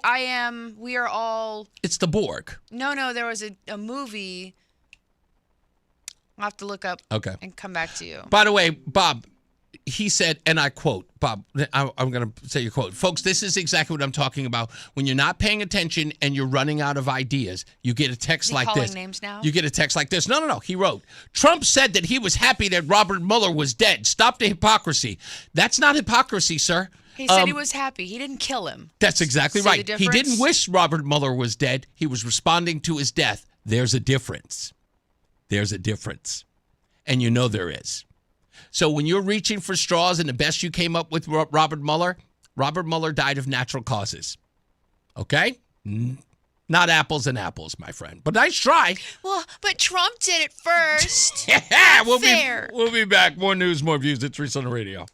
We are all. It's the Borg. No, there was a movie. I'll have to look up and come back to you. By the way, Bob, he said, and I quote, Bob, I'm going to say your quote. Folks, this is exactly what I'm talking about. When you're not paying attention and you're running out of ideas, you get a text like this. Names now? You get a text like this. No. He wrote, Trump said that he was happy that Robert Mueller was dead. Stop the hypocrisy. That's not hypocrisy, sir. He said he was happy. He didn't kill him. That's exactly right. He didn't wish Robert Mueller was dead. He was responding to his death. There's a difference. There's a difference. And you know there is. So when you're reaching for straws and the best you came up with Robert Mueller died of natural causes. Okay? Not apples and apples, my friend. But nice try. Well, but Trump did it first. Yeah, we'll be back. More news, more views. It's Reese on the radio.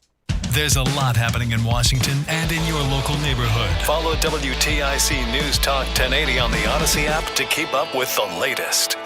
There's a lot happening in Washington and in your local neighborhood. Follow WTIC News Talk 1080 on the Odyssey app to keep up with the latest.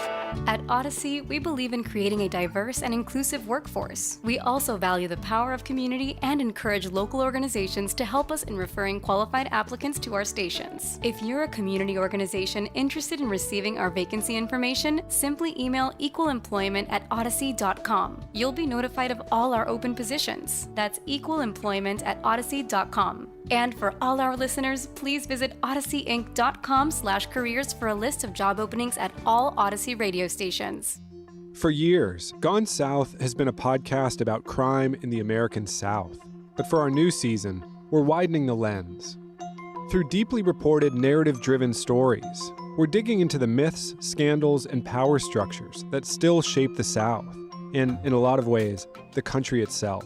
At Odyssey, we believe in creating a diverse and inclusive workforce. We also value the power of community and encourage local organizations to help us in referring qualified applicants to our stations. If you're a community organization interested in receiving our vacancy information, simply email equalemployment@odyssey.com. You'll be notified of all our open positions. That's equalemployment@odyssey.com. And for all our listeners, please visit odysseyinc.com/careers for a list of job openings at all Odyssey radio stations. For years, Gone South has been a podcast about crime in the American South. But for our new season, we're widening the lens. Through deeply reported, narrative-driven stories, we're digging into the myths, scandals, and power structures that still shape the South, and, in a lot of ways, the country itself.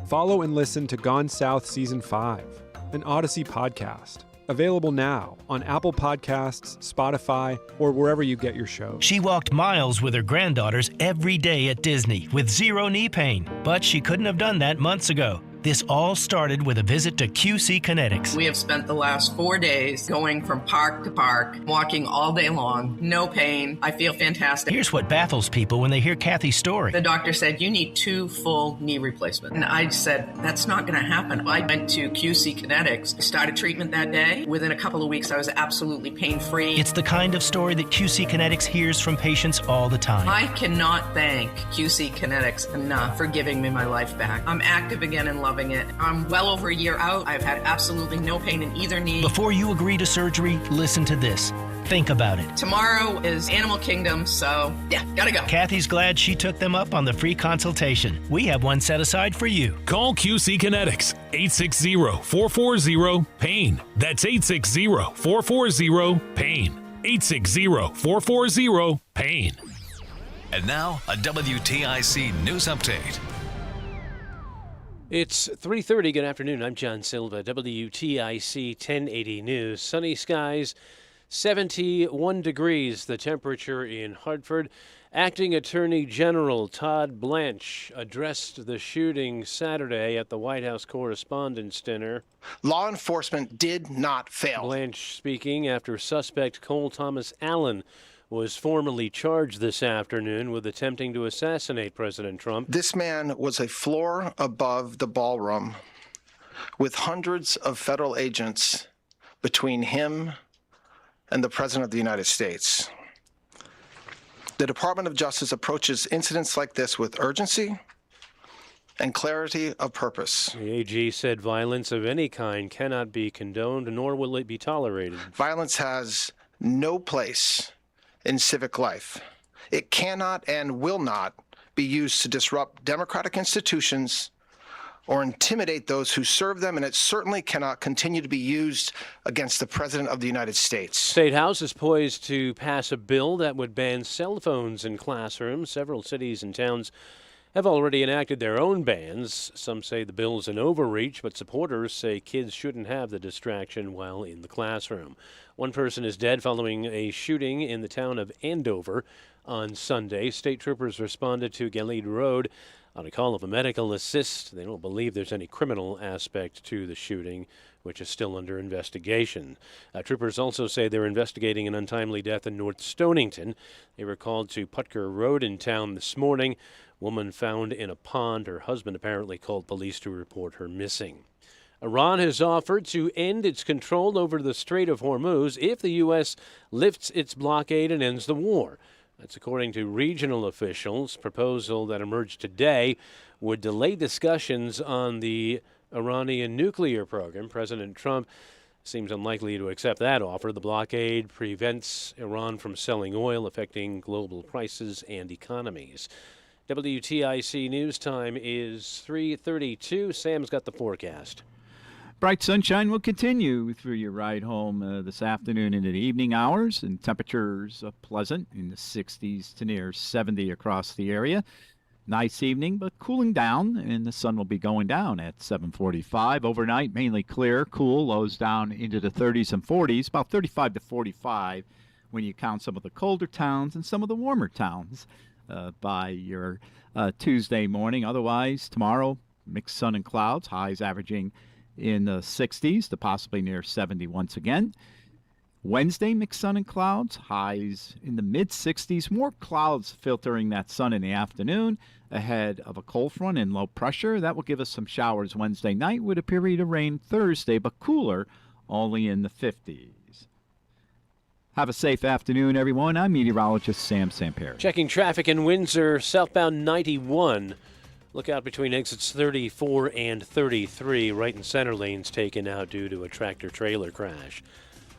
Follow and listen to Gone South Season 5, an Odyssey podcast. Available now on Apple Podcasts, Spotify, or wherever you get your shows. She walked miles with her granddaughters every day at Disney with zero knee pain, but she couldn't have done that months ago. This all started with a visit to QC Kinetics. We have spent the last 4 days going from park to park, walking all day long, no pain. I feel fantastic. Here's what baffles people when they hear Kathy's story. The doctor said, you need 2 full knee replacements. And I said, that's not going to happen. I went to QC Kinetics, started treatment that day. Within a couple of weeks, I was absolutely pain-free. It's the kind of story that QC Kinetics hears from patients all the time. I cannot thank QC Kinetics enough for giving me my life back. I'm active again and loving it. I'm well over a year out. I've had absolutely no pain in either knee. Before you agree to surgery, listen to this. Think about it. Tomorrow is Animal Kingdom, so yeah, gotta go. Kathy's glad she took them up on the free consultation. We have one set aside for you. Call QC Kinetics, 860-440-PAIN. That's 860-440-PAIN. 860-440-PAIN. And now, a WTIC news update. It's 3:30. Good afternoon. I'm John Silva, WTIC 1080 News. Sunny skies, 71 degrees the temperature in Hartford. Acting Attorney General Todd Blanche addressed the shooting Saturday at the White House Correspondents' Dinner. Law enforcement did not fail. Blanche speaking after suspect Cole Thomas Allen was formally charged this afternoon with attempting to assassinate President Trump. This man was a floor above the ballroom with hundreds of federal agents between him and the President of the United States. The Department of Justice approaches incidents like this with urgency and clarity of purpose. The AG said violence of any kind cannot be condoned, nor will it be tolerated. Violence has no place in civic life. It cannot and will not be used to disrupt democratic institutions or intimidate those who serve them, and it certainly cannot continue to be used against the President of the United States. State House is poised to pass a bill that would ban cell phones in classrooms. Several cities and towns have already enacted their own bans. Some say the bill is an overreach, but supporters say kids shouldn't have the distraction while in the classroom. One person is dead following a shooting in the town of Andover on Sunday. State troopers responded to Galeed Road on a call of a medical assist. They don't believe there's any criminal aspect to the shooting, which is still under investigation. Troopers also say they're investigating an untimely death in North Stonington. They were called to Putker Road in town this morning. Woman found in a pond. Her husband apparently called police to report her missing. Iran has offered to end its control over the Strait of Hormuz if the U.S. lifts its blockade and ends the war. That's according to regional officials. Proposal that emerged today would delay discussions on the Iranian nuclear program. President Trump seems unlikely to accept that offer. The blockade prevents Iran from selling oil, affecting global prices and economies. WTIC News Time is 3:32. Sam's got the forecast. Bright sunshine will continue through your ride home this afternoon into the evening hours, and temperatures pleasant in the 60s to near 70 across the area. Nice evening, but cooling down, and the sun will be going down at 7:45. Overnight, mainly clear, cool, lows down into the 30s and 40s, about 35 to 45 when you count some of the colder towns and some of the warmer towns by your Tuesday morning. Otherwise, tomorrow, mixed sun and clouds, highs averaging in the 60s to possibly near 70 once again. Wednesday, mixed sun and clouds, highs in the mid-60s. More clouds filtering that sun in the afternoon ahead of a cold front and low pressure. That will give us some showers Wednesday night with a period of rain Thursday, but cooler, only in the 50s. Have a safe afternoon, everyone. I'm meteorologist Sam Samperi. Checking traffic in Windsor, southbound 91. Look out between exits 34 and 33. Right and center lanes taken out due to a tractor-trailer crash.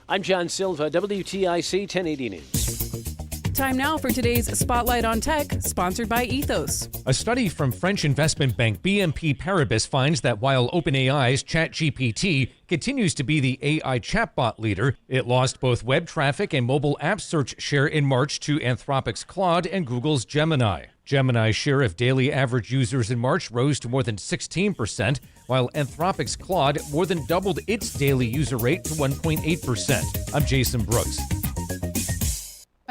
I'm John Silva, WTIC 1080 News. Time now for today's Spotlight on Tech, sponsored by Ethos. A study from French investment bank BNP Paribas finds that while OpenAI's ChatGPT continues to be the AI chatbot leader, it lost both web traffic and mobile app search share in March to Anthropic's Claude and Google's Gemini. Gemini's share of daily average users in March rose to more than 16%, while Anthropic's Claude more than doubled its daily user rate to 1.8%. I'm Jason Brooks.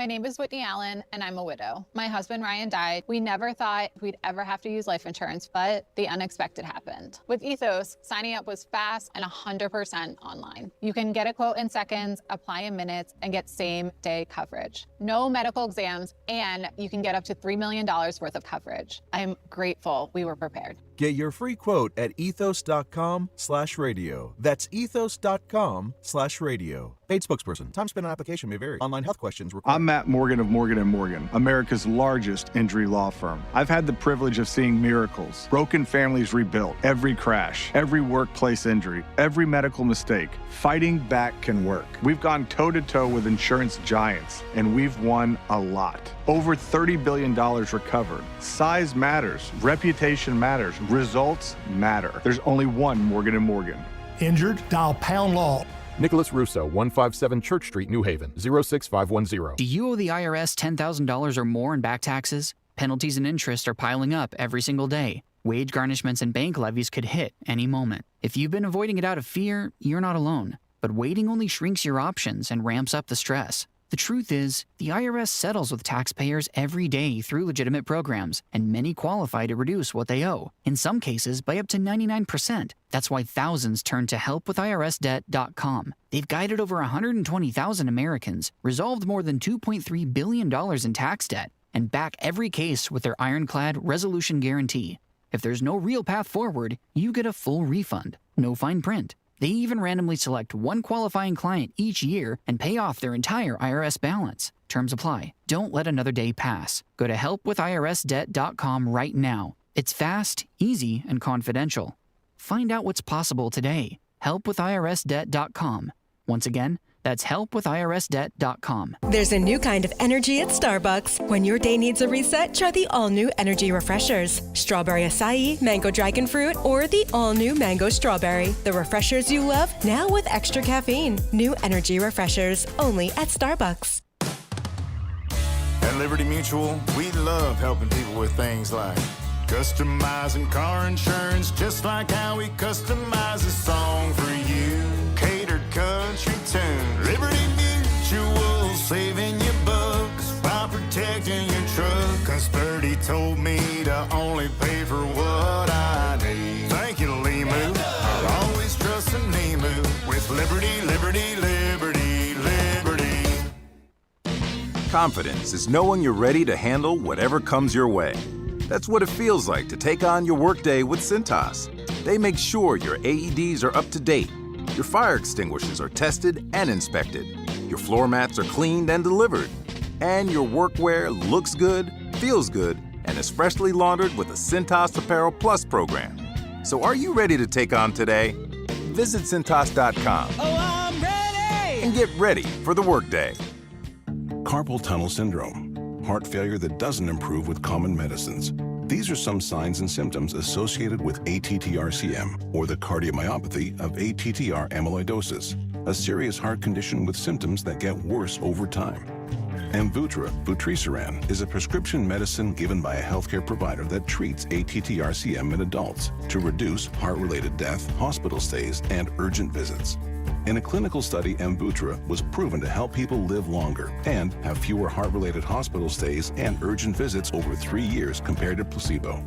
My name is Whitney Allen, and I'm a widow. My husband, Ryan, died. We never thought we'd ever have to use life insurance, but the unexpected happened. With Ethos, signing up was fast and 100% online. You can get a quote in seconds, apply in minutes, and get same-day coverage. No medical exams, and you can get up to $3 million worth of coverage. I'm grateful we were prepared. Get your free quote at ethos.com/radio. That's ethos.com/radio. Paid spokesperson. Time spent on application may vary. Online health questions required. I'm Matt Morgan of Morgan & Morgan, America's largest injury law firm. I've had the privilege of seeing miracles, broken families rebuilt, every crash, every workplace injury, every medical mistake. Fighting back can work. We've gone toe-to-toe with insurance giants, and we've won a lot. Over $30 billion recovered. Size matters. Reputation matters. Results matter. There's only one Morgan & Morgan. Injured? Dial pound law. Nicholas Russo, 157 Church Street, New Haven, 06510. Do you owe the IRS $10,000 or more in back taxes? Penalties and interest are piling up every single day. Wage garnishments and bank levies could hit any moment. If you've been avoiding it out of fear, you're not alone. But waiting only shrinks your options and ramps up the stress. The truth is, the IRS settles with taxpayers every day through legitimate programs, and many qualify to reduce what they owe, in some cases by up to 99%. That's why thousands turn to helpwithirsdebt.com. They've guided over 120,000 Americans, resolved more than $2.3 billion in tax debt, and back every case with their ironclad resolution guarantee. If there's no real path forward, you get a full refund, no fine print. They even randomly select one qualifying client each year and pay off their entire IRS balance. Terms apply. Don't let another day pass. Go to helpwithirsdebt.com right now. It's fast, easy, and confidential. Find out what's possible today. Helpwithirsdebt.com. Once again, that's helpwithirsdebt.com. There's a new kind of energy at Starbucks. When your day needs a reset, try the all-new Energy Refreshers. Strawberry acai, mango dragon fruit, or the all-new mango strawberry. The refreshers you love, now with extra caffeine. New Energy Refreshers, only at Starbucks. At Liberty Mutual, we love helping people with things like customizing car insurance, just like how we customize a song for you. Catered country tune. Liberty Mutual, saving you bucks by protecting your truck. 'Cause Birdie told me to only pay for what I need. Thank you, Limu. I'll always trust in Limu with Liberty, Liberty, Liberty, Liberty. Confidence is knowing you're ready to handle whatever comes your way. That's what it feels like to take on your workday with Cintas. They make sure your AEDs are up to date, your fire extinguishers are tested and inspected, your floor mats are cleaned and delivered, and your workwear looks good, feels good, and is freshly laundered with the Cintas Apparel Plus program. So are you ready to take on today? Visit Cintas.com and get ready for the workday. Carpal tunnel syndrome. Heart failure that doesn't improve with common medicines. These are some signs and symptoms associated with ATTR-CM, or the cardiomyopathy of ATTR amyloidosis, a serious heart condition with symptoms that get worse over time. Amvuttra, vutrisiran, is a prescription medicine given by a healthcare provider that treats ATTR-CM in adults to reduce heart-related death, hospital stays, and urgent visits. In a clinical study, Amvuttra was proven to help people live longer and have fewer heart-related hospital stays and urgent visits over 3 years compared to placebo.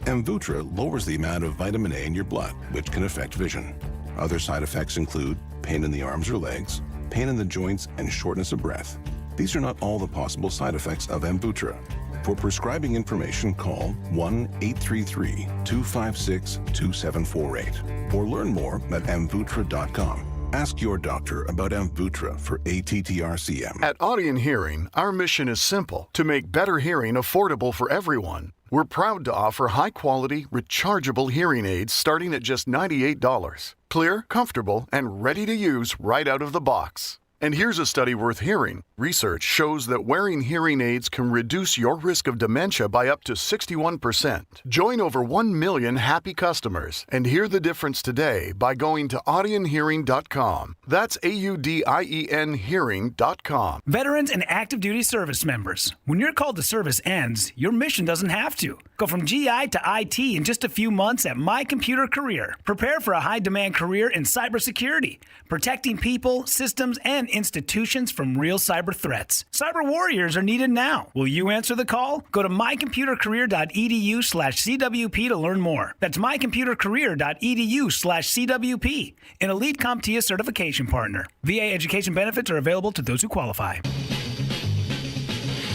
Amvuttra lowers the amount of vitamin A in your blood, which can affect vision. Other side effects include pain in the arms or legs, pain in the joints, and shortness of breath. These are not all the possible side effects of Amvuttra. For prescribing information, call 1-833-256-2748 or learn more at amvuttra.com. Ask your doctor about Amvuttra for ATTR-CM. At Audion Hearing, our mission is simple: to make better hearing affordable for everyone. We're proud to offer high-quality, rechargeable hearing aids starting at just $98. Clear, comfortable, and ready to use right out of the box. And here's a study worth hearing. Research shows that wearing hearing aids can reduce your risk of dementia by up to 61%. Join over 1 million happy customers and hear the difference today by going to audionhearing.com. That's AUDIEN hearing.com. Veterans and active duty service members, when your call to service ends, your mission doesn't have to. Go from GI to IT in just a few months at My Computer Career. Prepare for a high-demand career in cybersecurity, protecting people, systems, and defend institutions from real cyber threats. Cyber warriors are needed now. Will you answer the call? Go to mycomputercareer.edu/CWP to learn more. That's mycomputercareer.edu/CWP, an elite CompTIA certification partner. VA education benefits are available to those who qualify.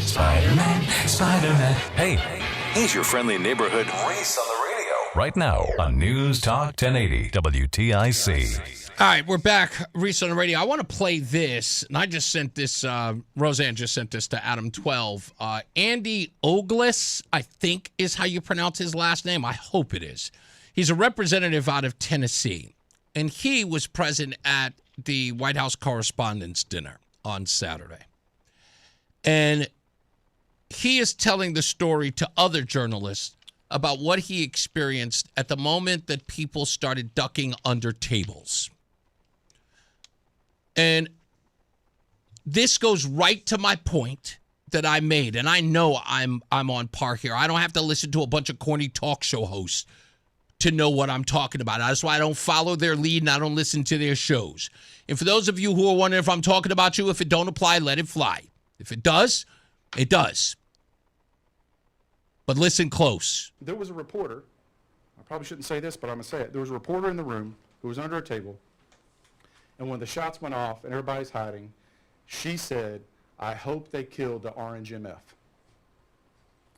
Spider-Man, Spider-Man. Hey, He's your friendly neighborhood Reese on the radio. right now on News Talk 1080 WTIC. All right, we're back. Reese on the radio. I want to play this, and I just sent this, Roseanne just sent this to Adam 12. Andy Ogles, I think is how you pronounce his last name. I hope it is. He's a representative out of Tennessee, and he was present at the White House Correspondents' Dinner on Saturday. And he is telling the story to other journalists about what he experienced at the moment that people started ducking under tables. And this goes right to my point that I made, and I know I'm on par here. I don't have to listen to a bunch of corny talk show hosts to know what I'm talking about. That's why I don't follow their lead and I don't listen to their shows. And for those of you who are wondering if I'm talking about you, if it don't apply, let it fly. If it does, it does. But listen close. There was a reporter. I probably shouldn't say this, but I'm going to say it. There was a reporter in the room who was under a table. And when the shots went off and everybody's hiding, she said, "I hope they killed the orange MF."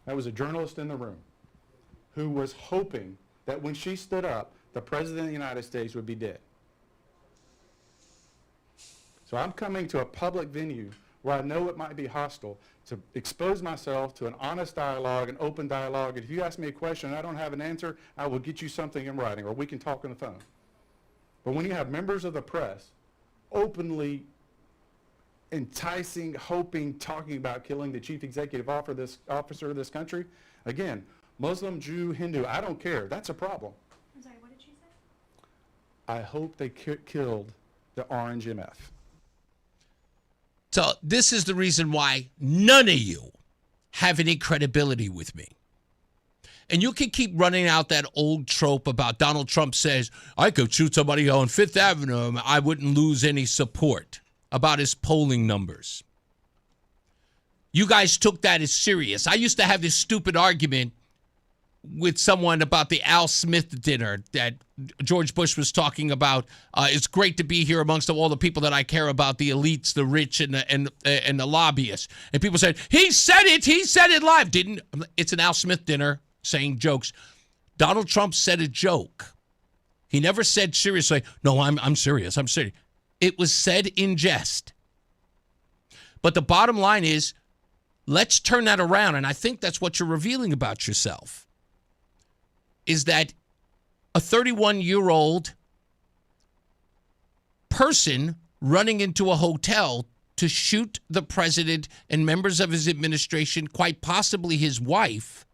That was a journalist in the room who was hoping that when she stood up, the President of the United States would be dead. So I'm coming to a public venue where I know it might be hostile to expose myself to an honest dialogue, an open dialogue. And if you ask me a question and I don't have an answer, I will get you something in writing, or we can talk on the phone. But when you have members of the press openly enticing, hoping, talking about killing the chief executive officer of this country, again, Muslim, Jew, Hindu, I don't care. That's a problem. I'm sorry, what did she say? I hope they killed the orange MF. So this is the reason why none of you have any credibility with me. And you can keep running out that old trope about Donald Trump says, I could shoot somebody on Fifth Avenue and I wouldn't lose any support, about his polling numbers. You guys took that as serious. I used to have this stupid argument with someone about the Al Smith dinner that George Bush was talking about. It's great to be here amongst all the people that I care about, the elites, the rich, and the lobbyists. And people said, he said it live. It's an Al Smith dinner saying jokes. Donald Trump said a joke. He never said seriously, no, I'm serious. I'm serious. It was said in jest. But the bottom line is, let's turn that around. And I think that's what you're revealing about yourself. Is that a 31-year-old person running into a hotel to shoot the president and members of his administration, quite possibly his wife,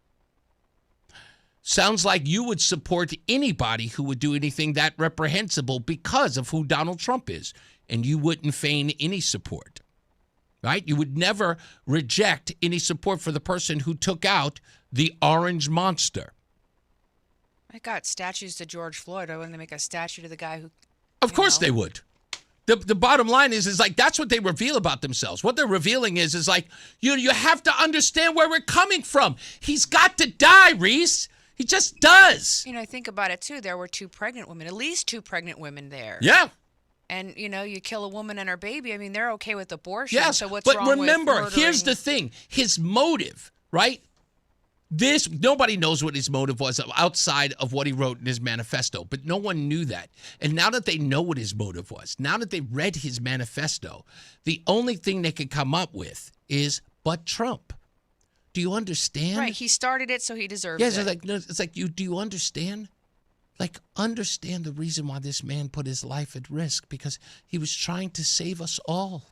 sounds like you would support anybody who would do anything that reprehensible because of who Donald Trump is, and you wouldn't feign any support, right? You would never reject any support for the person who took out the orange monster. I got statues to George Floyd. Why wouldn't they make a statue to the guy who... Of course they would. The bottom line is like, that's what they reveal about themselves. What they're revealing is like, you have to understand where we're coming from. He's got to die, Reese. He just does. Think about it, too. There were 2 pregnant women, at least 2 pregnant women there. Yeah. And, you kill a woman and her baby. I mean, they're okay with abortion. Yes, so what's but wrong remember, with here's the thing. His motive, right? Nobody knows what his motive was outside of what he wrote in his manifesto, but no one knew that. And now that they know what his motive was, now that they read his manifesto, the only thing they could come up with is, but Trump. Do you understand? Right, he started it, so he deserves it. Yeah, it's like, do you understand? Like, understand the reason why this man put his life at risk, because he was trying to save us all,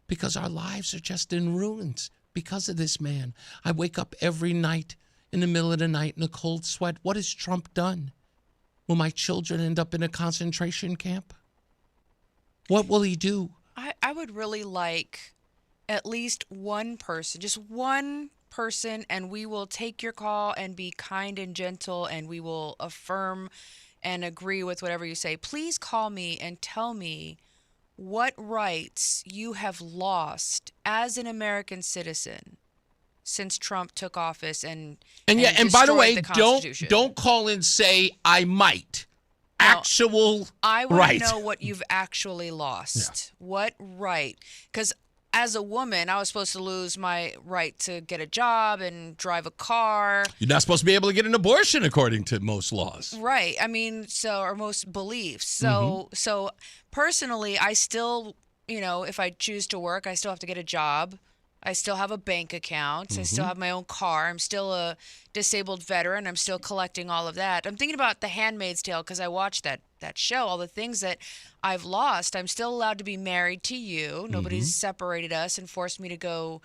because our lives are just in ruins because of this man. I wake up every night in the middle of the night in a cold sweat. What has Trump done? Will my children end up in a concentration camp? What will he do? I would really like at least one person, just one person, and we will take your call and be kind and gentle, and we will affirm and agree with whatever you say. Please call me and tell me what rights you have lost as an American citizen since Trump took office and by the way, destroyed the Constitution. don't call and say I might. Actual I want right. to know what you've actually lost. Yeah. What right? Because as a woman, I was supposed to lose my right to get a job and drive a car. You're not supposed to be able to get an abortion according to most laws. Right. I mean, or most beliefs. So personally, I still, if I choose to work, I still have to get a job. I still have a bank account. I still have my own car. I'm still a disabled veteran. I'm still collecting all of that. I'm thinking about The Handmaid's Tale because I watched that show, all the things that I've lost. I'm still allowed to be married to you. Nobody's separated us and forced me to go.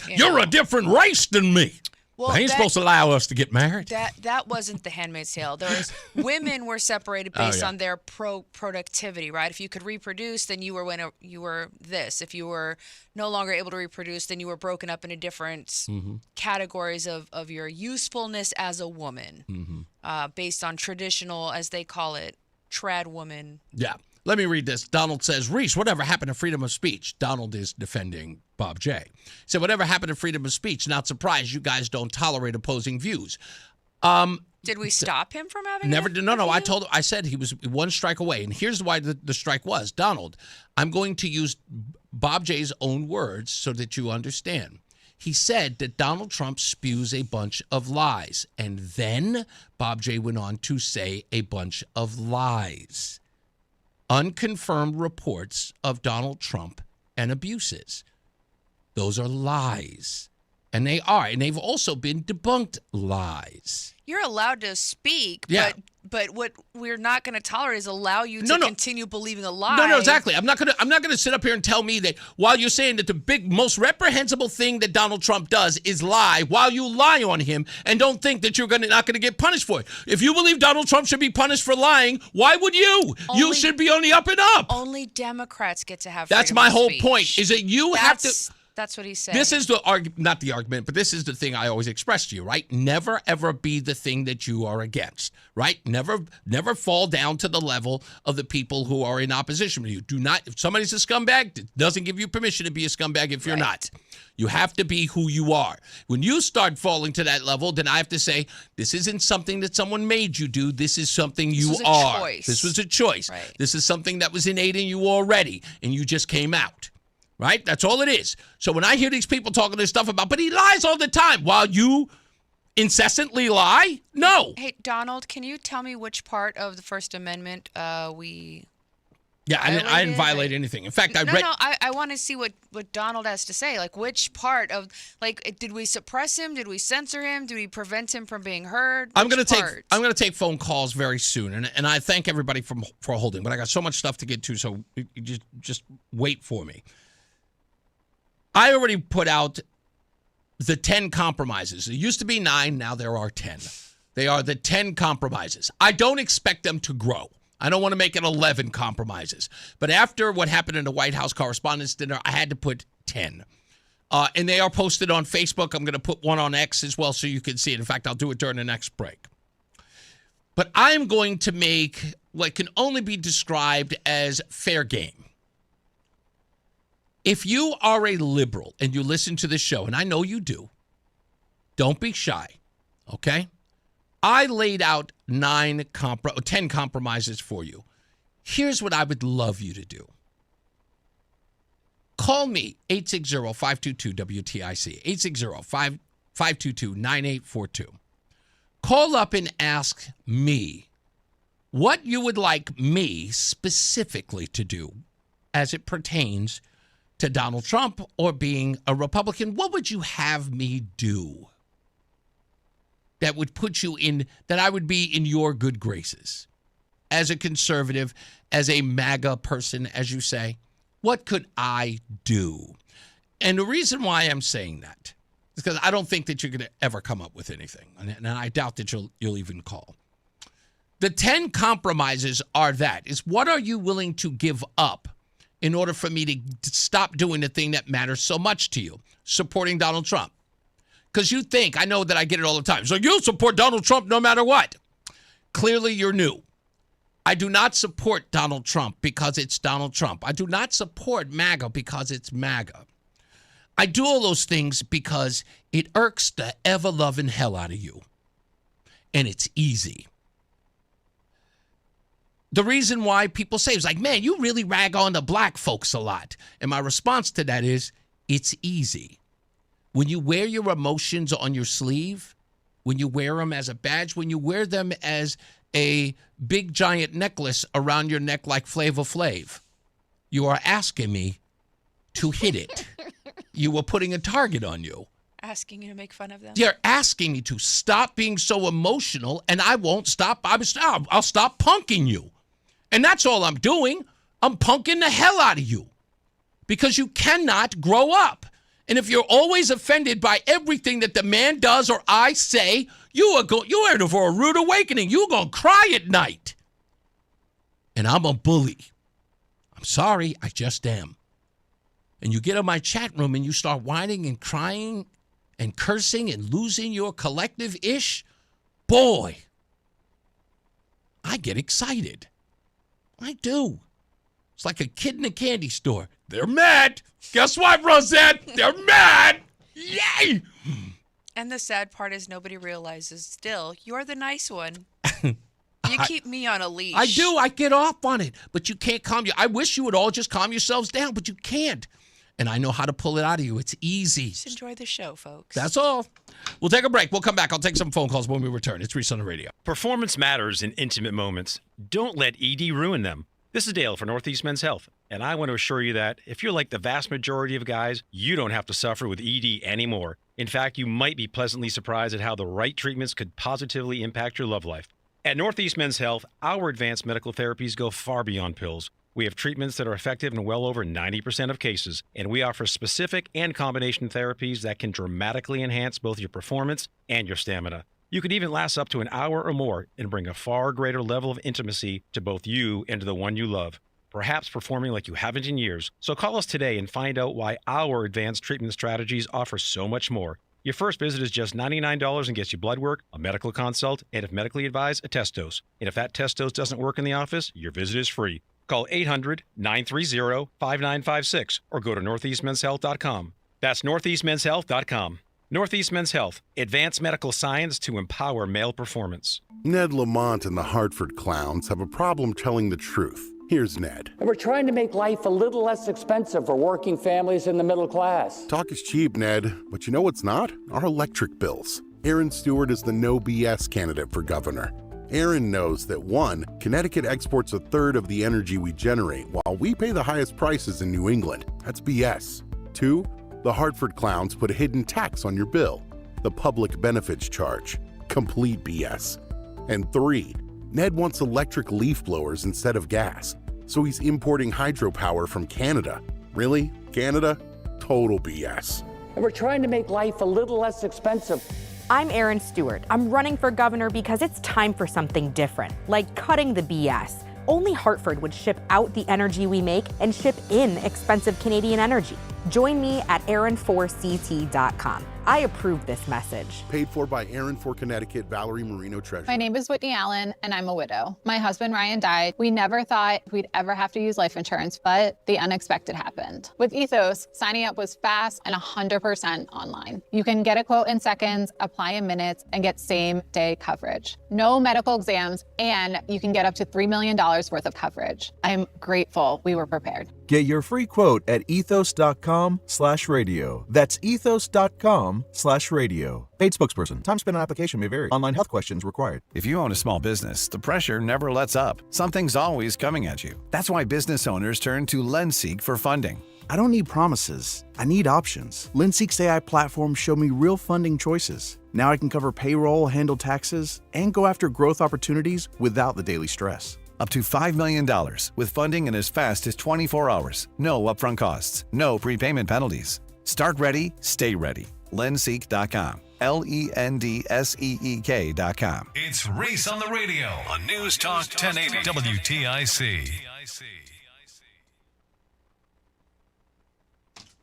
You're a different race than me. Well, they ain't supposed to allow us to get married. That wasn't The Handmaid's Tale. Women were separated based on their productivity, right? If you could reproduce, then you were this. If you were no longer able to reproduce, then you were broken up into different categories of your usefulness as a woman, based on traditional, as they call it, trad woman. Yeah. Let me read this. Donald says, Reese, whatever happened to freedom of speech? Donald is defending Bob J. He said, whatever happened to freedom of speech? Not surprised you guys don't tolerate opposing views. Did we stop him from having Never did. No. I said he was one strike away. And here's why the strike was. Donald, I'm going to use Bob J's own words so that you understand. He said that Donald Trump spews a bunch of lies. And then Bob J went on to say a bunch of lies. Unconfirmed reports of Donald Trump and abuses. Those are lies. And they are. And they've also been debunked lies. You're allowed to speak, but what we're not going to tolerate is allow you to continue believing a lie. No, exactly. I'm not gonna sit up here and tell me that while you're saying that the most reprehensible thing that Donald Trump does is lie, while you lie on him and don't think that you're not gonna get punished for it. If you believe Donald Trump should be punished for lying, why would you? You should be on the up and up. Only Democrats get to have. That's my whole point. Is that you have to. That's what he said. This is not the argument, but this is the thing I always express to you, right? Never, ever be the thing that you are against, right? Never fall down to the level of the people who are in opposition to you. Do not, if somebody's a scumbag, it doesn't give you permission to be a scumbag if you're not. You have to be who you are. When you start falling to that level, then I have to say, this isn't something that someone made you do. This is something you are. This was a choice. Right. This is something that was innate in you already, and you just came out. Right? That's all it is. So when I hear these people talking this stuff about, but he lies all the time while you incessantly lie? No. Hey, Donald, can you tell me which part of the First Amendment we Yeah, I didn't violate anything. In fact, I want to see what Donald has to say. Like, which part of, did we suppress him? Did we censor him? Did we prevent him from being heard? I'm going to take phone calls very soon, and I thank everybody for holding. But I got so much stuff to get to, so you just wait for me. I already put out the 10 compromises. There used to be 9, now there are 10. They are the 10 compromises. I don't expect them to grow. I don't want to make it 11 compromises. But after what happened in the White House Correspondents' Dinner, I had to put 10. And they are posted on Facebook. I'm going to put one on X as well so you can see it. In fact, I'll do it during the next break. But I'm going to make what can only be described as fair game. If you are a liberal and you listen to this show, and I know you do, don't be shy, okay? I laid out 10 compromises for you. Here's what I would love you to do. Call me, 860-522-WTIC, 860-522-9842. Call up and ask me what you would like me specifically to do as it pertains to Donald Trump or being a Republican. What would you have me do that would put you in, that I would be in your good graces? As a conservative, as a MAGA person, as you say, what could I do? And the reason why I'm saying that is because I don't think that you're going to ever come up with anything. And I doubt that you'll even call. The 10 compromises are what are you willing to give up in order for me to stop doing the thing that matters so much to you, supporting Donald Trump? Because you think, I know that I get it all the time, so you'll support Donald Trump no matter what. Clearly, you're new. I do not support Donald Trump because it's Donald Trump. I do not support MAGA because it's MAGA. I do all those things because it irks the ever-loving hell out of you. And it's easy. The reason why people say is like, man, you really rag on the black folks a lot. And my response to that is, it's easy. When you wear your emotions on your sleeve, when you wear them as a badge, when you wear them as a big giant necklace around your neck like Flavor Flav, you are asking me to hit it. You were putting a target on you. Asking you to make fun of them. You're asking me to stop being so emotional, and I won't stop. I'll stop punking you. And that's all I'm doing. I'm punking the hell out of you because you cannot grow up. And if you're always offended by everything that the man does or I say, you're in for a rude awakening. You're going to cry at night. And I'm a bully. I'm sorry, I just am. And you get in my chat room and you start whining and crying and cursing and losing your collective ish. Boy, I get excited. I do. It's like a kid in a candy store. They're mad. Guess what, Rosette? They're mad. Yay! And the sad part is nobody realizes still, you're the nice one. You keep me on a leash. I do. I get off on it. But you can't calm you. I wish you would all just calm yourselves down, but you can't. And I know how to pull it out of you. It's easy. Just enjoy the show, folks. That's all. We'll take a break. We'll come back. I'll take some phone calls when we return. It's Reese on the radio. Performance matters in intimate moments. Don't let ED ruin them. This is Dale for Northeast Men's Health, and I want to assure you that if you're like the vast majority of guys, you don't have to suffer with ED anymore. In fact, you might be pleasantly surprised at how the right treatments could positively impact your love life. At Northeast Men's Health, our advanced medical therapies go far beyond pills. We have treatments that are effective in well over 90% of cases, and we offer specific and combination therapies that can dramatically enhance both your performance and your stamina. You could even last up to an hour or more and bring a far greater level of intimacy to both you and to the one you love, perhaps performing like you haven't in years. So call us today and find out why our advanced treatment strategies offer so much more. Your first visit is just $99 and gets you blood work, a medical consult, and if medically advised, a test dose. And if that test dose doesn't work in the office, your visit is free. Call 800-930-5956 or go to northeastmenshealth.com. That's northeastmenshealth.com. Northeast Men's Health, advanced medical science to empower male performance. Ned Lamont and the Hartford Clowns have a problem telling the truth. Here's Ned. And we're trying to make life a little less expensive for working families in the middle class. Talk is cheap, Ned, but you know what's not? Our electric bills. Aaron Stewart is the no BS candidate for governor. Aaron knows that 1, Connecticut exports a third of the energy we generate while we pay the highest prices in New England. That's BS. 2, the Hartford Clowns put a hidden tax on your bill, the public benefits charge. Complete BS. And 3, Ned wants electric leaf blowers instead of gas, so he's importing hydropower from Canada. Really? Canada? Total BS. And we're trying to make life a little less expensive. I'm Aaron Stewart. I'm running for governor because it's time for something different, like cutting the BS. Only Hartford would ship out the energy we make and ship in expensive Canadian energy. Join me at Aaron4CT.com. I approve this message. Paid for by Aaron for Connecticut, Valerie Marino Treasurer. My name is Whitney Allen, and I'm a widow. My husband, Ryan, died. We never thought we'd ever have to use life insurance, but the unexpected happened. With Ethos, signing up was fast and 100% online. You can get a quote in seconds, apply in minutes, and get same-day coverage. No medical exams, and you can get up to $3 million worth of coverage. I'm grateful we were prepared. Get your free quote at ethos.com/radio. That's ethos.com/radio. Paid spokesperson. Time spent on application may vary. Online health questions required. If you own a small business, the pressure never lets up. Something's always coming at you. That's why business owners turn to LendSeek for funding. I don't need promises. I need options. LendSeek's AI platform showed me real funding choices. Now I can cover payroll, handle taxes, and go after growth opportunities without the daily stress. Up to $5 million with funding in as fast as 24 hours. No upfront costs. No prepayment penalties. Start ready, stay ready. LendSeek.com. LendSeek.com. It's Reese on the radio on News Talk 1080 WTIC.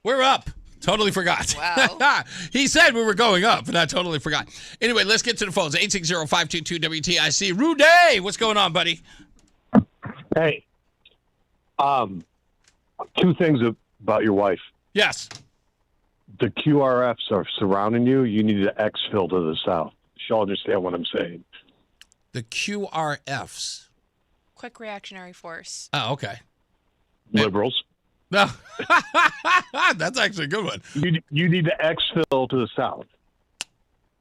We're up. Totally forgot. Wow. He said we were going up, and I totally forgot. Anyway, let's get to the phones. 860-522-WTIC. Rude, what's going on, buddy? Hey, two things about your wife. Yes. The QRFs are surrounding you. You need to exfil to the south. She'll understand what I'm saying. The QRFs. Quick reactionary force. Oh, okay. Liberals. No. That's actually a good one. You need to exfil to the south.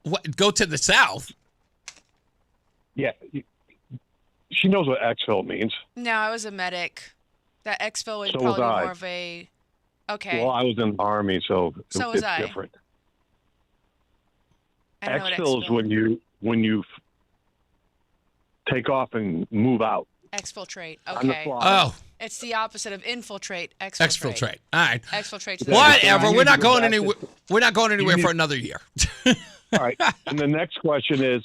What? Go to the south? Yeah. She knows what exfil means. No, I was a medic. That exfil would So probably was be I. more of a. Okay. Well, I was in the Army, so So was it's I. different. I don't know what Exfil is when you take off and move out. Exfiltrate. On the Okay. fly. Oh. It's the opposite of infiltrate. Exfiltrate. Exfiltrate. All right. Exfiltrate. Whatever. We're not going anywhere. anywhere. We're not going anywhere for another year. All right. And the next question is,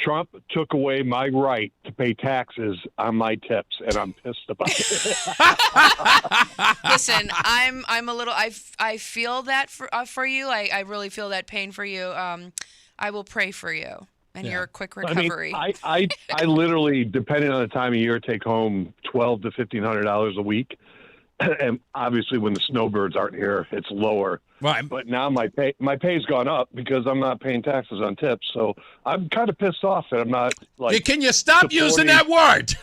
Trump took away my right to pay taxes on my tips, and I'm pissed about it. Listen, I'm a little. I feel that for you. I really feel that pain for you. I will pray for you and your quick recovery. I literally, depending on the time of year, take home $1,200 to $1,500 a week. And obviously, when the snowbirds aren't here, it's lower. Right. But now my pay's gone up because I'm not paying taxes on tips. So I'm kind of pissed off that I'm not like. Can you stop using that word?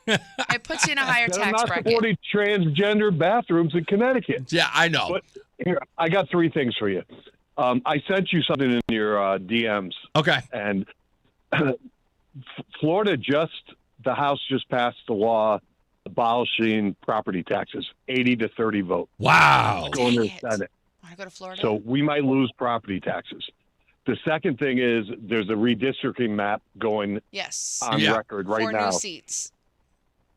It puts you in a higher that tax I'm not bracket. supporting transgender bathrooms in Connecticut. Yeah, I know. But here, I got three things for you. I sent you something in your DMs. Okay. And Florida the House just passed the law abolishing property taxes, 80 to 30 vote. Wow. It's going to the Senate. Want to go to Florida? So we might lose property taxes. The second thing is there's a redistricting map going Yes. on record right 4 now. new seats.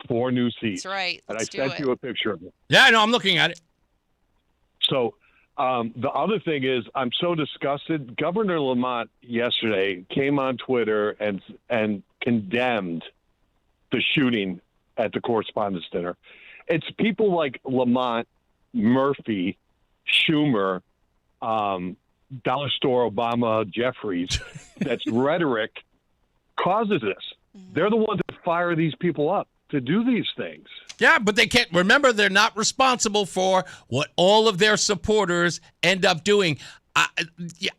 4 new seats. That's right. And Let's I do sent it. you a picture of it. Yeah, I know. I'm looking at it. So the other thing is I'm so disgusted. Governor Lamont yesterday came on Twitter and condemned the shooting at the Correspondents' Dinner. It's people like Lamont, Murphy, Schumer, Dollar Store Obama, Jeffries, that's rhetoric causes this. They're the ones that fire these people up to do these things. Yeah, but they can't. Remember, they're not responsible for what all of their supporters end up doing.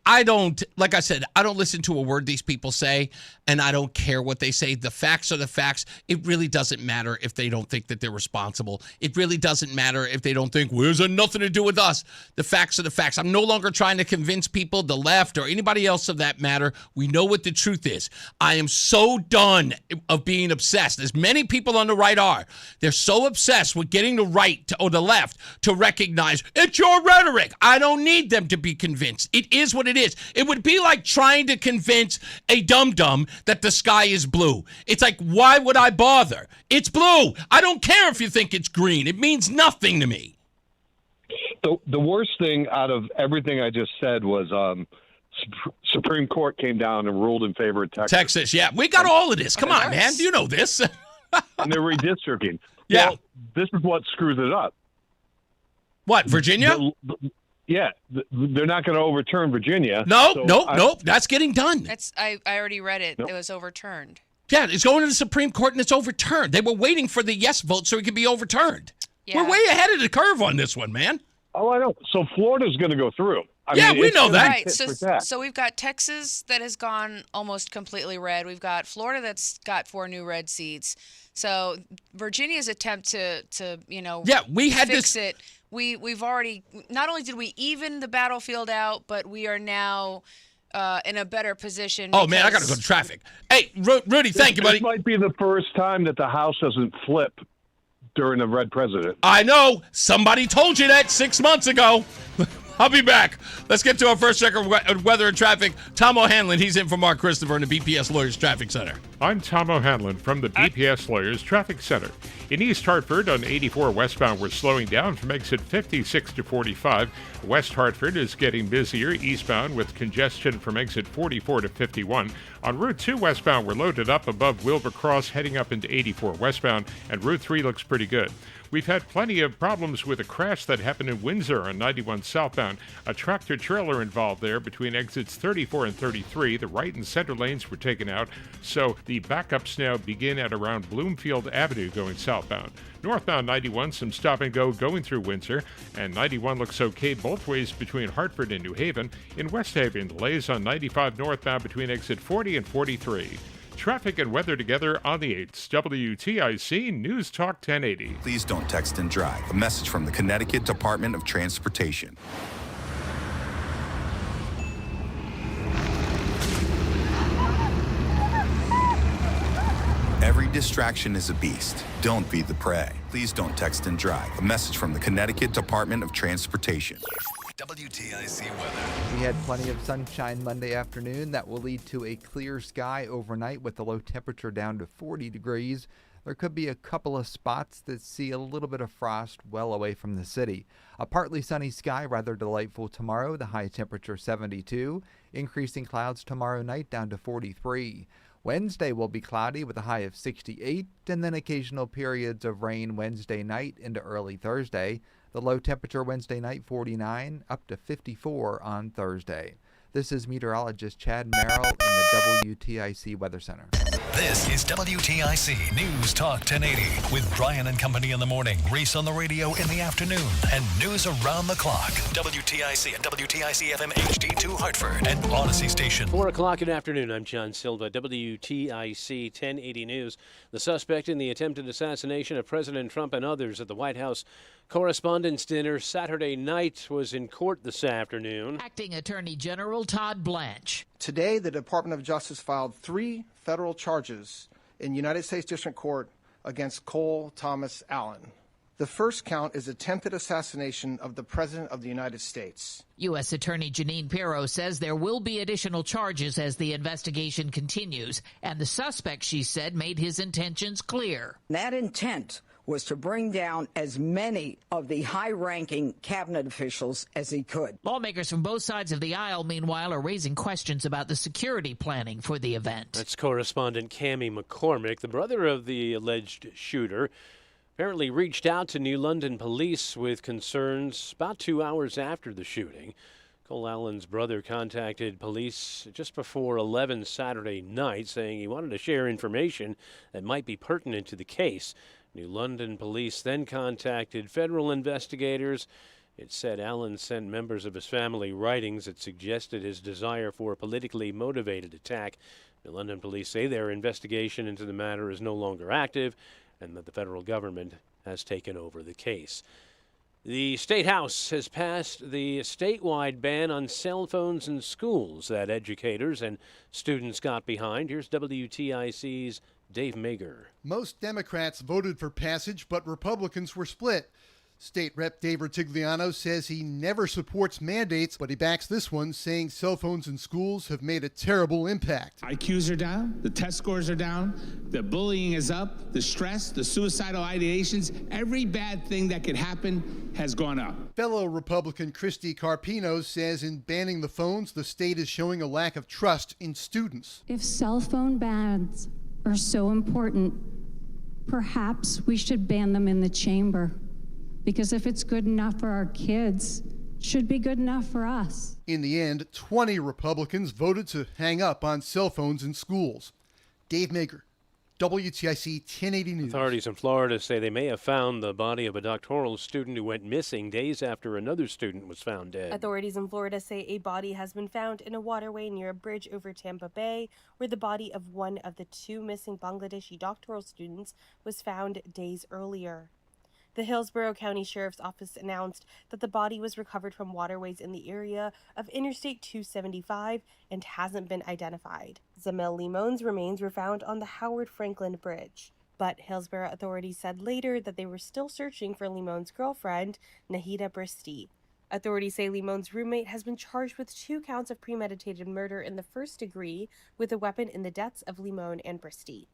I don't, like I said, I don't listen to a word these people say, and I don't care what they say. The facts are the facts. It really doesn't matter if they don't think that they're responsible. It really doesn't matter if they don't think, well, there's nothing to do with us. The facts are the facts. I'm no longer trying to convince people, the left or anybody else of that matter. We know what the truth is. I am so done of being obsessed, as many people on the right are. They're so obsessed with getting the right or the left to recognize it's your rhetoric. I don't need them to be convinced. It is what it is. It would be like trying to convince a dum-dum that the sky is blue. It's like, why would I bother? It's blue. I don't care if you think it's green. It means nothing to me. The worst thing out of everything I just said was Supreme Court came down and ruled in favor of Texas. Texas, yeah. We got all of this. Come on, man. You know this. And they're redistricting. Yeah. Well, this is what screws it up. What, Virginia? Yeah, they're not going to overturn Virginia. Nope. That's getting done. I already read it. It was overturned. Yeah, it's going to the Supreme Court and it's overturned. They were waiting for the yes vote so it could be overturned. Yeah. We're way ahead of the curve on this one, man. Oh, I know. So Florida's going to go through. Yeah, we know that. Right. So we've got Texas that has gone almost completely red. We've got Florida that's got 4 new red seats. So Virginia's attempt to we had fix this. it. We've already, not only did we even the battlefield out, but we are now in a better position. Oh, man, I got to go to traffic. Hey, Rudy, thank you, buddy. This might be the first time that the House doesn't flip during a red president. I know. Somebody told you that 6 months ago. I'll be back. Let's get to our first check of weather and traffic. Tom O'Hanlon, he's in for Mark Christopher in the BPS Lawyers Traffic Center. I'm Tom O'Hanlon from the BPS Lawyers Traffic Center. In East Hartford on 84 westbound, we're slowing down from exit 56 to 45. West Hartford is getting busier eastbound with congestion from exit 44 to 51. On Route 2 westbound, we're loaded up above Wilbur Cross heading up into 84 westbound, and Route 3 looks pretty good. We've had plenty of problems with a crash that happened in Windsor on 91 southbound. A tractor-trailer involved there between exits 34 and 33. The right and center lanes were taken out, so the backups now begin at around Bloomfield Avenue going southbound. Northbound 91, some stop and go going through Windsor, and 91 looks okay both ways between Hartford and New Haven. In West Haven, delays on 95 northbound between exit 40 and 43. Traffic and weather together on the 8th. WTIC News Talk 1080. Please don't text and drive. A message from the Connecticut Department of Transportation. Every distraction is a beast. Don't be the prey. Please don't text and drive. A message from the Connecticut Department of Transportation. WTIC weather. We had plenty of sunshine Monday afternoon. That will lead to a clear sky overnight with the low temperature down to 40 degrees. There could be a couple of spots that see a little bit of frost well away from the city. A partly sunny sky, rather delightful tomorrow. The high temperature 72. Increasing clouds tomorrow night down to 43. Wednesday will be cloudy with a high of 68, and then occasional periods of rain Wednesday night into early Thursday. The low temperature Wednesday night 49, up to 54 on Thursday. This is meteorologist Chad Merrill in the WTIC Weather Center. This is WTIC News Talk 1080 with Brian and Company in the morning, Reese on the radio in the afternoon, and news around the clock. WTIC and WTIC FM HD2 Hartford and Odyssey Station. 4 o'clock in the afternoon. I'm John Silva, WTIC 1080 News. The suspect in the attempted assassination of President Trump and others at the White House Correspondents' Dinner Saturday night was in court this afternoon. Acting Attorney General Todd Blanche. Today, the Department of Justice filed 3 federal charges in United States District Court against Cole Thomas Allen. The first count is attempted assassination of the President of the United States. U.S. Attorney Janine Pirro says there will be additional charges as the investigation continues, and the suspect, she said, made his intentions clear. That intent was to bring down as many of the high-ranking cabinet officials as he could. Lawmakers from both sides of the aisle, meanwhile, are raising questions about the security planning for the event. That's correspondent Cammie McCormick. The brother of the alleged shooter apparently reached out to New London police with concerns about 2 hours after the shooting. Cole Allen's brother contacted police just before 11 Saturday night, saying he wanted to share information that might be pertinent to the case. New London police then contacted federal investigators. It said Allen sent members of his family writings that suggested his desire for a politically motivated attack. New London police say their investigation into the matter is no longer active and that the federal government has taken over the case. The State House has passed the statewide ban on cell phones in schools that educators and students got behind. Here's WTIC's Dave Mager. Most Democrats voted for passage, but Republicans were split. State Rep. Dave Rutigliano says he never supports mandates, but he backs this one, saying cell phones in schools have made a terrible impact. IQs are down, the test scores are down, the bullying is up, the stress, the suicidal ideations, every bad thing that could happen has gone up. Fellow Republican Christy Carpino says in banning the phones, the state is showing a lack of trust in students. If cell phone bans are so important, perhaps we should ban them in the chamber. Because if it's good enough for our kids, it should be good enough for us. In the end, 20 Republicans voted to hang up on cell phones in schools. Dave Mager, WTIC 1080 News. Authorities in Florida say they may have found the body of a doctoral student who went missing days after another student was found dead. Authorities in Florida say a body has been found in a waterway near a bridge over Tampa Bay, where the body of one of the 2 missing Bangladeshi doctoral students was found days earlier. The Hillsborough County Sheriff's Office announced that the body was recovered from waterways in the area of Interstate 275 and hasn't been identified. Zamil Limon's remains were found on the Howard Franklin Bridge, but Hillsborough authorities said later that they were still searching for Limon's girlfriend, Nahida Bristi. Authorities say Limon's roommate has been charged with 2 counts of premeditated murder in the first degree with a weapon in the deaths of Limon and Bristi.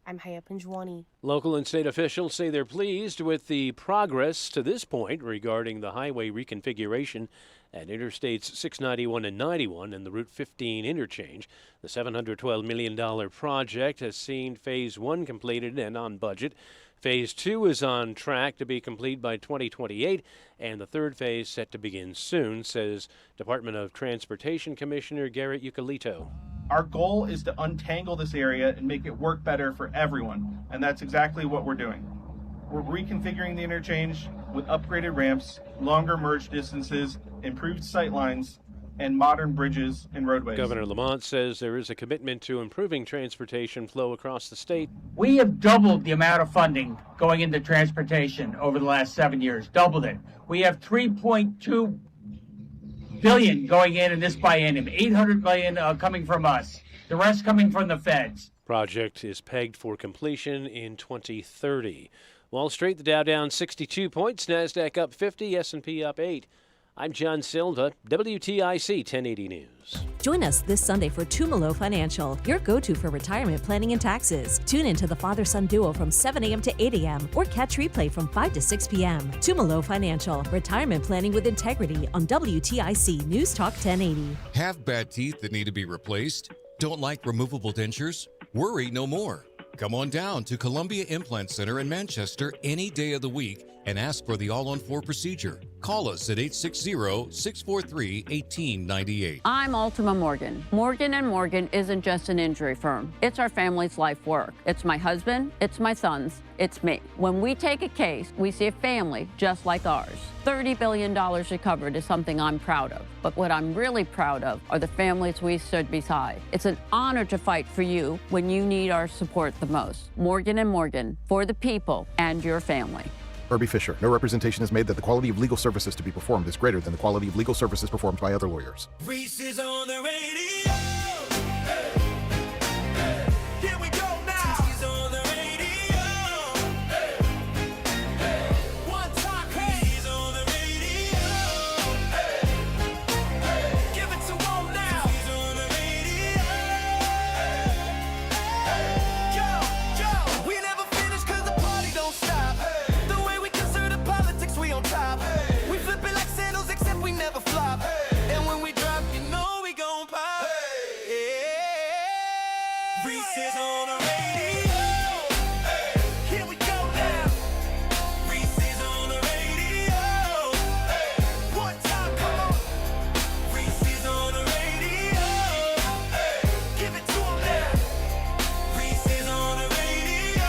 I'm Haya Panjwani. Local and state officials say they're pleased with the progress to this point regarding the highway reconfiguration at Interstates 691 and 91 and the Route 15 interchange. The $712 million project has seen Phase 1 completed and on budget. Phase 2 is on track to be complete by 2028, and the third phase set to begin soon, says Department of Transportation Commissioner Garrett Ucalito. Our goal is to untangle this area and make it work better for everyone, and that's exactly what we're doing. We're reconfiguring the interchange with upgraded ramps, longer merge distances, improved sight lines, and modern bridges and roadways. Governor Lamont says there is a commitment to improving transportation flow across the state. We have doubled the amount of funding going into transportation over the last 7 years, doubled it. We have $3.2 billion going in this biennium, $800 million coming from us, the rest coming from the feds. Project is pegged for completion in 2030. Wall Street, the Dow down 62 points, NASDAQ up 50, S&P up 8. I'm John Silva, WTIC 1080 News. Join us this Sunday for Tumalo Financial, your go-to for retirement planning and taxes. Tune in to the father-son duo from 7 a.m. to 8 a.m. or catch replay from 5 to 6 p.m. Tumalo Financial, retirement planning with integrity on WTIC News Talk 1080. Have bad teeth that need to be replaced? Don't like removable dentures? Worry no more. Come on down to Columbia Implant Center in Manchester any day of the week and ask for the All-on-4 procedure. Call us at 860-643-1898. I'm Ultima Morgan. Morgan & Morgan isn't just an injury firm. It's our family's life work. It's my husband, it's my sons, it's me. When we take a case, we see a family just like ours. $30 billion recovered is something I'm proud of. But what I'm really proud of are the families we stood beside. It's an honor to fight for you when you need our support the most. Morgan & Morgan, for the people and your family. Irby Fisher. No representation is made that the quality of legal services to be performed is greater than the quality of legal services performed by other lawyers. Reese is on the radio. Here we go now. He's on the radio. One time, he's on the radio. Give it to him now. He's on the radio. Yo, we never finish 'cause the party don't stop. The way we consider the politics, we on top. We flip it like sandals, except we never flop. And when we drop, you know we gon' pop. Reese is on the radio. Here we go now. Reese is on the radio. One time, come on. Reese is on the radio. Give it to him now. Reese is on the radio.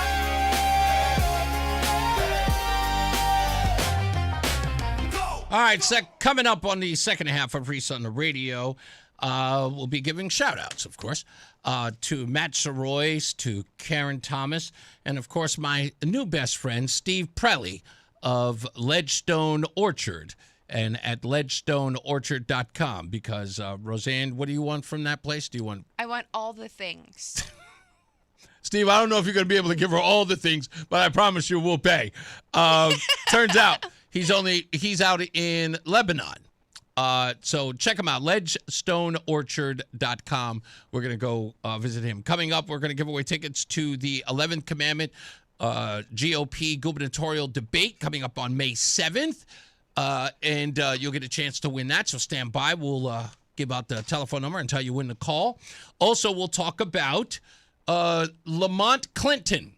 All right, coming up on the second half of Reese on the Radio, we'll be giving shout-outs, of course, to Matt Sorois, to Karen Thomas, and, of course, my new best friend, Steve Prelli of Ledgestone Orchard, and at ledgestoneorchard.com, because, Roseanne, what do you want from that place? Do you want... I want all the things. Steve, I don't know if you're going to be able to give her all the things, but I promise you we'll pay. Turns out he's out in Lebanon. So check him out, ledgestoneorchard.com. We're going to go visit him. Coming up, we're going to give away tickets to the 11th Commandment GOP gubernatorial debate coming up on May 7th. And you'll get a chance to win that, so stand by. We'll give out the telephone number and tell you when to call. Also, we'll talk about Lamont Clinton.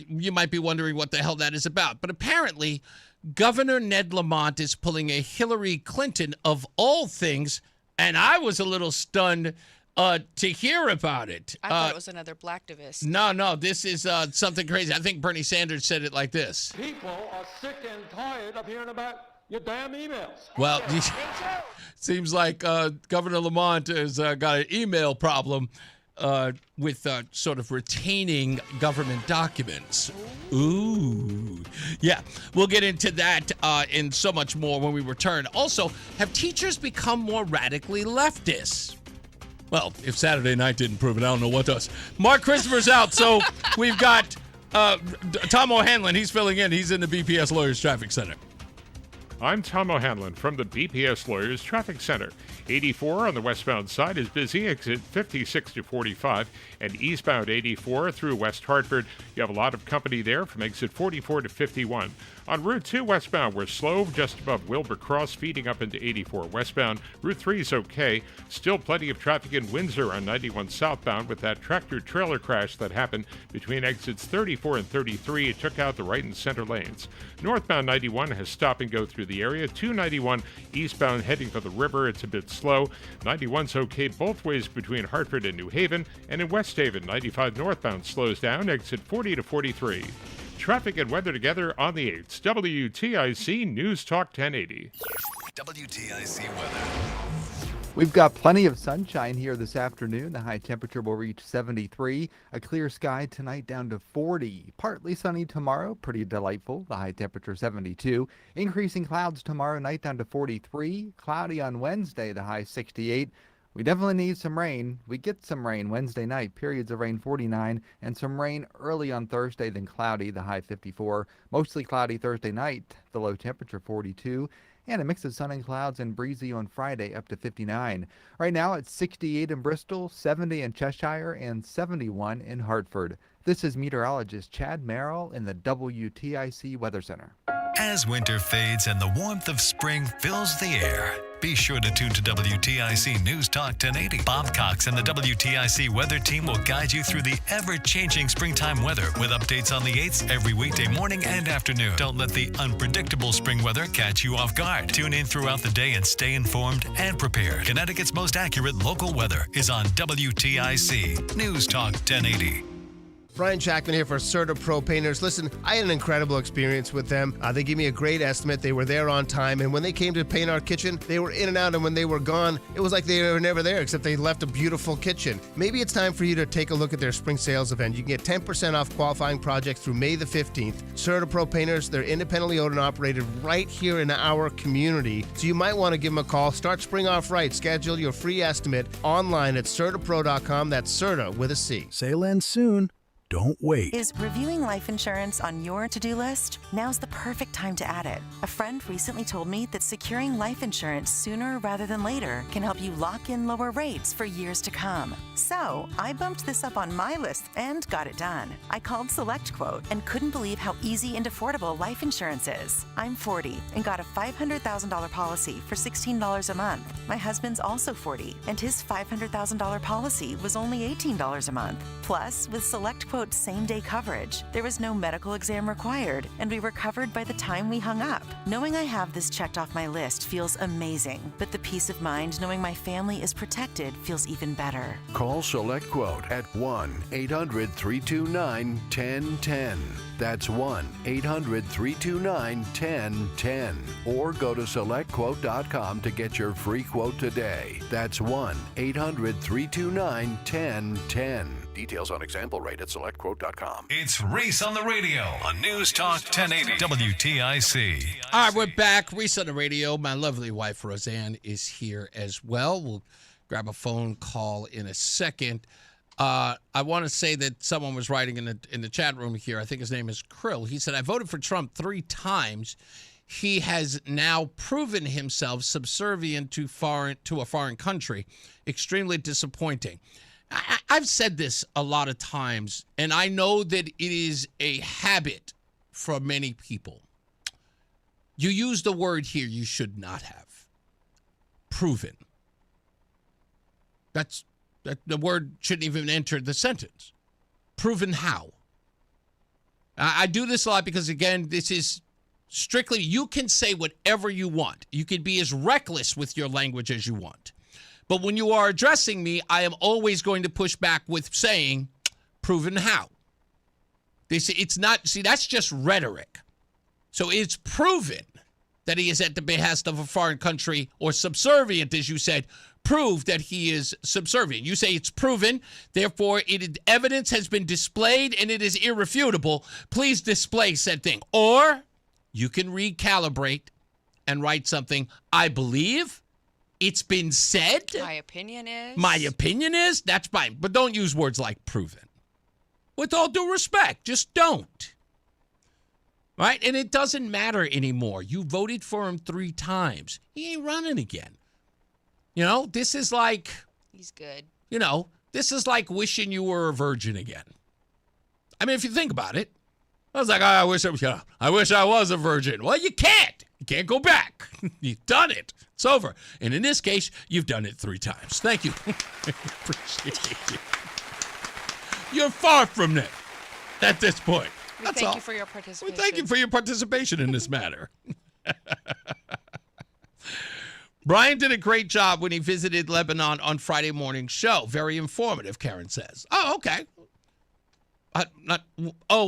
You might be wondering what the hell that is about. But apparently, Governor Ned Lamont is pulling a Hillary Clinton of all things, and I was a little stunned to hear about it. I thought it was another blacktivist. No, this is something crazy. I think Bernie Sanders said it like this. People are sick and tired of hearing about your damn emails. Well, seems like Governor Lamont has got an email problem with sort of retaining government documents. Ooh. Yeah, we'll get into that and so much more when we return. Also, have teachers become more radically leftist? Well, if Saturday night didn't prove it, I don't know what does. Mark Christopher's out, so we've got Tom O'Hanlon. He's filling in. He's in the BPS Lawyers Traffic Center. I'm Tom O'Hanlon from the BPS Lawyers Traffic Center. 84 on the westbound side is busy, exit 56 to 45, and eastbound 84 through West Hartford. You have a lot of company there from exit 44 to 51. On Route 2 westbound, we're slow just above Wilbur Cross, feeding up into 84 westbound. Route 3 is okay. Still plenty of traffic in Windsor on 91 southbound with that tractor-trailer crash that happened between exits 34 and 33. It took out the right and center lanes. Northbound 91 has stop and go through the area. 291 eastbound heading for the river. It's a bit slow. 91's okay both ways between Hartford and New Haven. And in West Haven, 95 northbound slows down, exit 40 to 43. Traffic and weather together on the 8th. WTIC News Talk 1080. WTIC weather. We've got plenty of sunshine here this afternoon. The high temperature will reach 73. A clear sky tonight down to 40. Partly sunny tomorrow, pretty delightful. The high temperature 72. Increasing clouds tomorrow night down to 43. Cloudy on Wednesday, the high 68. We definitely need some rain. We get some rain Wednesday night, periods of rain 49, and some rain early on Thursday, then cloudy, the high 54. Mostly cloudy Thursday night, the low temperature 42. And a mix of sun and clouds and breezy on Friday up to 59. Right now it's 68 in Bristol, 70 in Cheshire, and 71 in Hartford. This is meteorologist Chad Merrill in the WTIC Weather Center. As winter fades and the warmth of spring fills the air, be sure to tune to WTIC News Talk 1080. Bob Cox and the WTIC weather team will guide you through the ever-changing springtime weather with updates on the 8s every weekday morning and afternoon. Don't let the unpredictable spring weather catch you off guard. Tune in throughout the day and stay informed and prepared. Connecticut's most accurate local weather is on WTIC News Talk 1080. Brian Jackman here for Serta Pro Painters. Listen, I had an incredible experience with them. They gave me a great estimate. They were there on time, and when they came to paint our kitchen, they were in and out, and when they were gone, it was like they were never there, except they left a beautiful kitchen. Maybe it's time for you to take a look at their spring sales event. You can get 10% off qualifying projects through May the 15th. Serta Pro Painters, they're independently owned and operated right here in our community, so you might want to give them a call. Start spring off right. Schedule your free estimate online at CertaPro.com. That's Serta with a C. Sale ends soon. Don't wait. Is reviewing life insurance on your to-do list? Now's the perfect time to add it. A friend recently told me that securing life insurance sooner rather than later can help you lock in lower rates for years to come. So I bumped this up on my list and got it done. I called SelectQuote and couldn't believe how easy and affordable life insurance is. I'm 40 and got a $500,000 policy for $16 a month. My husband's also 40 and his $500,000 policy was only $18 a month. Plus, with SelectQuote same-day coverage, there was no medical exam required, and we were covered by the time we hung up. Knowing I have this checked off my list feels amazing, but the peace of mind knowing my family is protected feels even better. Call SelectQuote at 1-800-329-1010. That's 1-800-329-1010. Or go to SelectQuote.com to get your free quote today. That's 1-800-329-1010. Details on example rate at SelectQuote.com. It's Reese on the radio on News Talk 1080 WTIC. All right, we're back. Reese on the radio. My lovely wife, Roseanne, is here as well. We'll grab a phone call in a second. I want to say that someone was writing in the chat room here. I think his name is Krill. He said, I voted for Trump 3 times. He has now proven himself subservient to a foreign country. Extremely disappointing. I've said this a lot of times, and I know that it is a habit for many people. You use the word here you should not have. Proven. That the word shouldn't even enter the sentence. Proven how? I do this a lot because, again, this is strictly, you can say whatever you want. You can be as reckless with your language as you want. But when you are addressing me, I am always going to push back with saying, proven how? It's not, see, that's just rhetoric. So it's proven that he is at the behest of a foreign country, or subservient, as you said, prove that he is subservient. You say it's proven, therefore evidence has been displayed and it is irrefutable. Please display said thing. Or you can recalibrate and write something, I believe. It's been said. My opinion is. My opinion is. That's fine. But don't use words like proven. With all due respect, just don't. right? And it doesn't matter anymore. You voted for him 3 times. He ain't running again. You know, this is like, He's good. you know, this is like wishing you were a virgin again. I mean, if you think about it, I was like, I wish I was a virgin. Well, you can't. You can't go back. You've done it. It's over. And in this case, you've done it 3 times. Thank you. Appreciate you. You're far from it at this point. That's Thank all. you for your participation. Well, thank you for your participation in this matter. Brian did a great job when he visited Lebanon on Friday morning show. Very informative, Karen says. Oh, okay.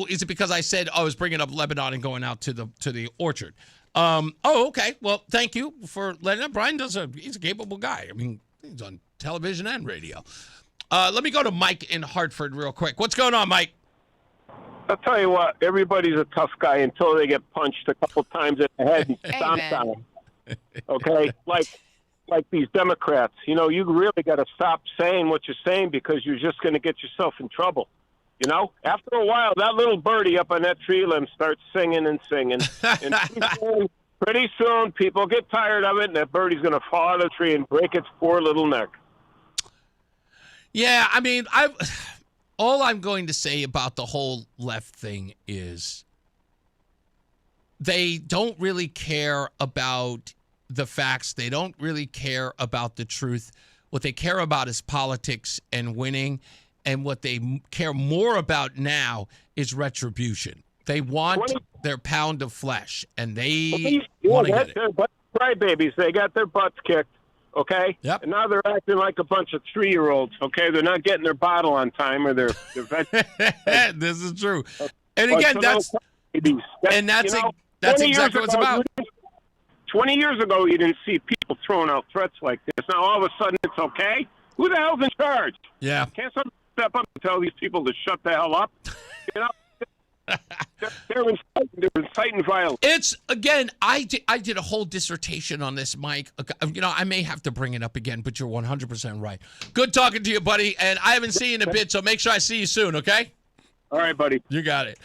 Is it because I said I was bringing up Lebanon and going out to the orchard? Okay. Well, thank you for letting up. Brian he's a capable guy. I mean, he's on television and radio. Let me go to Mike in Hartford real quick. What's going on, Mike? I'll tell you what, everybody's a tough guy until they get punched a couple times in the head and stomped on. Okay? Like these Democrats. You know, you really got to stop saying what you're saying because you're just going to get yourself in trouble. You know? After a while, that little birdie up on that tree limb starts singing and singing. And pretty soon, people get tired of it, and that birdie's going to fall out of the tree and break its poor little neck. Yeah, I mean, all I'm going to say about the whole left thing is they don't really care about the facts. They don't really care about the truth. What they care about is politics and winning. And what they care more about now is retribution. They want their pound of flesh, and they want to get it. They're crybabies. They got their butts kicked. Okay? Yep. And now they're acting like a bunch of 3-year-olds, okay? They're not getting their bottle on time or their This is true. And again, that's exactly what it's about. 20 years ago, you didn't see people throwing out threats like this. Now, all of a sudden, it's okay? Who the hell's in charge? Yeah. Can't someone step up and tell these people to shut the hell up? You know? They're inciting violence. It's, again, I did a whole dissertation on this, Mike. You know, I may have to bring it up again, but you're 100% right. Good talking to you, buddy, and I haven't seen you in a bit, so make sure I see you soon, okay? All right, buddy. You got it.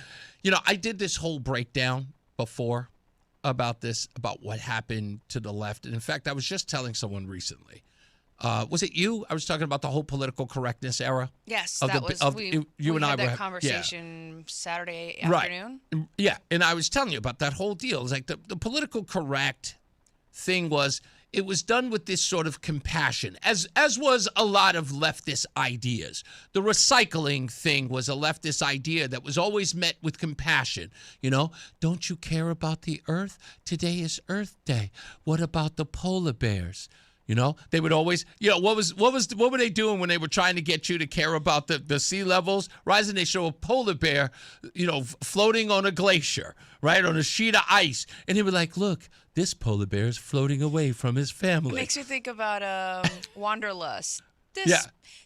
You know, I did this whole breakdown before about what happened to the left, and in fact, I was just telling someone recently. Was it you? I was talking about the whole political correctness era. Yes, you and I had that were conversation Saturday afternoon. Right. Yeah, and I was telling you about that whole deal. It's like the political correct thing was it was done with this sort of compassion, as was a lot of leftist ideas. The recycling thing was a leftist idea that was always met with compassion. You know, don't you care about the earth? Today is Earth Day. What about the polar bears? You know, they would always, you know, what were they doing when they were trying to get you to care about the sea levels rising? They show a polar bear, you know, floating on a glacier, right, on a sheet of ice. And they were like, look, this polar bear is floating away from his family. It makes me think about Wanderlust.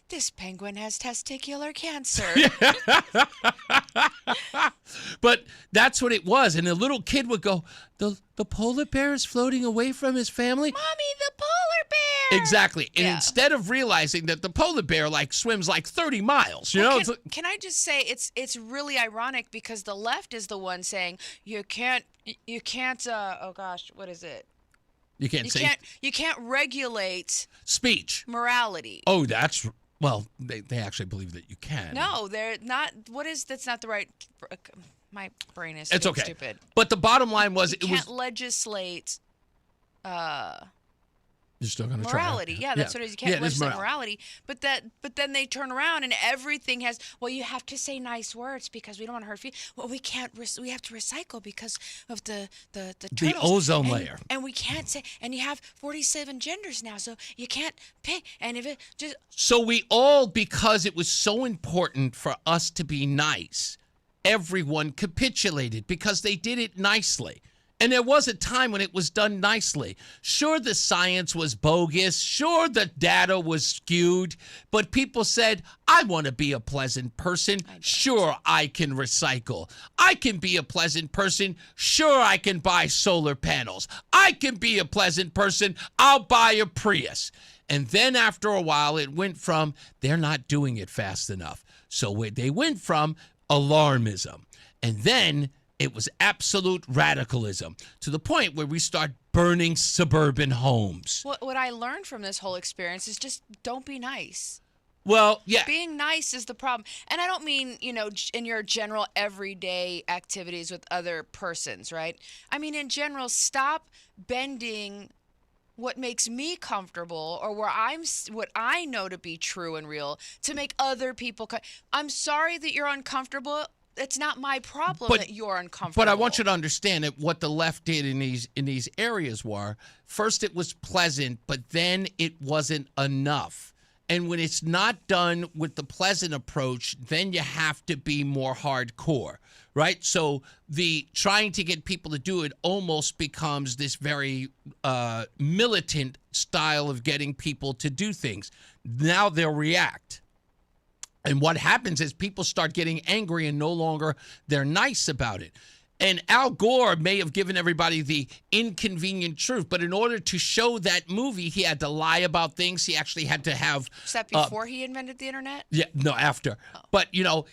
This penguin has testicular cancer. But that's what it was. And the little kid would go, the polar bear is floating away from his family? Mommy, the polar bear! Exactly. And instead of realizing that the polar bear swims 30 miles, you know? Can I just say it's really ironic because the left is the one saying you can't oh gosh, what is it? You can't regulate speech. Morality. Oh, well, they actually believe that you can. No, they're not. That's not the right. My brain is it's okay. Stupid. But the bottom line was you can't legislate. You're still going to try. Morality, yeah, that's what it is. You can't legislate morality, but then they turn around and everything has. Well, you have to say nice words because we don't want to hurt feelings. Well, we can't. We have to recycle because of the ozone layer, and we can't say. And you have 47 genders now, so you can't pick. And if it just so we all, because it was so important for us to be nice, everyone capitulated because they did it nicely. And there was a time when it was done nicely. Sure, the science was bogus. Sure, the data was skewed. But people said, I want to be a pleasant person. Sure, I can recycle. I can be a pleasant person. Sure, I can buy solar panels. I can be a pleasant person. I'll buy a Prius. And then after a while, it went from, they're not doing it fast enough. So they went from alarmism. And then It was absolute radicalism to the point where we start burning suburban homes. What I learned from this whole experience is just don't be nice. Well, yeah. Being nice is the problem. And I don't mean, in your general everyday activities with other persons, right? I mean, in general, stop bending what makes me comfortable or what I know to be true and real to make other people. I'm sorry that you're uncomfortable. It's not my problem that you're uncomfortable. But I want you to understand that what the left did in these areas were, first it was pleasant, but then it wasn't enough. And when it's not done with the pleasant approach, then you have to be more hardcore, right? So the trying to get people to do it almost becomes this very militant style of getting people to do things. Now they'll react. And what happens is people start getting angry and no longer they're nice about it. And Al Gore may have given everybody the inconvenient truth, but in order to show that movie, he had to lie about things. He actually had to have... Was that before he invented the internet? Yeah, no, after. Oh. But,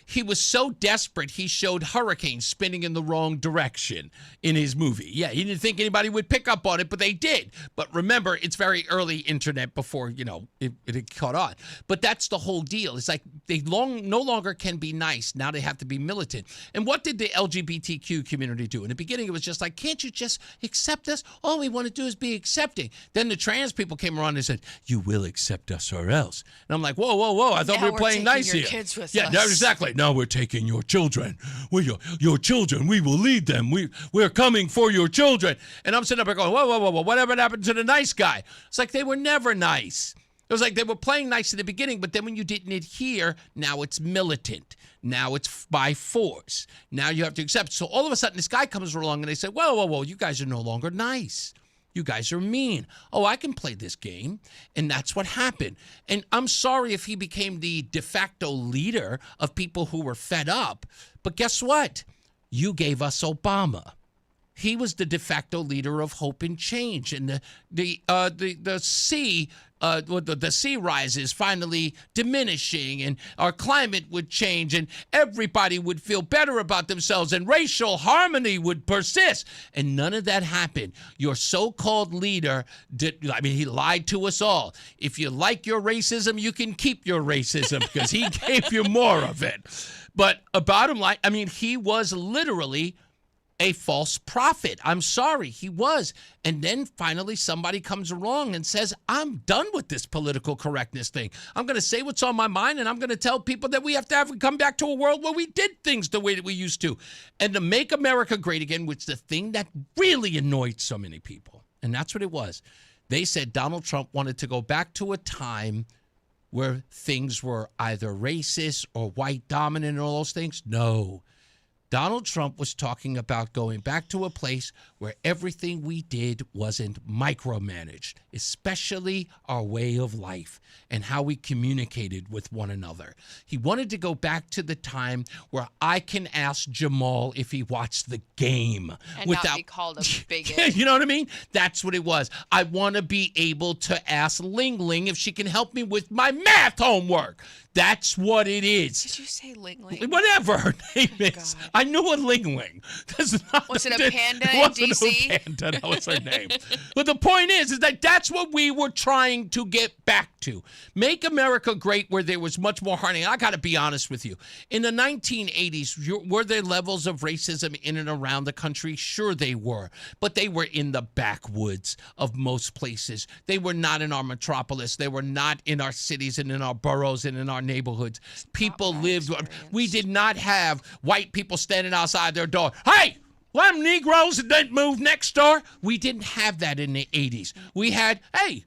he was so desperate, he showed hurricanes spinning in the wrong direction in his movie. Yeah, he didn't think anybody would pick up on it, but they did. But remember, it's very early internet before, it had caught on. But that's the whole deal. It's like they no longer can be nice. Now they have to be militant. And what did the LGBTQ community do? In the beginning, it was just like, can't you just accept us? All we want to do is be accepting. Then the trans people came around and said, you will accept us or else. And I'm like, whoa. I thought we were playing nice here. Kids with yeah, us. No, exactly. Now we're taking your children. We're your children. We will lead them. We're coming for your children. And I'm sitting up there going, whoa. Whatever happened to the nice guy? It's like they were never nice. It was like they were playing nice in the beginning, but then when you didn't adhere, now it's militant. Now it's by force. Now you have to accept. So all of a sudden, this guy comes along and they say, whoa, you guys are no longer nice. You guys are mean. Oh, I can play this game. And that's what happened. And I'm sorry if he became the de facto leader of people who were fed up. But guess what? You gave us Obama. He was the de facto leader of hope and change. And the sea rise is finally diminishing, and our climate would change, and everybody would feel better about themselves, and racial harmony would persist. And none of that happened. Your so-called leader he lied to us all. If you like your racism, you can keep your racism because he gave you more of it. But bottom line, he was literally a false prophet. I'm sorry, he was. And then finally somebody comes along and says, I'm done with this political correctness thing. I'm going to say what's on my mind, and I'm going to tell people that we have to come back to a world where we did things the way that we used to. And to make America great again, which is the thing that really annoyed so many people. And that's what it was. They said Donald Trump wanted to go back to a time where things were either racist or white dominant and all those things. No. Donald Trump was talking about going back to a place where everything we did wasn't micromanaged, especially our way of life and how we communicated with one another. He wanted to go back to the time where I can ask Jamal if he watched the game. And not be called a bigot. You know what I mean? That's what it was. I want to be able to ask Ling Ling if she can help me with my math homework. That's what it is. Did you say Ling Ling? Whatever her name is. God. I knew a Ling Ling. Was it a panda in D.C.? It wasn't a panda. That was her name. But the point is that's what we were trying to get back to. Make America great where there was much more harmony. I got to be honest with you. In the 1980s, were there levels of racism in and around the country? Sure they were. But they were in the backwoods of most places. They were not in our metropolis. They were not in our cities and in our boroughs and in our neighborhoods. People lived. We did not have white people standing outside their door. Hey, them Negroes that didn't move next door. We didn't have that in the 80s. We had, hey,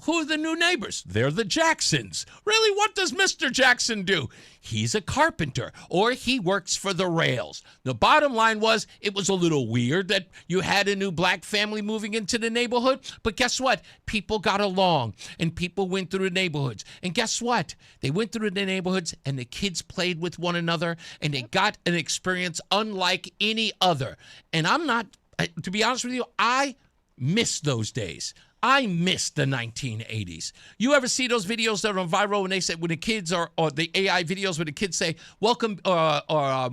who are the new neighbors? They're the Jacksons. Really, what does Mr. Jackson do? He's a carpenter, or he works for the rails. The bottom line was, it was a little weird that you had a new black family moving into the neighborhood, but guess what? People got along, and people went through the neighborhoods. And guess what? They went through the neighborhoods, and the kids played with one another, and they got an experience unlike any other. And to be honest with you, I miss those days. I miss the 1980s. You ever see those videos that are viral when they say, when the kids are, or the AI videos where the kids say, welcome,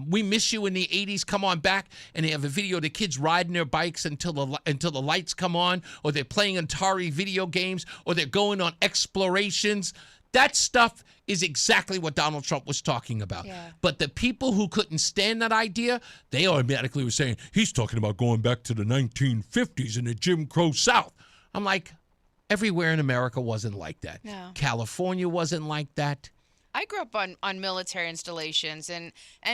we miss you in the 80s, come on back. And they have a video of the kids riding their bikes until the lights come on, or they're playing Atari video games, or they're going on explorations. That stuff is exactly what Donald Trump was talking about. Yeah. But the people who couldn't stand that idea, they automatically were saying, he's talking about going back to the 1950s in the Jim Crow South. I'm like, everywhere in America wasn't like that. No. California wasn't like that. I grew up on military installations, and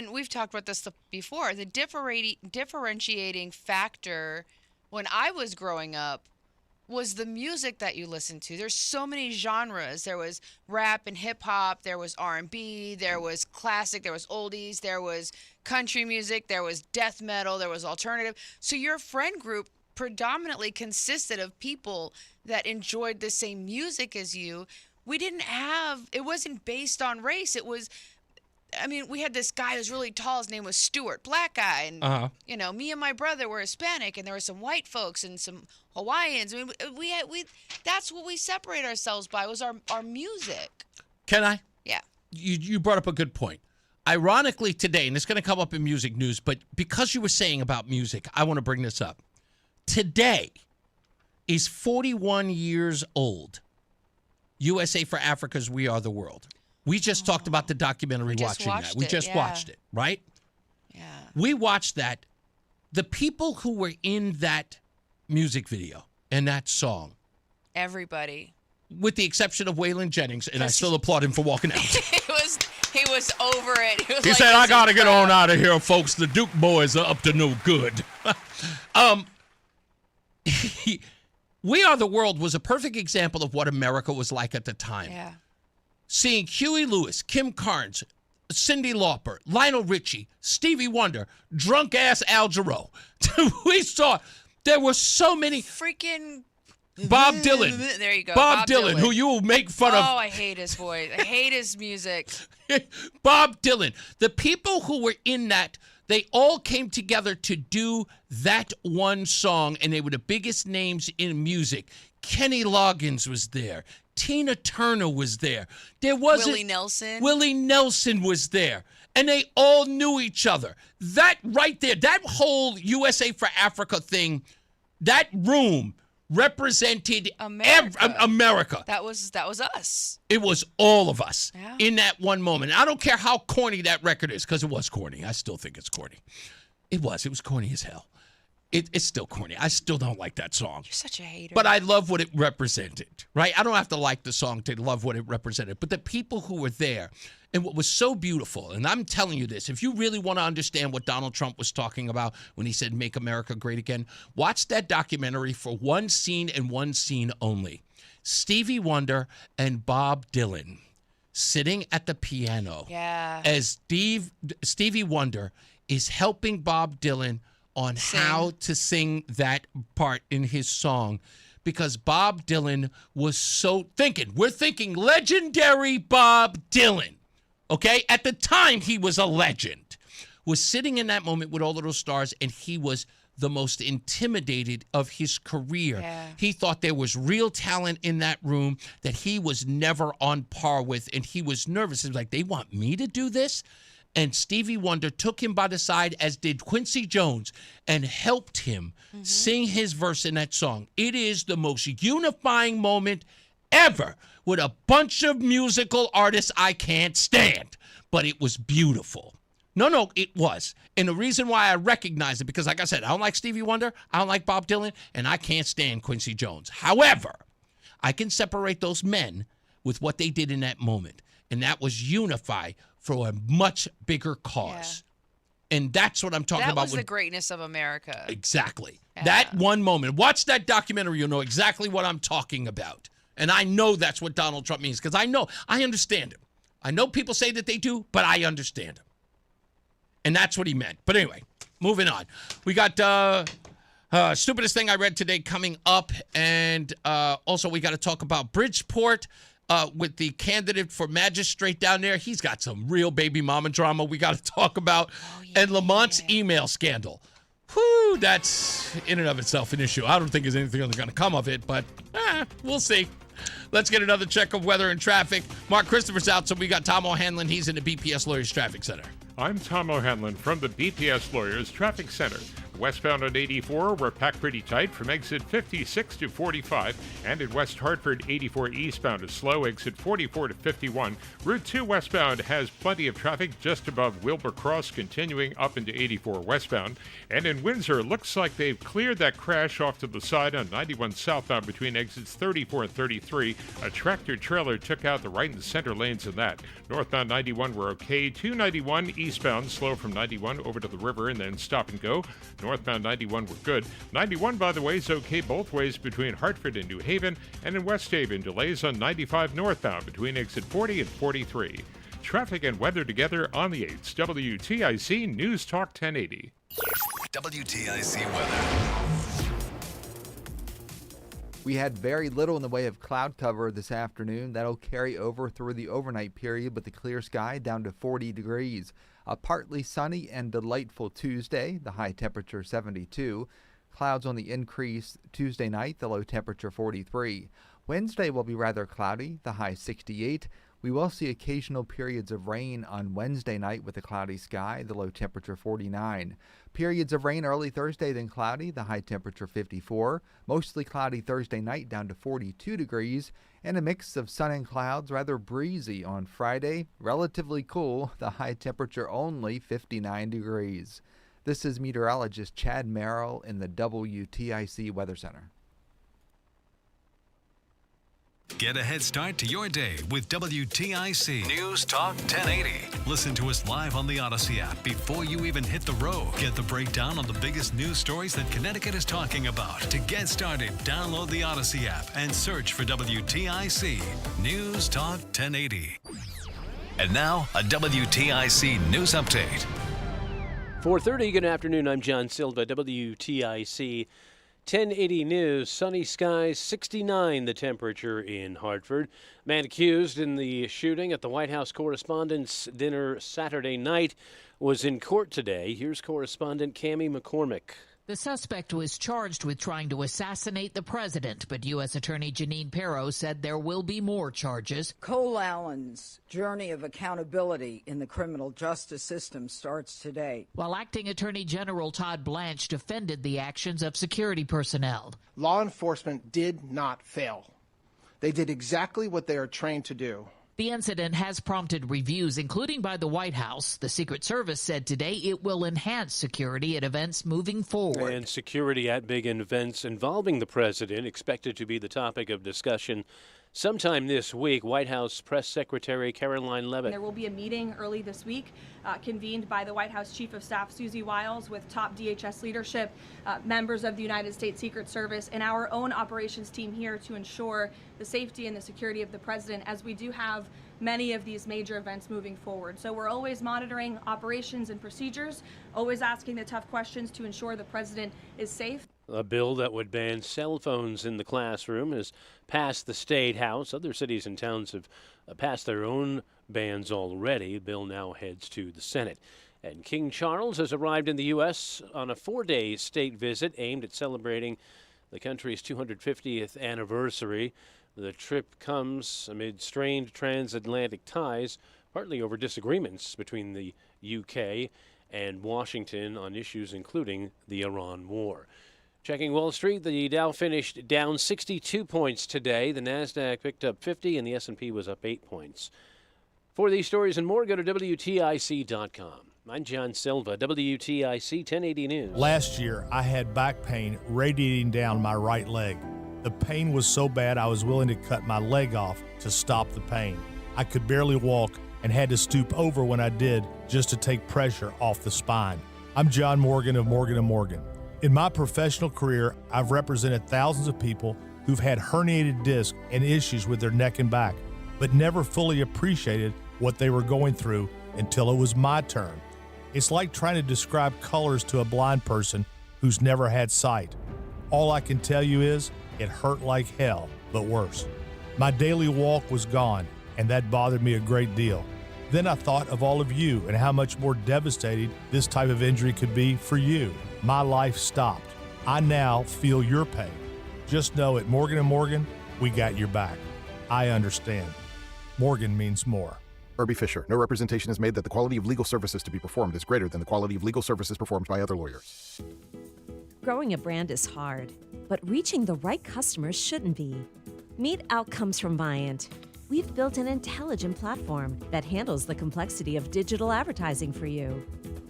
we've talked about this before. The differentiating factor when I was growing up was the music that you listened to. There's so many genres. There was rap and hip hop. There was R&B. There was classic. There was oldies. There was country music. There was death metal. There was alternative. So your friend group predominantly consisted of people that enjoyed the same music as you. It wasn't based on race. It was, I mean, we had this guy who was really tall. His name was Stuart, black guy. And, you know, me and my brother were Hispanic, and there were some white folks and some Hawaiians. I mean, we that's what we separate ourselves by, was our music. Can I? Yeah. You brought up a good point. Ironically today, and it's going to come up in music news, but because you were saying about music, I want to bring this up. Today is 41 years old. USA for Africa's We Are the World. We just talked about the documentary, watching that. We just watched it, right? Yeah. We watched that. The people who were in that music video and that song, Everybody. with the exception of Waylon Jennings, and I still applaud him for walking out. He was over it. He was He like, said, I "This got to is get crap." on out of here, folks. The Duke boys are up to no good. We Are the World was a perfect example of what America was like at the time. Yeah. Seeing Huey Lewis, Kim Carnes, Cyndi Lauper, Lionel Richie, Stevie Wonder, drunk-ass Al Jarreau. We saw there were so many. Freaking Bob Dylan. There you go. Bob Dylan, who you will make fun of. Oh, I hate his voice. I hate his music. Bob Dylan. The people who were in that, they all came together to do that one song, and they were the biggest names in music. Kenny Loggins was there. Tina Turner was there. There wasn't Willie Nelson. Willie Nelson was there. And they all knew each other. That right there, that whole USA for Africa thing, that room represented America. That was us. It was all of us Yeah. in that one moment. I don't care how corny that record is, because it was corny. I still think it's corny. It was corny as hell. It's still corny. I still don't like that song. You're such a hater. But I love what it represented, right? I don't have to like the song to love what it represented. But the people who were there, and what was so beautiful, and I'm telling you this, if you really want to understand what Donald Trump was talking about when he said, make America great again, watch that documentary for one scene and one scene only. Stevie Wonder and Bob Dylan sitting at the piano as Stevie Wonder is helping Bob Dylan on how to sing that part in his song, because Bob Dylan was we're thinking legendary Bob Dylan, okay? At the time, he was a legend, was sitting in that moment with all of those stars, and he was the most intimidated of his career. Yeah. He thought there was real talent in that room that he was never on par with, and he was nervous. He was like, they want me to do this? And Stevie Wonder took him by the side, as did Quincy Jones, and helped him sing his verse in that song. It is the most unifying moment ever, with a bunch of musical artists I can't stand. But it was beautiful. No, it was. And the reason why I recognize it, because like I said, I don't like Stevie Wonder, I don't like Bob Dylan, and I can't stand Quincy Jones. However, I can separate those men with what they did in that moment. And that was unify for a much bigger cause. Yeah. And that's what I'm talking about. That was the greatness of America. Exactly. Yeah. That one moment. Watch that documentary. You'll know exactly what I'm talking about. And I know that's what Donald Trump means, because I understand him. I know people say that they do, but I understand him. And that's what he meant. But anyway, moving on. We got stupidest thing I read today coming up. And also we got to talk about Bridgeport. With the candidate for magistrate down there. He's got some real baby mama drama we got to talk about. And Lamont's email scandal. Whew, that's in and of itself an issue. I don't think there's anything going to come of it, but we'll see. Let's get another check of weather and traffic. Mark Christopher's out, so we got Tom O'Hanlon. He's in the BPS Lawyers Traffic Center. I'm Tom O'Hanlon from the BPS Lawyers Traffic Center. Westbound on 84, we're packed pretty tight from exit 56 to 45, and in West Hartford, 84 eastbound is slow, exit 44 to 51. Route 2 westbound has plenty of traffic just above Wilbur Cross, continuing up into 84 westbound. And in Windsor, looks like they've cleared that crash off to the side on 91 southbound between exits 34 and 33. A tractor trailer took out the right and center lanes in that. Northbound 91 were okay. 291 eastbound, slow from 91 over to the river and then stop and go. Northbound 91 were good. 91, by the way, is okay both ways between Hartford and New Haven, and in West Haven, delays on 95 northbound between exit 40 and 43. Traffic and weather together on the 8th. WTIC News Talk 1080. WTIC weather. We had very little in the way of cloud cover this afternoon. That'll carry over through the overnight period with the clear sky down to 40 degrees. A partly sunny and delightful Tuesday, the high temperature 72. Clouds on the increase Tuesday night, the low temperature 43. Wednesday will be rather cloudy, the high 68. We will see occasional periods of rain on Wednesday night with a cloudy sky, the low temperature 49. Periods of rain early Thursday, then cloudy, the high temperature 54. Mostly cloudy Thursday night down to 42 degrees. And a mix of sun and clouds, rather breezy on Friday. Relatively cool, the high temperature only 59 degrees. This is meteorologist Chad Merrill in the WTIC Weather Center. Get a head start to your day with WTIC News Talk 1080. Listen to us live on the Odyssey app before you even hit the road. Get the breakdown on the biggest news stories that Connecticut is talking about. To get started, download the Odyssey app and search for WTIC News Talk 1080. And now, a WTIC news update. 4:30, good afternoon. I'm John Silva, WTIC 1080 News. Sunny skies, 69 the temperature in Hartford. Man accused in the shooting at the White House Correspondents' Dinner Saturday night was in court today. Here's correspondent Cammie McCormick. The suspect was charged with trying to assassinate the president, but U.S. Attorney Janine Pirro said there will be more charges. Cole Allen's journey of accountability in the criminal justice system starts today. While Acting Attorney General Todd Blanche defended the actions of security personnel. Law enforcement did not fail. They did exactly what they are trained to do. The incident has prompted reviews, including by the White House. The Secret Service said today it will enhance security at events moving forward. And security at big events involving the president expected to be the topic of discussion sometime this week. White House Press Secretary Caroline Leavitt. There will be a meeting early this week convened by the White House Chief of Staff Susie Wiles with top DHS leadership, members of the United States Secret Service, and our own operations team here to ensure the safety and the security of the president, as we do have many of these major events moving forward. So we're always monitoring operations and procedures, always asking the tough questions to ensure the president is safe. A bill that would ban cell phones in the classroom has passed the State House. Other cities and towns have passed their own bans already. The bill now heads to the Senate. And King Charles has arrived in the U.S. on a 4-day state visit aimed at celebrating the country's 250th anniversary. The trip comes amid strained transatlantic ties, partly over disagreements between the UK and Washington on issues including the Iran war. Checking Wall Street, the Dow finished down 62 points today. The NASDAQ picked up 50 and the S&P was up 8 points. For these stories and more, go to WTIC.com. I'm John Silva, WTIC 1080 News. Last year, I had back pain radiating down my right leg. The pain was so bad I was willing to cut my leg off to stop the pain. I could barely walk and had to stoop over when I did just to take pressure off the spine. I'm John Morgan of Morgan & Morgan. In my professional career, I've represented thousands of people who've had herniated discs and issues with their neck and back, but never fully appreciated what they were going through until it was my turn. It's like trying to describe colors to a blind person who's never had sight. All I can tell you is it hurt like hell, but worse. My daily walk was gone, and that bothered me a great deal. Then I thought of all of you and how much more devastating this type of injury could be for you. my life stopped. I now feel your pain. Just know at Morgan & Morgan, we got your back. I understand. Morgan means more. Irby Fisher. No representation is made that the quality of legal services to be performed is greater than the quality of legal services performed by other lawyers. Growing a brand is hard, but reaching the right customers shouldn't be. Meet Outcomes from Viant. We've built an intelligent platform that handles the complexity of digital advertising for you.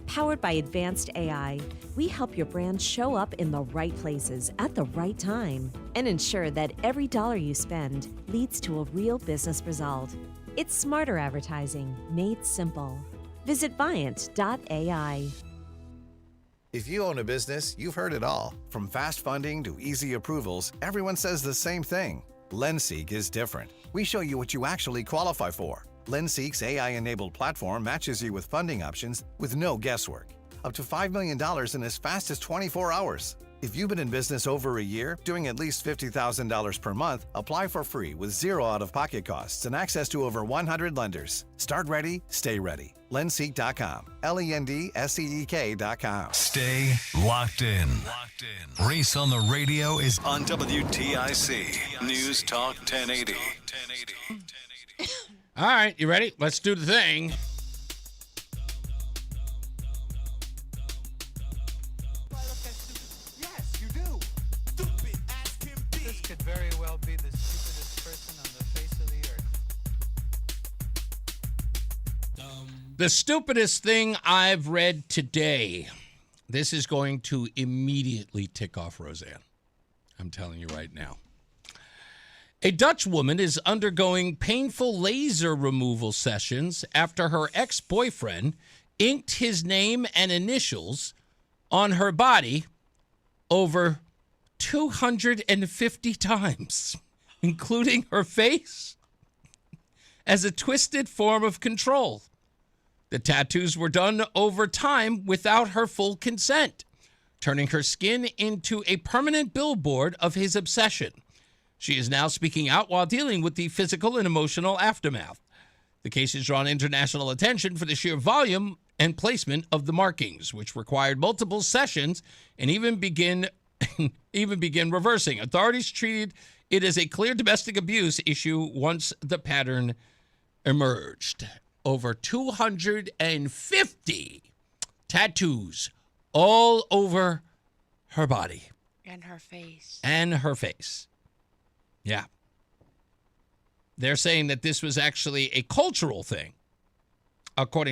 Powered by advanced AI, we help your brand show up in the right places at the right time and ensure that every dollar you spend leads to a real business result. It's smarter advertising made simple. Visit Viant.ai. If you own a business, you've heard it all. From fast funding to easy approvals, everyone says the same thing. LendSeek is different. We show you what you actually qualify for. LendSeek's AI-enabled platform matches you with funding options with no guesswork. Up to $5 million in as fast as 24 hours. If you've been in business over a year, doing at least $50,000 per month, apply for free with zero out-of-pocket costs and access to over 100 lenders. Start ready, stay ready. LendSeek.com. LendSeek.com. Stay locked in. Reese on the radio is on WTIC News Talk 1080. All right, you ready? Let's do the thing. Yes, you do. Stupid as can be. This could very well be the stupidest person on the face of the earth. The stupidest thing I've read today. This is going to immediately tick off Roseanne. I'm telling you right now. A Dutch woman is undergoing painful laser removal sessions after her ex-boyfriend inked his name and initials on her body over 250 times, including her face, as a twisted form of control. The tattoos were done over time without her full consent, turning her skin into a permanent billboard of his obsession. She is now speaking out while dealing with the physical and emotional aftermath. The case has drawn international attention for the sheer volume and placement of the markings, which required multiple sessions and even begin reversing. Authorities treated it as a clear domestic abuse issue once the pattern emerged. Over 250 tattoos all over her body. And her face. And her face. Yeah. They're saying that this was actually a cultural thing.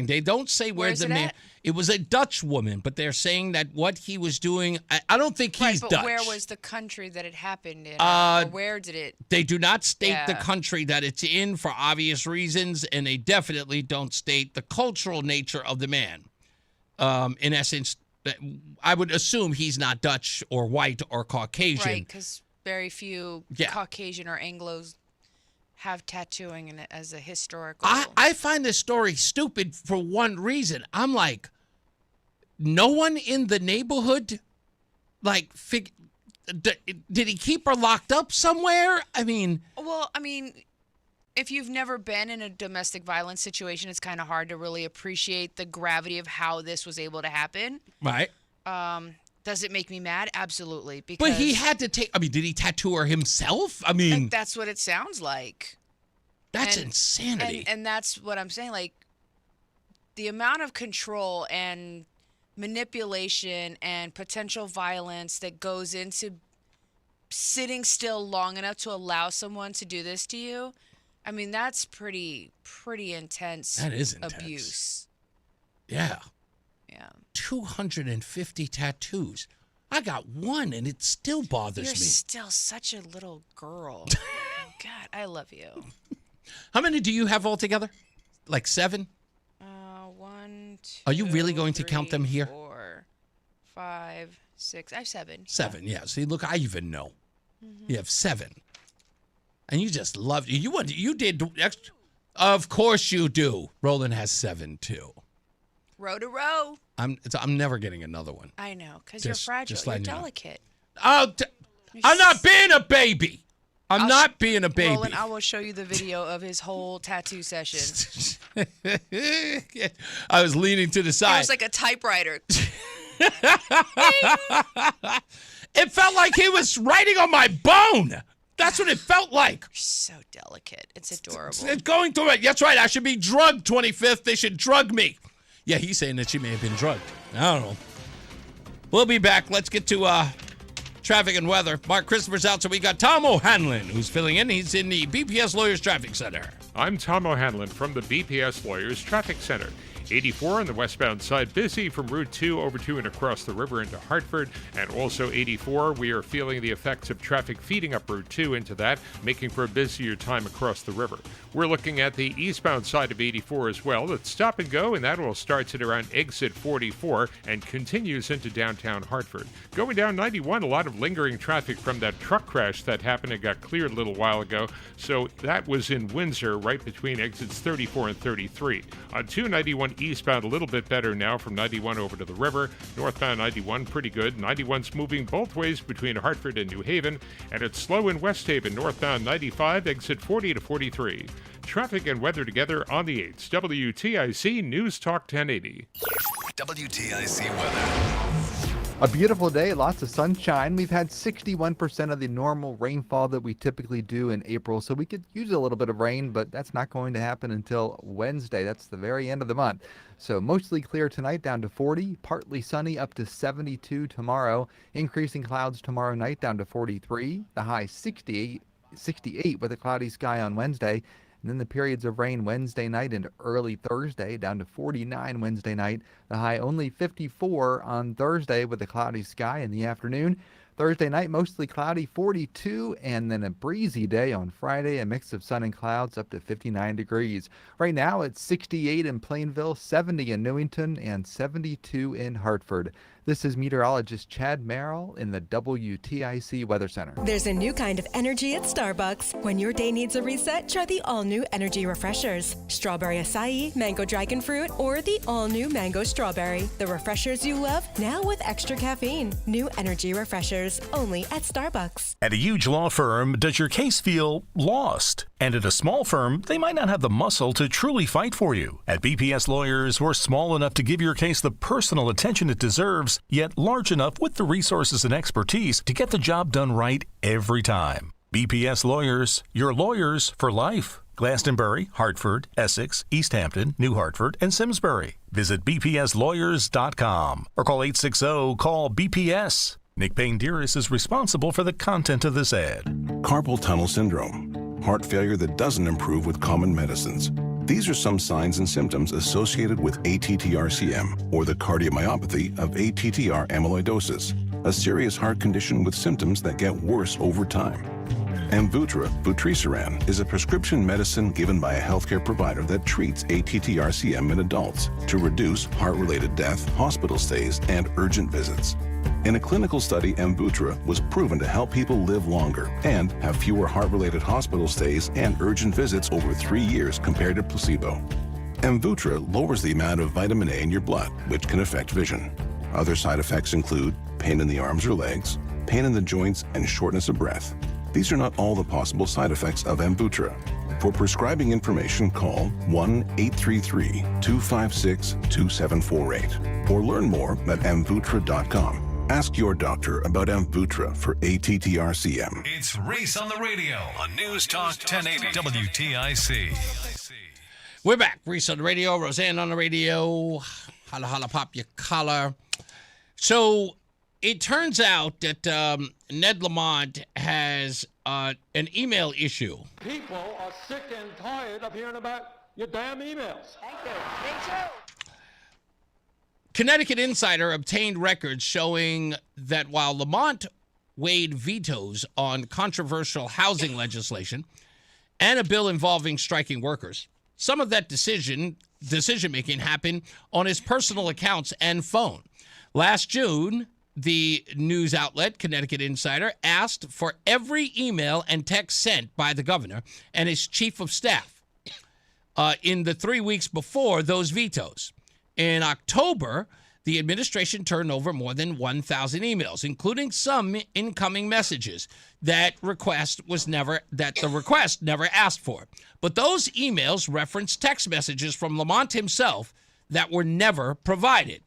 They don't say where the man. It was a Dutch woman, but they're saying that what he was doing. I don't think he's but Dutch. Where was the country that it happened in? Or where did it? They do not state the country that it's in for obvious reasons, and they definitely don't state the cultural nature of the man. In essence, I would assume he's not Dutch or white or Caucasian. Right, because very few Caucasian or Anglos have tattooing in it as a historical. I find this story stupid for one reason. I'm like, no one in the neighborhood, did he keep her locked up somewhere? Well, if you've never been in a domestic violence situation, it's kind of hard to really appreciate the gravity of how this was able to happen. Right. Does it make me mad? Absolutely. But he had to take. Did he tattoo her himself? That's what it sounds like. That's insanity. And that's what I'm saying. Like, the amount of control and manipulation and potential violence that goes into sitting still long enough to allow someone to do this to you. That's pretty intense. That is intense. Abuse. Yeah. Yeah. 250 tattoos. I got one, and it still bothers me. You're still such a little girl. God, I love you. How many do you have altogether? Like 7? 1, 2. Are you really going to 3, count them here? 4, 5, 6. I have 7. 7, yeah. See, look, I even know. Mm-hmm. You have 7. And you just loved it. You did extra. Of course you do. Roland has 7, too. Row to row. I'm never getting another one. I know, because you're fragile. You're delicate. I'm not being a baby. I'm not being a baby. Roland, I will show you the video of his whole tattoo session. I was leaning to the side. It was like a typewriter. It felt like he was writing on my bone. That's what it felt like. You're so delicate. It's adorable. It's going through it. That's right. I should be drugged 25th. They should drug me. Yeah, he's saying that she may have been drugged. I don't know. We'll be back. Let's get to traffic and weather. Mark Christopher's out, so we got Tom O'Hanlon, who's filling in. He's in the BPS Lawyers Traffic Center. I'm Tom O'Hanlon from the BPS Lawyers Traffic Center. 84 on the westbound side, busy from Route 2 over to and across the river into Hartford. And also 84, we are feeling the effects of traffic feeding up Route 2 into that, making for a busier time across the river. We're looking at the eastbound side of 84 as well. It's stop and go, and that will start at around exit 44 and continues into downtown Hartford. Going down 91, a lot of lingering traffic from that truck crash that happened and got cleared a little while ago. So that was in Windsor, right between exits 34 and 33. On 291 eastbound, a little bit better now from 91 over to the river. Northbound 91, pretty good. 91's moving both ways between Hartford and New Haven, and it's slow in West Haven. Northbound 95, exit 40 to 43. Traffic and weather together on the 8th. WTIC News Talk 1080. WTIC weather. A beautiful day, lots of sunshine. We've had 61% of the normal rainfall that we typically do in April, so we could use a little bit of rain, but that's not going to happen until Wednesday. That's the very end of the month. So mostly clear tonight, down to 40, partly sunny, up to 72 tomorrow. Increasing clouds tomorrow night, down to 43. The high 68 with a cloudy sky on Wednesday. And then the periods of rain Wednesday night into early Thursday, down to 49 Wednesday night. The high only 54 on Thursday with a cloudy sky in the afternoon. Thursday night, mostly cloudy, 42, and then a breezy day on Friday, a mix of sun and clouds up to 59 degrees. Right now, it's 68 in Plainville, 70 in Newington, and 72 in Hartford. This is meteorologist Chad Merrill in the WTIC Weather Center. There's a new kind of energy at Starbucks. When your day needs a reset, try the all-new energy refreshers. Strawberry acai, mango dragon fruit, or the all-new mango strawberry. The refreshers you love, now with extra caffeine. New energy refreshers, only at Starbucks. At a huge law firm, does your case feel lost? And at a small firm, they might not have the muscle to truly fight for you. At BPS Lawyers, we're small enough to give your case the personal attention it deserves, yet large enough with the resources and expertise to get the job done right every time. BPS Lawyers, your lawyers for life. Glastonbury, Hartford, Essex, East Hampton, New Hartford, and Simsbury. Visit bpslawyers.com or call 860-CALL-BPS. Nick Payne-Dearest is responsible for the content of this ad. Carpal tunnel syndrome, heart failure that doesn't improve with common medicines. These are some signs and symptoms associated with ATTR-CM, or the cardiomyopathy of ATTR amyloidosis, a serious heart condition with symptoms that get worse over time. Amvuttra, vutrisiran, is a prescription medicine given by a healthcare provider that treats ATTR-CM in adults to reduce heart-related death, hospital stays, and urgent visits. In a clinical study, Amvuttra was proven to help people live longer and have fewer heart-related hospital stays and urgent visits over 3 years compared to placebo. Amvuttra lowers the amount of vitamin A in your blood, which can affect vision. Other side effects include pain in the arms or legs, pain in the joints, and shortness of breath. These are not all the possible side effects of Amvuttra. For prescribing information, call 1-833-256-2748 or learn more at amvuttra.com. Ask your doctor about Amvuttra for ATTR-CM. It's Reese on the radio on News Talk 1080 WTIC. We're back. Reese on the radio, Roseanne on the radio. Holla, holla, pop your collar. So it turns out that Ned Lamont has an email issue. People are sick and tired of hearing about your damn emails. Thank you. Me too. Connecticut Insider obtained records showing that while Lamont weighed vetoes on controversial housing legislation and a bill involving striking workers, some of that decision-making happened on his personal accounts and phone. Last June, the news outlet Connecticut Insider asked for every email and text sent by the governor and his chief of staff in the 3 weeks before those vetoes. In October, the administration turned over more than 1,000 emails, including some incoming messages that the request never asked for. But those emails referenced text messages from Lamont himself that were never provided.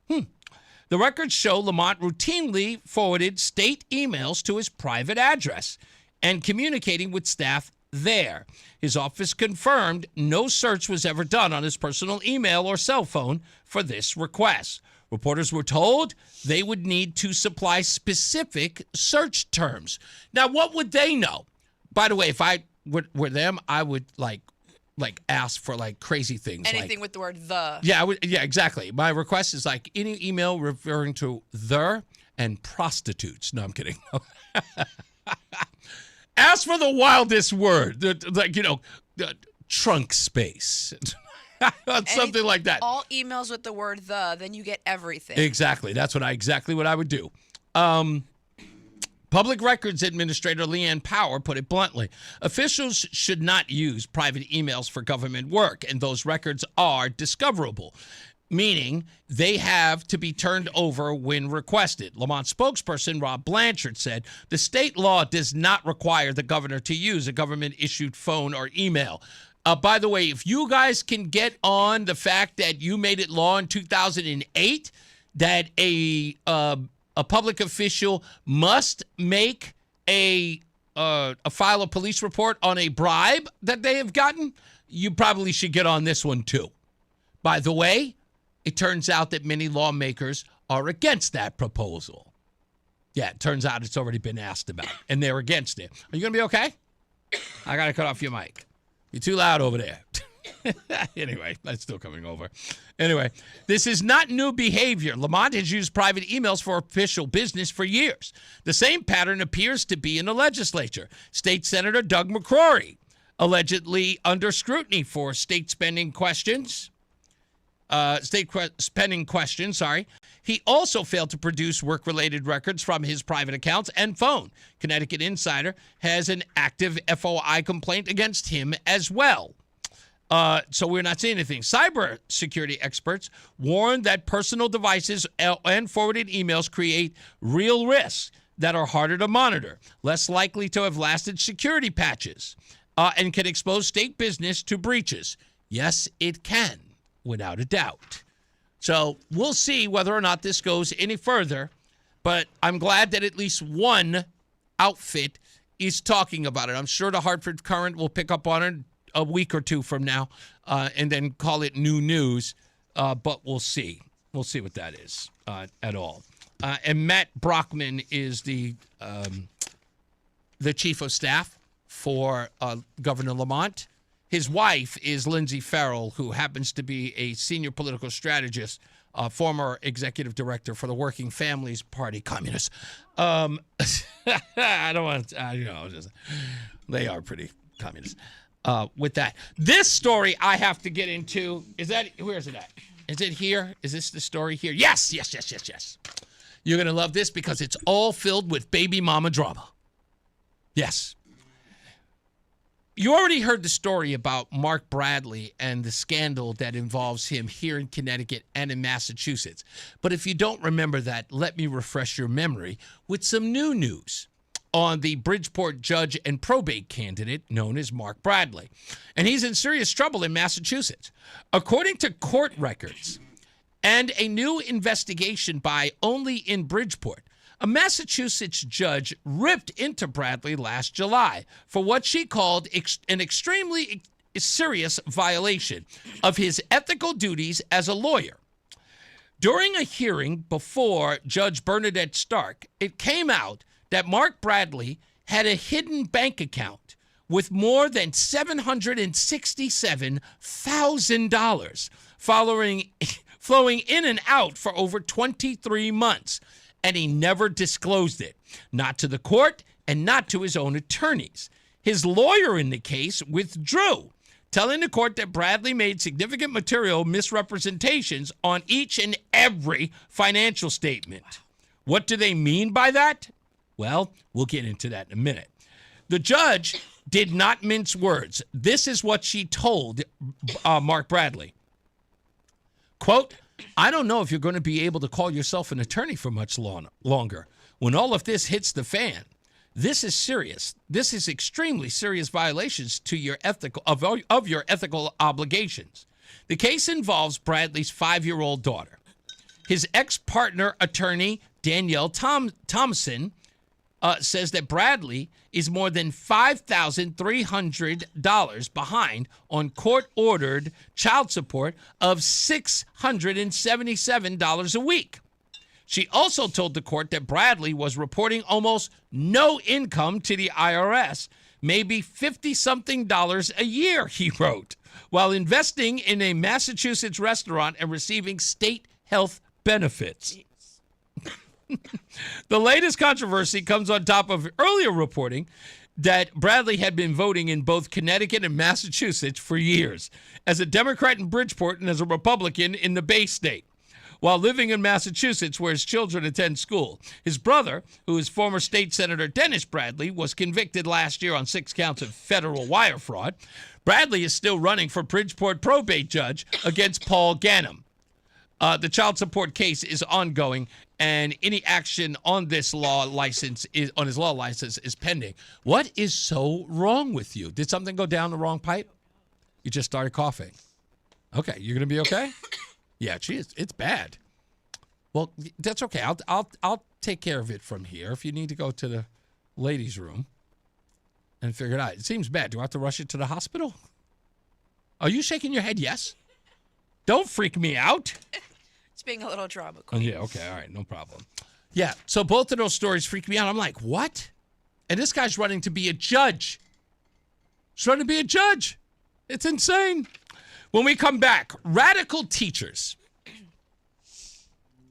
The The records show Lamont routinely forwarded state emails to his private address and communicating with staff there. His office confirmed no search was ever done on his personal email or cell phone for this request. Reporters were told they would need to supply specific search terms. Now, what would they know? By the way, if I were them, I would like ask for like crazy things. Anything with the word the. Yeah, exactly. My request is like any email referring to the and prostitutes. No, I'm kidding. Ask for the wildest word, like, trunk space. Something like that. All emails with the word the, then you get everything. Exactly. That's exactly what I would do. Public Records Administrator Leanne Power put it bluntly. Officials should not use private emails for government work, and those records are discoverable, meaning they have to be turned over when requested. Lamont spokesperson Rob Blanchard said the state law does not require the governor to use a government-issued phone or email. By the way, if you guys can get on the fact that you made it law in 2008 that a public official must make file a police report on a bribe that they have gotten, you probably should get on this one too. By the way, it turns out that many lawmakers are against that proposal. Yeah, it turns out it's already been asked about, and they're against it. Are you going to be okay? I got to cut off your mic. You're too loud over there. Anyway, that's still coming over. Anyway, this is not new behavior. Lamont has used private emails for official business for years. The same pattern appears to be in the legislature. State Senator Doug McCrory, allegedly under scrutiny for state spending questions. He also failed to produce work-related records from his private accounts and phone. Connecticut Insider has an active FOI complaint against him as well. So we're not seeing anything. Cybersecurity experts warn that personal devices and forwarded emails create real risks that are harder to monitor, less likely to have lasted security patches, and can expose state business to breaches. Yes, it can, without a doubt. So we'll see whether or not this goes any further, but I'm glad that at least one outfit is talking about it. I'm sure the Hartford Courant will pick up on it a week or two from now and then call it new news, but we'll see. We'll see what that is at all. And Matt Brockman is the chief of staff for Governor Lamont. His wife is Lindsay Farrell, who happens to be a senior political strategist, former executive director for the Working Families Party, communists. I don't want to, they are pretty communist. With that, this story I have to get into. Where is it at? Is it here? Is this the story here? Yes. You're going to love this because it's all filled with baby mama drama. Yes. You already heard the story about Mark Bradley and the scandal that involves him here in Connecticut and in Massachusetts. But if you don't remember that, let me refresh your memory with some new news on the Bridgeport judge and probate candidate known as Mark Bradley. And he's in serious trouble in Massachusetts. According to court records and a new investigation by Only in Bridgeport, a Massachusetts judge ripped into Bradley last July for what she called an extremely serious violation of his ethical duties as a lawyer. During a hearing before Judge Bernadette Stark, it came out that Mark Bradley had a hidden bank account with more than $767,000 flowing in and out for over 23 months. And he never disclosed it, not to the court and not to his own attorneys. His lawyer in the case withdrew, telling the court that Bradley made significant material misrepresentations on each and every financial statement. What do they mean by that? Well, we'll get into that in a minute. The judge did not mince words. This is what she told Mark Bradley. Quote, I don't know if you're going to be able to call yourself an attorney for much longer. When all of this hits the fan, this is serious. This is extremely serious violations to your of your ethical obligations. The case involves Bradley's 5-year-old daughter. His ex-partner attorney, Danielle Thompson, says that Bradley is more than $5,300 behind on court-ordered child support of $677 a week. She also told the court that Bradley was reporting almost no income to the IRS, maybe $50-something a year, he wrote, while investing in a Massachusetts restaurant and receiving state health benefits. The latest controversy comes on top of earlier reporting that Bradley had been voting in both Connecticut and Massachusetts for years, as a Democrat in Bridgeport and as a Republican in the Bay State. While living in Massachusetts, where his children attend school, his brother, who is former state senator Dennis Bradley, was convicted last year on 6 counts of federal wire fraud. Bradley is still running for Bridgeport probate judge against Paul Ganem. The child support case is ongoing, and any action on this law license is pending. What is so wrong with you? Did something go down the wrong pipe? You just started coughing. Okay, you're gonna be okay? Yeah, it's bad. Well, that's okay. I'll take care of it from here. If you need to go to the ladies' room and figure it out. It seems bad. Do I have to rush it to the hospital? Are you shaking your head yes? Don't freak me out. It's being a little drama queen. Yeah, okay, all right, no problem. Yeah, so both of those stories freak me out. I'm like, what? And this guy's running to be a judge. He's running to be a judge. It's insane. When we come back, radical teachers.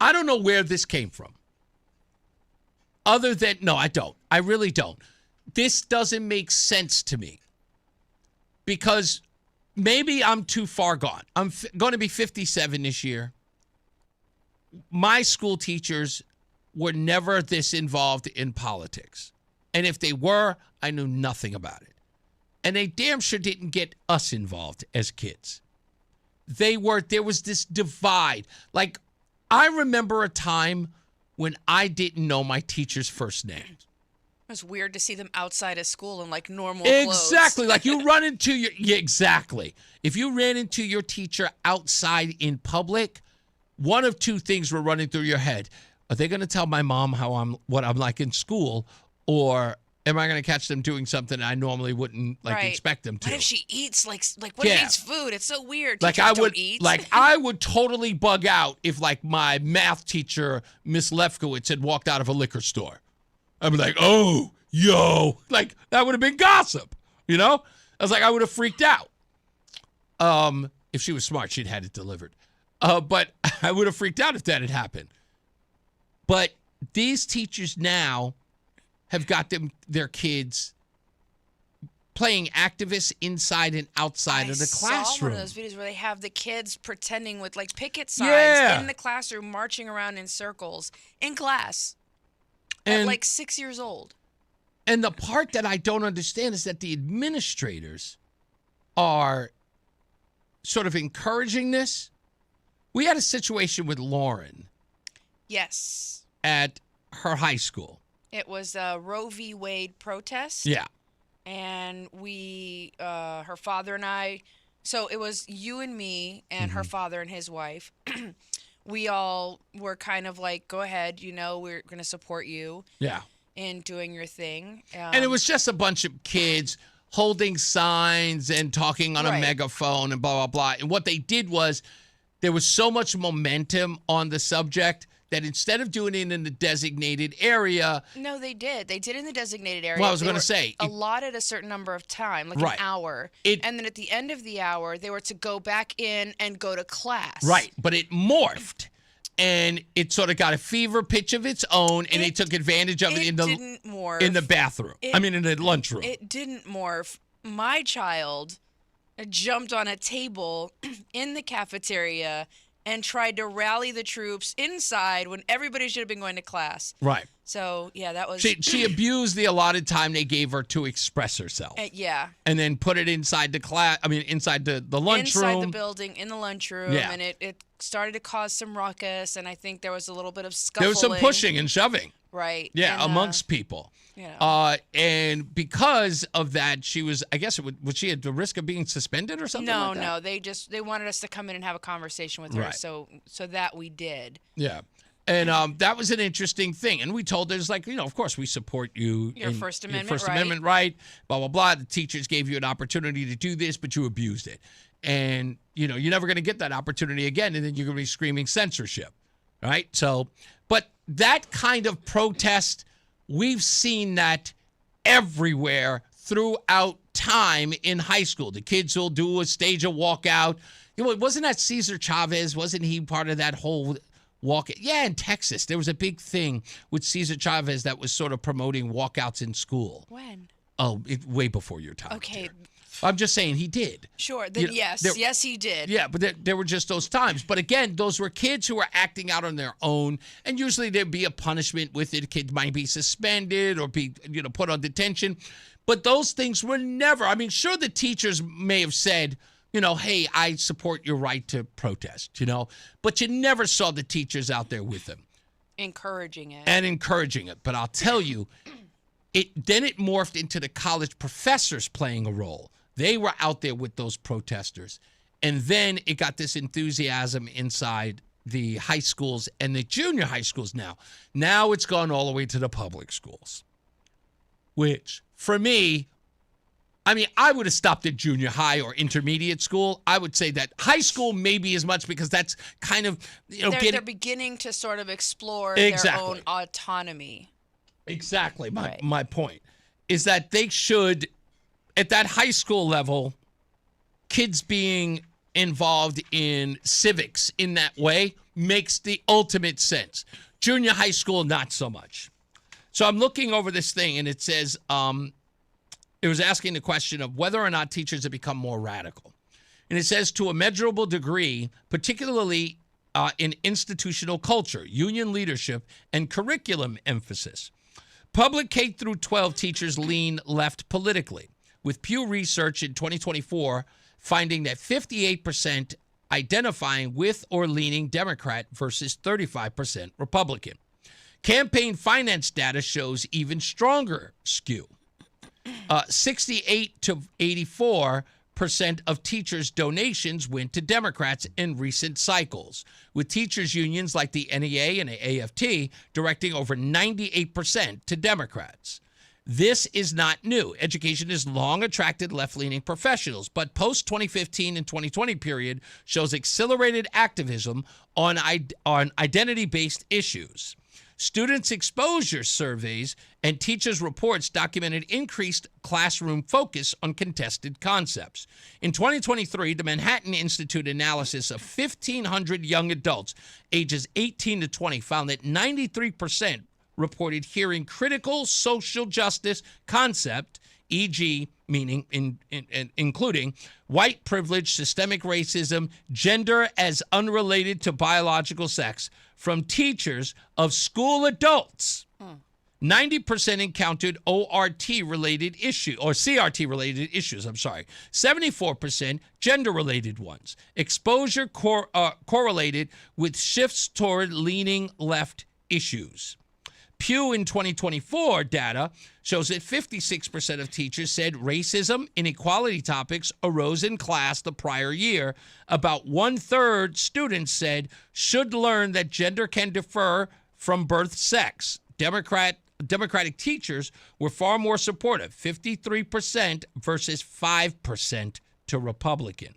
I don't know where this came from. Other than, no, I don't. I really don't. This doesn't make sense to me. Because maybe I'm too far gone. I'm going to be 57 this year. My school teachers were never this involved in politics. And if they were, I knew nothing about it. And they damn sure didn't get us involved as kids. There was this divide. Like, I remember a time when I didn't know my teacher's first name. It was weird to see them outside of school in like normal clothes. Exactly. Like you run into exactly. If you ran into your teacher outside in public, one of two things were running through your head. Are they going to tell my mom what I'm like in school, or am I going to catch them doing something I normally wouldn't expect them to? What if she eats what if eats food? It's so weird. Like Teachers I would don't eat. like I would totally bug out if like my math teacher, Miss Lefkowitz, had walked out of a liquor store. I'd be like, oh, yo, like that would have been gossip, you know? I was like, I would have freaked out. If she was smart, she'd had it delivered. But I would have freaked out if that had happened. But these teachers now have got their kids playing activists inside and outside of the classroom. I saw one of those videos where they have the kids pretending with like picket signs in the classroom, marching around in circles in class at like 6 years old. And the part that I don't understand is that the administrators are sort of encouraging this. We had a situation with Lauren. Yes. At her high school. It was a Roe v. Wade protest. Yeah. And we, her father and I, so it was you and me and her father and his wife. We all were kind of like, go ahead, we're going to support you. Yeah. In doing your thing. And it was just a bunch of kids holding signs and talking on a megaphone and blah, blah, blah. And what they did was there was so much momentum on the subject that instead of doing it in the designated area. No, they did. They did in the designated area. Well, I was going to say. Allotted a certain number of time, like an hour. And then at the end of the hour, they were to go back in and go to class. Right. But it morphed. And it sort of got a fever pitch of its own, and they took advantage of it in the bathroom. In the lunchroom. It didn't morph. My child jumped on a table in the cafeteria and tried to rally the troops inside when everybody should have been going to class. Right. So, yeah, that was... She abused the allotted time they gave her to express herself. Yeah. And then put it inside the class, inside the lunchroom. Inside the building, in the lunchroom. Yeah. And it started to cause some ruckus, and I think there was a little bit of scuffling. There was some pushing and shoving. Right. Yeah, And, amongst people. And because of that, she was, I guess, was she at the risk of being suspended or something like that? No. They wanted us to come in and have a conversation with her. Right. So that we did. Yeah. And that was an interesting thing. And we told her, it's like, of course, we support you. Your in First your Amendment First right. Amendment right, blah, blah, blah. The teachers gave you an opportunity to do this, but you abused it. And, you're never going to get that opportunity again. And then you're going to be screaming censorship, right? So, but that kind of protest, we've seen that everywhere throughout time in high school. The kids will stage a walkout. Wasn't that Cesar Chavez? Wasn't he part of that whole walk? Yeah, in Texas, there was a big thing with Cesar Chavez that was sort of promoting walkouts in school. When? Oh, way before your time. Okay. I'm just saying he did. Sure. Then yes, he did. Yeah, but there were just those times. But again, those were kids who were acting out on their own, and usually there'd be a punishment with it. A kid might be suspended or be put on detention. But those things were never. I mean, sure, the teachers may have said, hey, I support your right to protest, but you never saw the teachers out there with them. Encouraging it. And encouraging it. But I'll tell you, it morphed into the college professors playing a role. They were out there with those protesters. And then it got this enthusiasm inside the high schools and the junior high schools now. Now it's gone all the way to the public schools, which for me, I would have stopped at junior high or intermediate school. I would say that high school maybe as much because that's kind of, they're beginning to sort of explore their own autonomy. Exactly. My point is that they should, at that high school level, kids being involved in civics in that way makes the ultimate sense. Junior high school, not so much. So I'm looking over this thing, and it says, it was asking the question of whether or not teachers have become more radical. And it says, to a measurable degree, particularly in institutional culture, union leadership, and curriculum emphasis. Public K through 12 teachers lean left politically, with Pew Research in 2024 finding that 58% identifying with or leaning Democrat versus 35% Republican. Campaign finance data shows even stronger skew. 68 to 84% of teachers' donations went to Democrats in recent cycles, with teachers' unions like the NEA and the AFT directing over 98% to Democrats. This is not new. Education has long attracted left-leaning professionals, but post-2015 and 2020 period shows accelerated activism on identity-based issues. Students' exposure surveys and teachers' reports documented increased classroom focus on contested concepts. In 2023, the Manhattan Institute analysis of 1,500 young adults ages 18 to 20 found that 93% reported hearing critical social justice concept, e.g., meaning including white privilege, systemic racism, gender as unrelated to biological sex, from teachers of school adults. 90% encountered ORT-related issue or CRT-related issues. 74% gender-related ones. Exposure correlated with shifts toward leaning left issues. Pew in 2024 data shows that 56% of teachers said racism, inequality topics arose in class the prior year. About 1/3 students said should learn that gender can differ from birth sex. Democratic teachers were far more supportive, 53% versus 5% to Republican.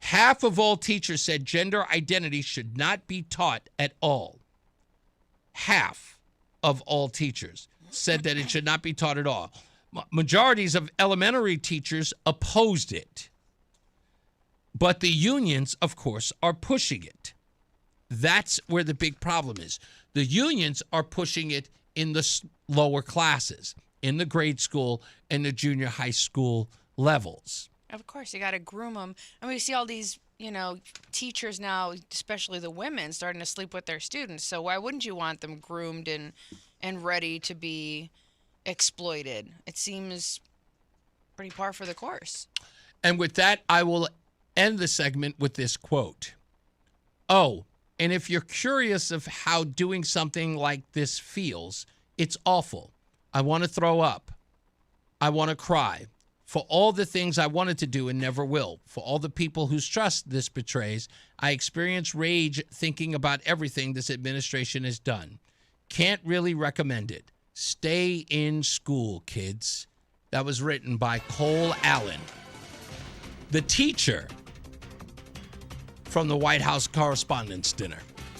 Half of all teachers said gender identity should not be taught at all. Half of all teachers said that it should not be taught at all. Majorities of elementary teachers opposed it. But the unions, of course, are pushing it. That's where the big problem is. The unions are pushing it in the lower classes, in the grade school and the junior high school levels. Of course, you got to groom them. And we see all these, teachers now, especially the women, starting to sleep with their students. So why wouldn't you want them groomed and ready to be exploited? It seems pretty par for the course. And with that, I will end the segment with this quote. Oh, and if you're curious of how doing something like this feels, It's awful. I want to throw up. I want to cry. For all the things I wanted to do and never will. For all the people whose trust this betrays, I experience rage thinking about everything this administration has done. Can't really recommend it. Stay in school, kids. That was written by Cole Allen, the teacher from the White House Correspondents' Dinner.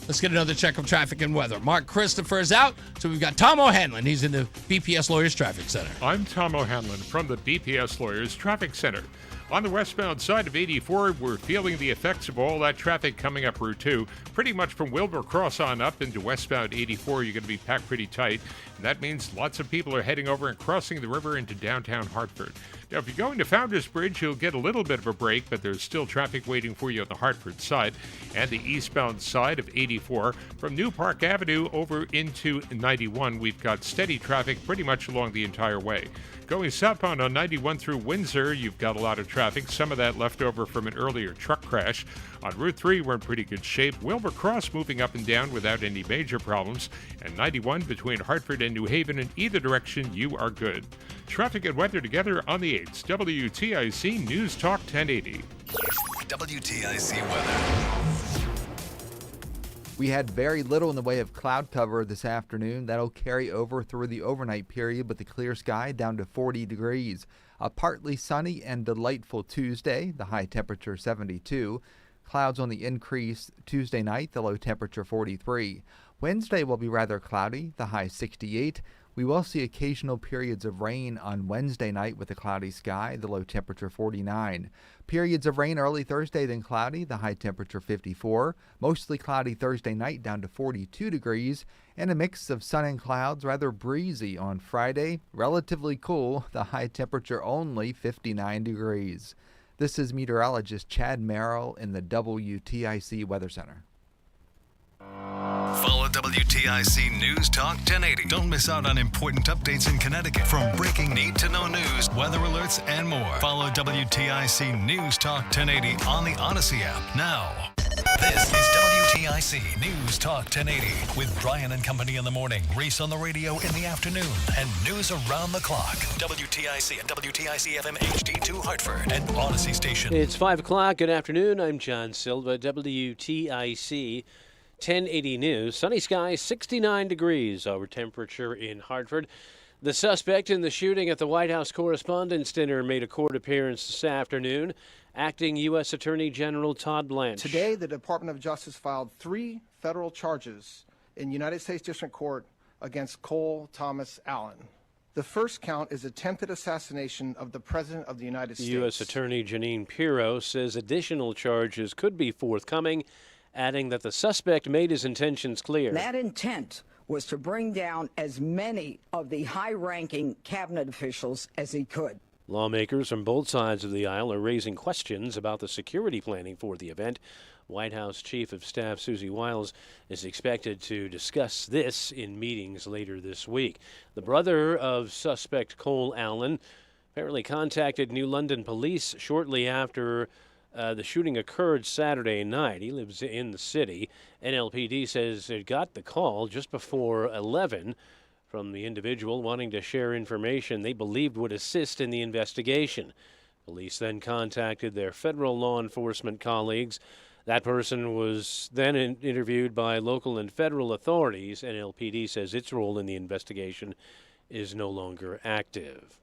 Let's get another check of traffic and weather. Mark Christopher is out, so we've got Tom O'Hanlon. He's in the BPS Lawyers Traffic Center. I'm Tom O'Hanlon from the BPS Lawyers Traffic Center. On the westbound side of 84, we're feeling the effects of all that traffic coming up Route 2. Pretty much from Wilbur Cross on up into westbound 84, you're going to be packed pretty tight. And that means lots of people are heading over and crossing the river into downtown Hartford. Now, if you're going to Founders Bridge, you'll get a little bit of a break, but there's still traffic waiting for you on the Hartford side and the eastbound side of 84. From New Park Avenue over into 91, we've got steady traffic pretty much along the entire way. Going southbound on 91 through Windsor, you've got a lot of traffic, some of that left over from an earlier truck crash. On Route 3, we're in pretty good shape. Wilbur Cross moving up and down without any major problems. And 91 between Hartford and New Haven, in either direction, you are good. Traffic and weather together on the 8th. WTIC News Talk 1080. WTIC weather. We had very little in the way of cloud cover this afternoon. That'll carry over through the overnight period with a clear sky down to 40 degrees. A partly sunny and delightful Tuesday, the high temperature 72. Clouds on the increase Tuesday night, the low temperature 43. Wednesday will be rather cloudy, the high 68. We will see occasional periods of rain on Wednesday night with a cloudy sky, the low temperature 49. Periods of rain early Thursday, then cloudy, the high temperature 54. Mostly cloudy Thursday night down to 42 degrees. And a mix of sun and clouds, rather breezy on Friday. Relatively cool, the high temperature only 59 degrees. This is meteorologist Chad Merrill in the WTIC Weather Center. Follow WTIC News Talk 1080. Don't miss out on important updates in Connecticut, from breaking need-to-know news, weather alerts, and more. Follow WTIC News Talk 1080 on the Odyssey app now. This is WTIC News Talk 1080 with Brian and Company in the morning, Reese on the radio in the afternoon, and news around the clock. WTIC and WTIC FM HD2 Hartford and Odyssey Station. It's 5 o'clock. Good afternoon. I'm John Silva, WTIC 1080 News. Sunny skies, 69 degrees over temperature in Hartford. The suspect in the shooting at the White House Correspondents' Dinner made a court appearance this afternoon. Acting U.S. Attorney General Todd Blanche. Today, the Department of Justice filed 3 federal charges in United States District Court against Cole Thomas Allen. The first count is attempted assassination of the President of the United States. U.S. Attorney Janine Pirro says additional charges could be forthcoming, adding that the suspect made his intentions clear. That intent was to bring down as many of the high-ranking cabinet officials as he could. Lawmakers from both sides of the aisle are raising questions about the security planning for the event. White House Chief of Staff Susie Wiles is expected to discuss this in meetings later this week. The brother of suspect Cole Allen apparently contacted New London police shortly after the shooting occurred Saturday night. He lives in the city. NLPD says it got the call just before 11 from the individual wanting to share information they believed would assist in the investigation. Police then contacted their federal law enforcement colleagues. That person was then interviewed by local and federal authorities. NLPD says its role in the investigation is no longer active.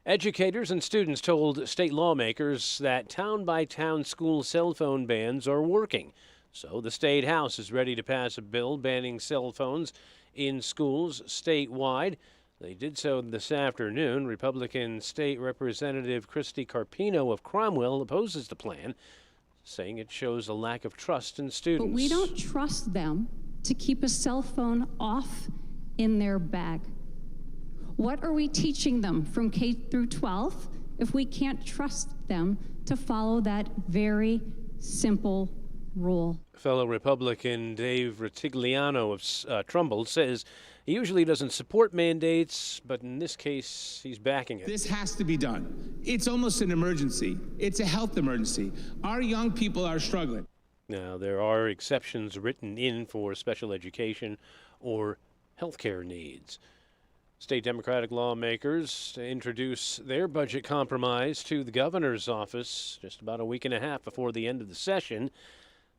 Educators and students told state lawmakers that town-by-town school cell phone bans are working. So the State House is ready to pass a bill banning cell phones in schools statewide. They did so this afternoon. Republican State Representative Christy Carpino of Cromwell opposes the plan, saying it shows a lack of trust in students. But we don't trust them to keep a cell phone off in their bag. What are we teaching them from K through 12 if we can't trust them to follow that very simple rule? Fellow Republican Dave Ritigliano of Trumbull says he usually doesn't support mandates, but in this case, he's backing it. This has to be done. It's almost an emergency. It's a health emergency. Our young people are struggling. Now, there are exceptions written in for special education or healthcare needs. State Democratic lawmakers introduce their budget compromise to the governor's office just about a week and a half before the end of the session.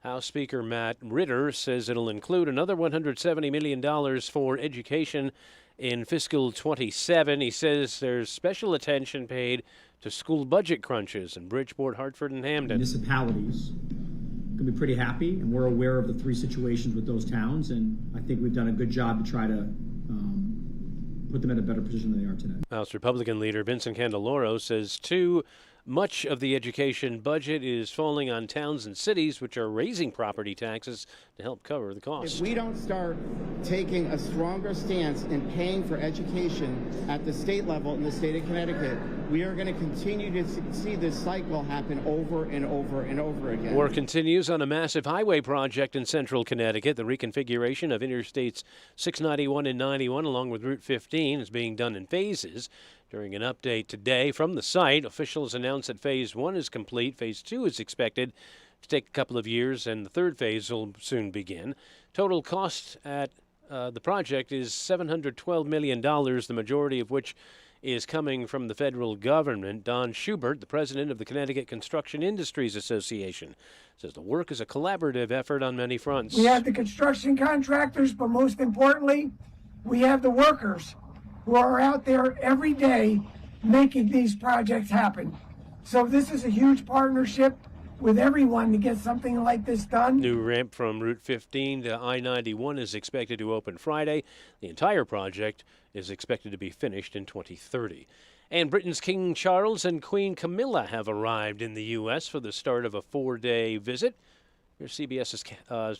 House Speaker Matt Ritter says it'll include another $170 million for education in fiscal 27. He says there's special attention paid to school budget crunches in Bridgeport, Hartford, and Hamden. Municipalities can be pretty happy, and we're aware of the 3 situations with those towns, and I think we've done a good job to try to put them in a better position than they are today. House Republican leader Vincent Candeloro says too much of the education budget is falling on towns and cities which are raising property taxes to help cover the cost. If we don't start taking a stronger stance in paying for education at the state level in the state of Connecticut, we are going to continue to see this cycle happen over and over and over again. Work continues on a massive highway project in central Connecticut. The reconfiguration of Interstates 691 and 91 along with Route 15 is being done in phases. During an update today from the site, officials announced that Phase 1 is complete. Phase 2 is expected to take a couple of years, and the third phase will soon begin. Total cost at the project is $712 million, the majority of which is coming from the federal government. Don Schubert, the president of the Connecticut Construction Industries Association, says the work is a collaborative effort on many fronts. We have the construction contractors, but most importantly, we have the workers who are out there every day making these projects happen. So this is a huge partnership with everyone to get something like this done. New ramp from Route 15 to I-91 is expected to open Friday. The entire project is expected to be finished in 2030. And Britain's King Charles and Queen Camilla have arrived in the U.S. for the start of a 4-day visit. Here's CBS's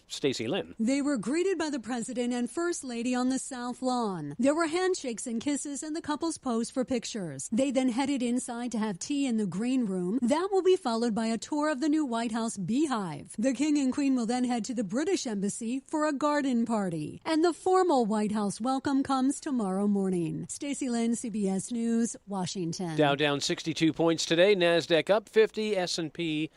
Stacey Lynn. They were greeted by the president and first lady on the South Lawn. There were handshakes and kisses, and the couples posed for pictures. They then headed inside to have tea in the green room. That will be followed by a tour of the new White House beehive. The king and queen will then head to the British embassy for a garden party. And the formal White House welcome comes tomorrow morning. Stacey Lynn, CBS News, Washington. Dow down 62 points today. NASDAQ up 50. S&P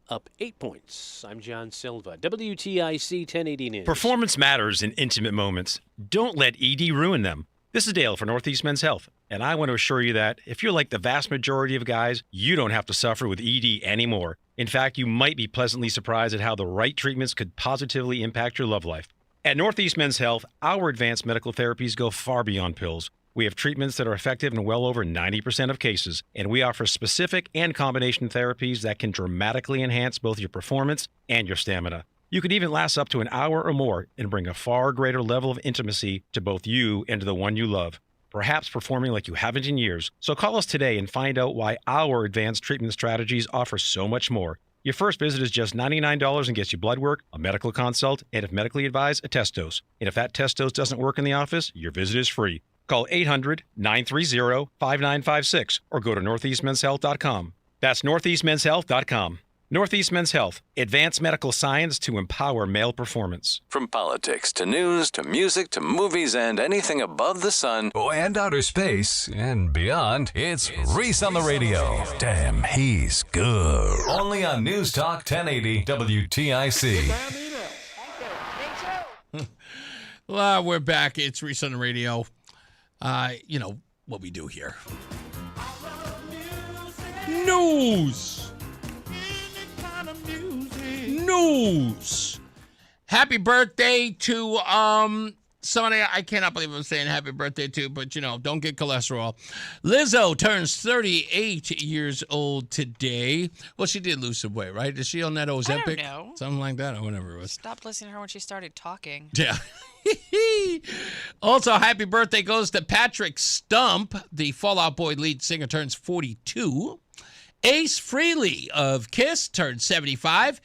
up 8 points. I'm John Silva, WTIC 1080 News. Performance matters in intimate moments. Don't let ED ruin them. This is Dale for Northeast Men's Health, and I want to assure you that if you're like the vast majority of guys, you don't have to suffer with ED anymore. In fact, you might be pleasantly surprised at how the right treatments could positively impact your love life. At Northeast Men's Health, our advanced medical therapies go far beyond pills. We have treatments that are effective in well over 90% of cases, and we offer specific and combination therapies that can dramatically enhance both your performance and your stamina. You could even last up to an hour or more and bring a far greater level of intimacy to both you and to the one you love, perhaps performing like you haven't in years. So call us today and find out why our advanced treatment strategies offer so much more. Your first visit is just $99 and gets you blood work, a medical consult, and if medically advised, a test dose. And if that test dose doesn't work in the office, your visit is free. Call 800-930-5956 or go to northeastmenshealth.com. That's northeastmenshealth.com. Northeast Men's Health, advanced medical science to empower male performance. From politics to news to music to movies and anything above the sun and outer space and beyond, it's Reese on the radio. Damn, he's good. Only on News Talk 1080 WTIC. Well, we're back. It's Reese on the radio. You know what we do here. News. News. Happy birthday to somebody I cannot believe I'm saying happy birthday to, but you know, don't get cholesterol. Lizzo turns 38 years old today. Well, she did lose some weight, right? Is she on that Ozempic? I don't know. Something like that or whatever it was. Stopped listening to her when she started talking. Yeah. Also, happy birthday goes to Patrick Stump. The Fall Out Boy lead singer turns 42. Ace Frehley of Kiss turned 75.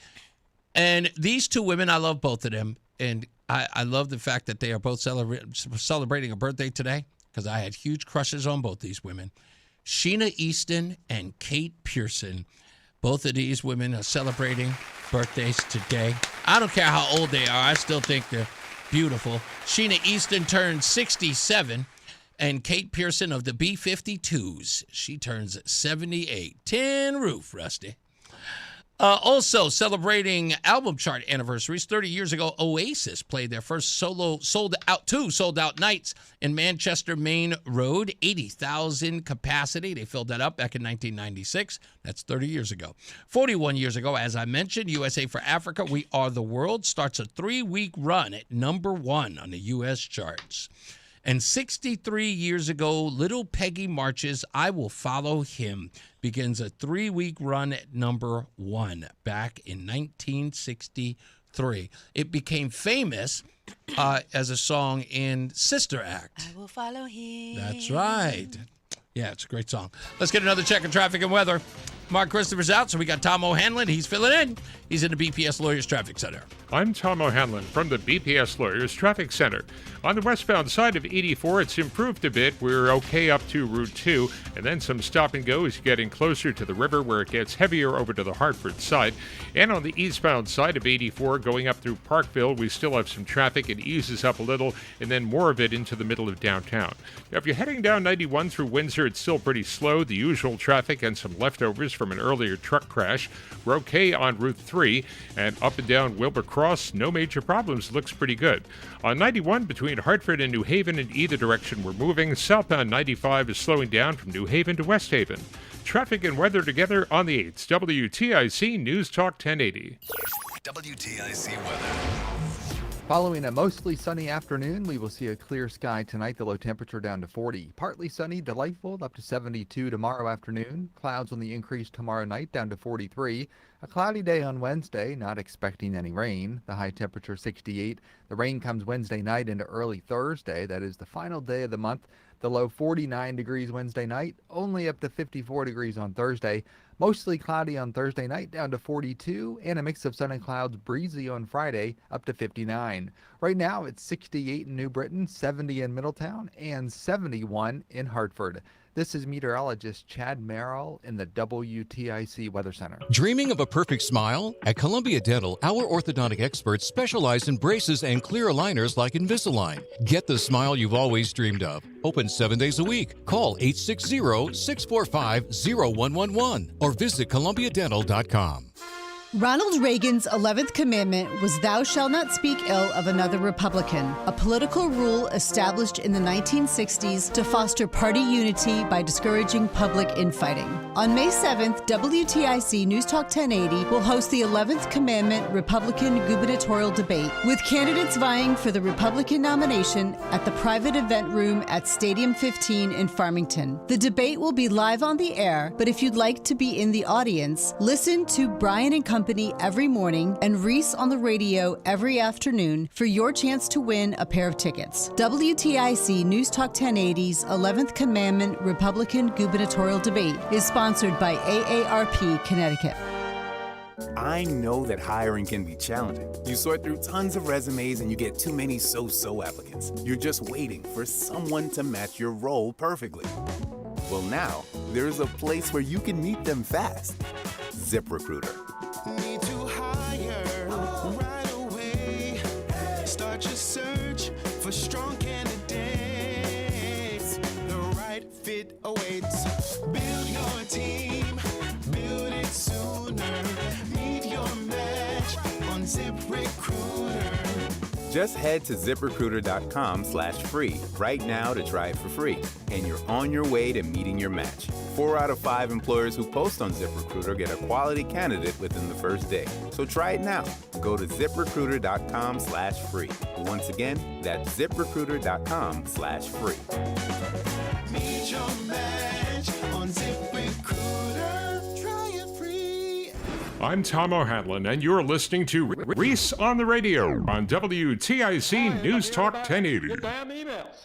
And these two women, I love both of them. And I love the fact that they are both celebrating a birthday today because I had huge crushes on both these women. Sheena Easton and Kate Pearson. Both of these women are celebrating birthdays today. I don't care how old they are. I still think they're beautiful. Sheena Easton turns 67, and Kate Pearson of the B-52s, she turns 78. Tin roof, Rusty. Also celebrating album chart anniversaries. 30 years ago, Oasis played their first sold out nights in Manchester Main Road, 80,000 capacity. They filled that up back in 1996. That's 30 years ago. 41 years ago, as I mentioned, USA for Africa, We Are the World starts a 3-week run at number 1 on the U.S. charts. And 63 years ago, Little Peggy March's I Will Follow Him begins a 3-week run at number 1 back in 1963. It became famous as a song in Sister Act. I will follow him. That's right. Yeah, it's a great song. Let's get another check of traffic and weather. Mark Christopher's out, so we got Tom O'Hanlon. He's filling in. He's in the BPS Lawyers Traffic Center. I'm Tom O'Hanlon from the BPS Lawyers Traffic Center. On the westbound side of 84, it's improved a bit. We're okay up to Route 2, and then some stop and go as you get in closer to the river where it gets heavier over to the Hartford side. And on the eastbound side of 84, going up through Parkville, we still have some traffic. It eases up a little, and then more of it into the middle of downtown. Now, if you're heading down 91 through Windsor, it's still pretty slow. The usual traffic and some leftovers from an earlier truck crash. We're okay on Route 3, and up and down Wilbur Cross, no major problems. Looks pretty good. On 91 between Hartford and New Haven in either direction we're moving. Southbound 95 is slowing down from New Haven to West Haven. Traffic and weather together on the 8th. WTIC News Talk 1080. WTIC weather. Following a mostly sunny afternoon, we will see a clear sky tonight, the low temperature down to 40. Partly sunny, delightful, up to 72 tomorrow afternoon. Clouds on the increase tomorrow night, down to 43. A cloudy day on Wednesday, not expecting any rain. The high temperature 68. The rain comes Wednesday night into early Thursday. That is the final day of the month. The low 49 degrees Wednesday night, only up to 54 degrees on Thursday. Mostly cloudy on Thursday night, down to 42, and a mix of sun and clouds, breezy on Friday, up to 59. Right now, it's 68 in New Britain, 70 in Middletown, and 71 in Hartford. This is meteorologist Chad Merrill in the WTIC Weather Center. Dreaming of a perfect smile? At Columbia Dental, our orthodontic experts specialize in braces and clear aligners like Invisalign. Get the smile you've always dreamed of. Open 7 days a week. Call 860-645-0111 or visit columbiadental.com. Ronald Reagan's 11th commandment was thou shalt not speak ill of another Republican, a political rule established in the 1960s to foster party unity by discouraging public infighting. On May 7th, WTIC News Talk 1080 will host the 11th commandment Republican gubernatorial debate with candidates vying for the Republican nomination at the private event room at Stadium 15 in Farmington. The debate will be live on the air, but if you'd like to be in the audience, listen to Brian and Company every morning and Reese on the radio every afternoon for your chance to win a pair of tickets. WTIC News Talk 1080's 11th Commandment Republican Gubernatorial Debate is sponsored by AARP Connecticut. I know that hiring can be challenging. You sort through tons of resumes and you get too many so-so applicants. You're just waiting for someone to match your role perfectly. Well, now, there's a place where you can meet them fast. ZipRecruiter. Need to hire right away. Start your search for strong candidates. The right fit awaits. Build your team, build it sooner. Meet your match on ZipRecruiter. Just head to ZipRecruiter.com/free right now to try it for free. And you're on your way to meeting your match. 4 out of 5 employers who post on ZipRecruiter get a quality candidate within the first day. So try it now. Go to ZipRecruiter.com/free. Once again, that's ZipRecruiter.com/free. Meet your match on ZipRecruiter. Try it free. I'm Tom O'Hanlon, and you're listening to Reese on the Radio on WTIC News Talk 1080. Damn emails.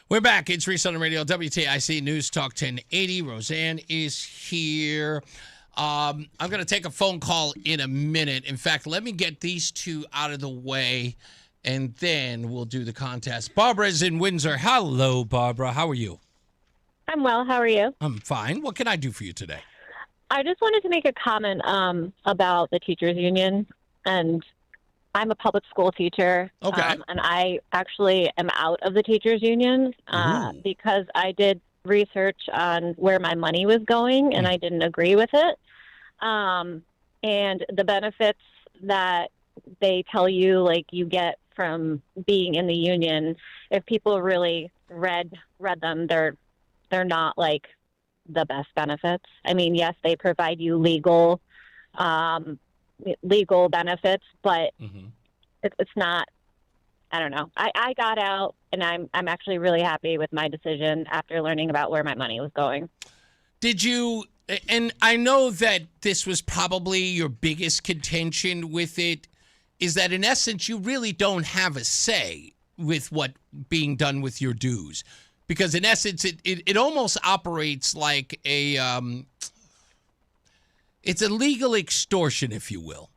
We're back. It's Reese on the Radio, WTIC News Talk 1080. Roseanne is here. I'm going to take a phone call in a minute. In fact, let me get these two out of the way, and then we'll do the contest. Barbara's in Windsor. Hello, Barbara. How are you? I'm well. How are you? I'm fine. What can I do for you today? I just wanted to make a comment about the teachers union, and I'm a public school teacher. Okay. And I actually am out of the teachers union because I did research on where my money was going, and I didn't agree with it. And the benefits that they tell you, like, you get from being in the union, if people really read them, they're not like the best benefits. I mean, yes, they provide you legal benefits, but it's not. I don't know. I got out, and I'm actually really happy with my decision after learning about where my money was going. Did you? And I know that this was probably your biggest contention with it, is that in essence you really don't have a say with what being done with your dues, because in essence it almost operates like it's a legal extortion, if you will.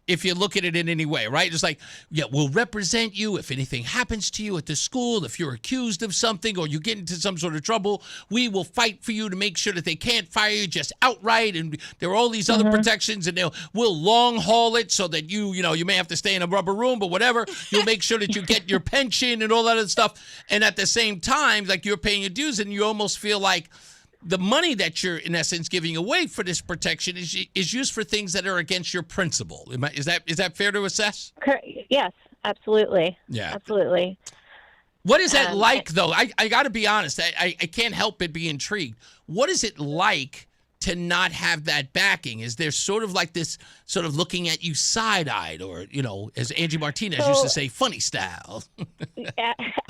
If you look at it in any way, right? It's like, yeah, we'll represent you if anything happens to you at the school, if you're accused of something or you get into some sort of trouble, we will fight for you to make sure that they can't fire you just outright. And there are all these other protections, and we'll long haul it so that you may have to stay in a rubber room, but whatever, you'll make sure that you get your pension and all that other stuff. And at the same time, like, you're paying your dues, and you almost feel like the money that you're, in essence, giving away for this protection is used for things that are against your principle. Is that fair to assess? Yes, absolutely. Yeah. Absolutely. What is that like, though? I got to be honest. I can't help but be intrigued. What is it like to not have that backing? Is there sort of like this sort of looking at you side-eyed, or, as Angie Martinez used to say, funny style?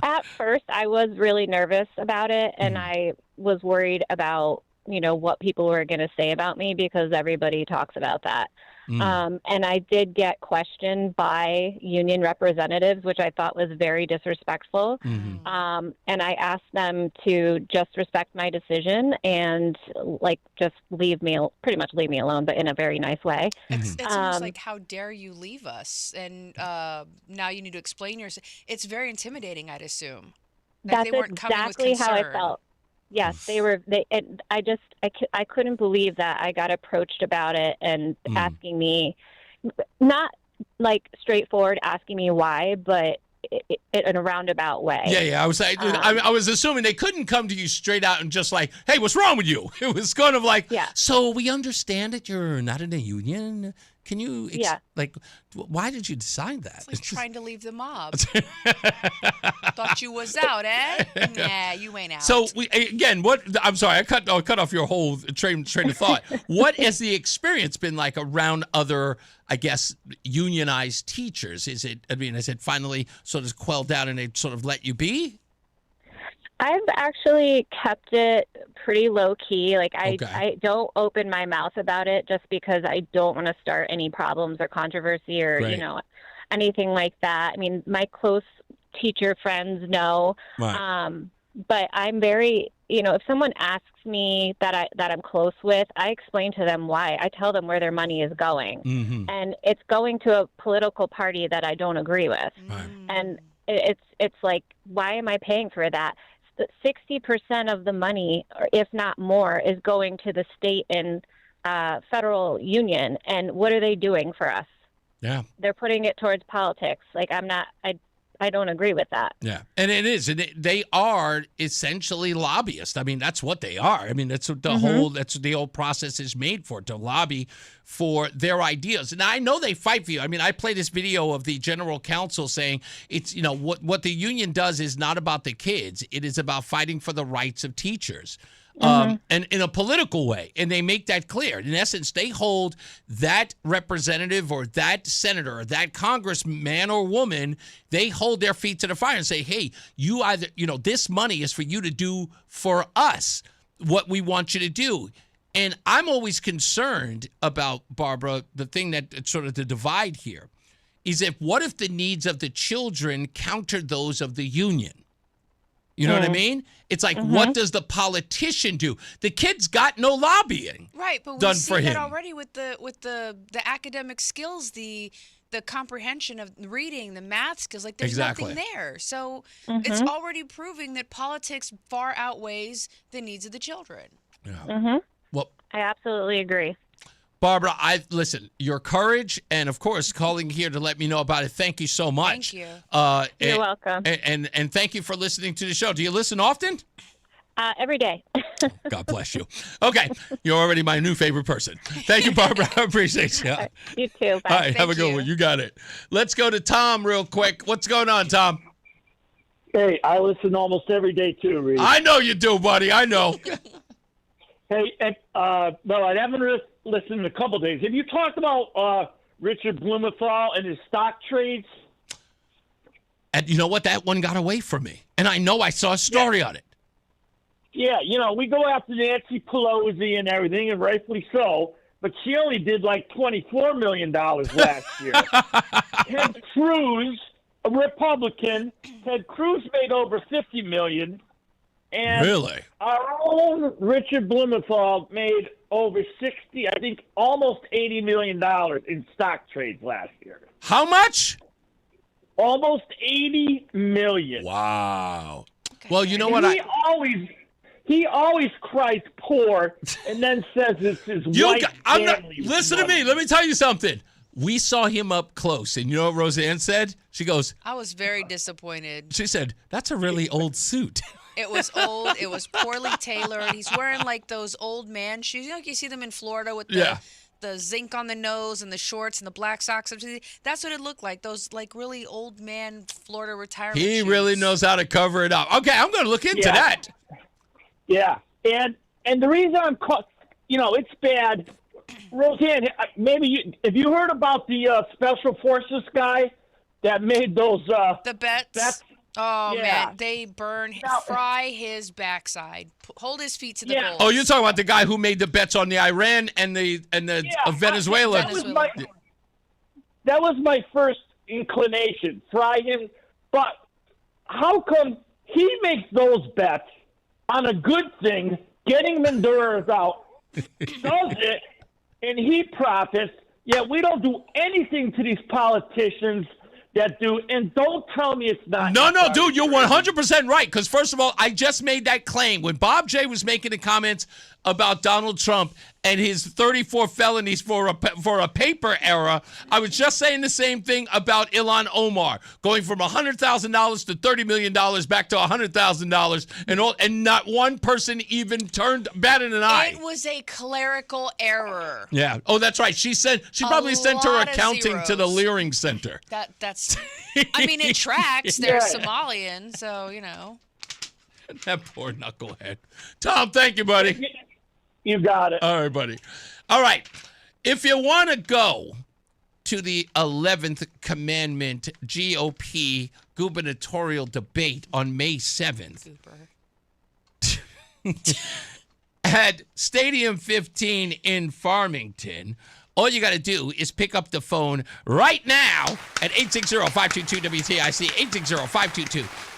At first, I was really nervous about it, and I was worried about, what people were going to say about me, because everybody talks about that. And I did get questioned by union representatives, which I thought was very disrespectful. And I asked them to just respect my decision and just pretty much leave me alone, but in a very nice way. It's almost like, how dare you leave us? And now you need to explain yourself. It's very intimidating, I'd assume. That's they weren't coming with exactly how I concern. felt. Yes, they were. And I couldn't believe that I got approached about it and asking me, not like straightforward asking me why, but in a roundabout way. Yeah. I was like, I was assuming they couldn't come to you straight out and just like, hey, what's wrong with you? It was kind of like, so we understand that you're not in a union. Can you, why did you decide that? It's like trying to leave the mob. Thought you was out, eh? Nah, you ain't out. So, I'm sorry, I cut off your whole train of thought. What has the experience been like around other, I guess, unionized teachers? Has it finally sort of quelled down and they sort of let you be? I've actually kept it pretty low key. I don't open my mouth about it just because I don't want to start any problems or controversy or, anything like that. I mean, my close teacher friends know, but I'm very, if someone asks me that I'm close with, I explain to them why. I tell them where their money is going, and it's going to a political party that I don't agree with. And it's like, why am I paying for that? 60% of the money, or if not more, is going to the state and federal union. And what are they doing for us? Yeah. They're putting it towards politics. I don't agree with that. Yeah. And it is. And they are essentially lobbyists. I mean, that's what they are. I mean, that's what the whole process is made for, to lobby for their ideas. And I know they fight for you. I mean, I played this video of the general counsel saying it's, what the union does is not about the kids. It is about fighting for the rights of teachers. And in a political way. And they make that clear. In essence, they hold that representative or that senator or that congressman or woman, they hold their feet to the fire and say, hey, you either, this money is for you to do for us what we want you to do. And I'm always concerned about, Barbara, the thing that sort of the divide here is what if the needs of the children counter those of the union? You know what I mean? It's like, what does the politician do? The kid's got no lobbying. Right, but done we see for that him. already with the academic skills, the comprehension of reading, the math skills. Like, there's nothing there. So it's already proving that politics far outweighs the needs of the children. Yeah. Well, I absolutely agree. Barbara, listen, your courage and, of course, calling here to let me know about it. Thank you so much. Thank you. You're welcome. And thank you for listening to the show. Do you listen often? Every day. God bless you. Okay, you're already my new favorite person. Thank you, Barbara. I appreciate you. You too. Bye. All right, have a good one. You got it. Let's go to Tom real quick. What's going on, Tom? Hey, I listen almost every day too, Reese. I know you do, buddy. I know. Hey, well, I haven't listened in a couple days. Have you talked about Richard Blumenthal and his stock trades? And you know what? That one got away from me. And I know I saw a story on it. Yeah, we go after Nancy Pelosi and everything, and rightfully so, but she only did like $24 million last year. Ted Cruz, a Republican, Ted Cruz made over $50 million. And really? Our own Richard Blumenthal made over 60, I think almost $80 million in stock trades last year. How much? Almost $80 million. Wow. Well, you know and what? He always cries poor and then says it's his white family. Listen to me. Let me tell you something. We saw him up close, and you know what Roseanne said? She goes, I was very disappointed. She said, that's a really old suit. It was old. It was poorly tailored. He's wearing like those old man shoes. You see them in Florida with the zinc on the nose and the shorts and the black socks. That's what it looked like. Those like really old man Florida retirement He shoes. really knows how to cover it up. Okay, I'm going to look into that. Yeah, and the reason I'm it's bad. Roseanne, maybe have you heard about the Special Forces guy that made those the bets? Oh man, they fry his backside, hold his feet to the goals. Oh, you're talking about the guy who made the bets on the Iran and the Venezuela. That was my first inclination, fry him. But how come he makes those bets on a good thing, getting Honduras out, does it, and he profits, yet we don't do anything to these politicians that do, and don't tell me it's not. No, dude, you're 100% right, because first of all, I just made that claim. When Bob J. was making the comments about Donald Trump and his 34 felonies for a paper error, I was just saying the same thing about Ilhan Omar, going from $100,000 to $30 million back to $100,000, and not one person even batted an eye. It was a clerical error. Yeah. Oh, that's right. She probably sent her accounting to the Leering Center. That's. I mean, it tracks. They're Somalian, so you know. That poor knucklehead. Tom, thank you, buddy. You got it. All right, buddy. All right. If you want to go to the 11th Commandment GOP gubernatorial debate on May 7th at Stadium 15 in Farmington, all you got to do is pick up the phone right now at 860-522-WTIC,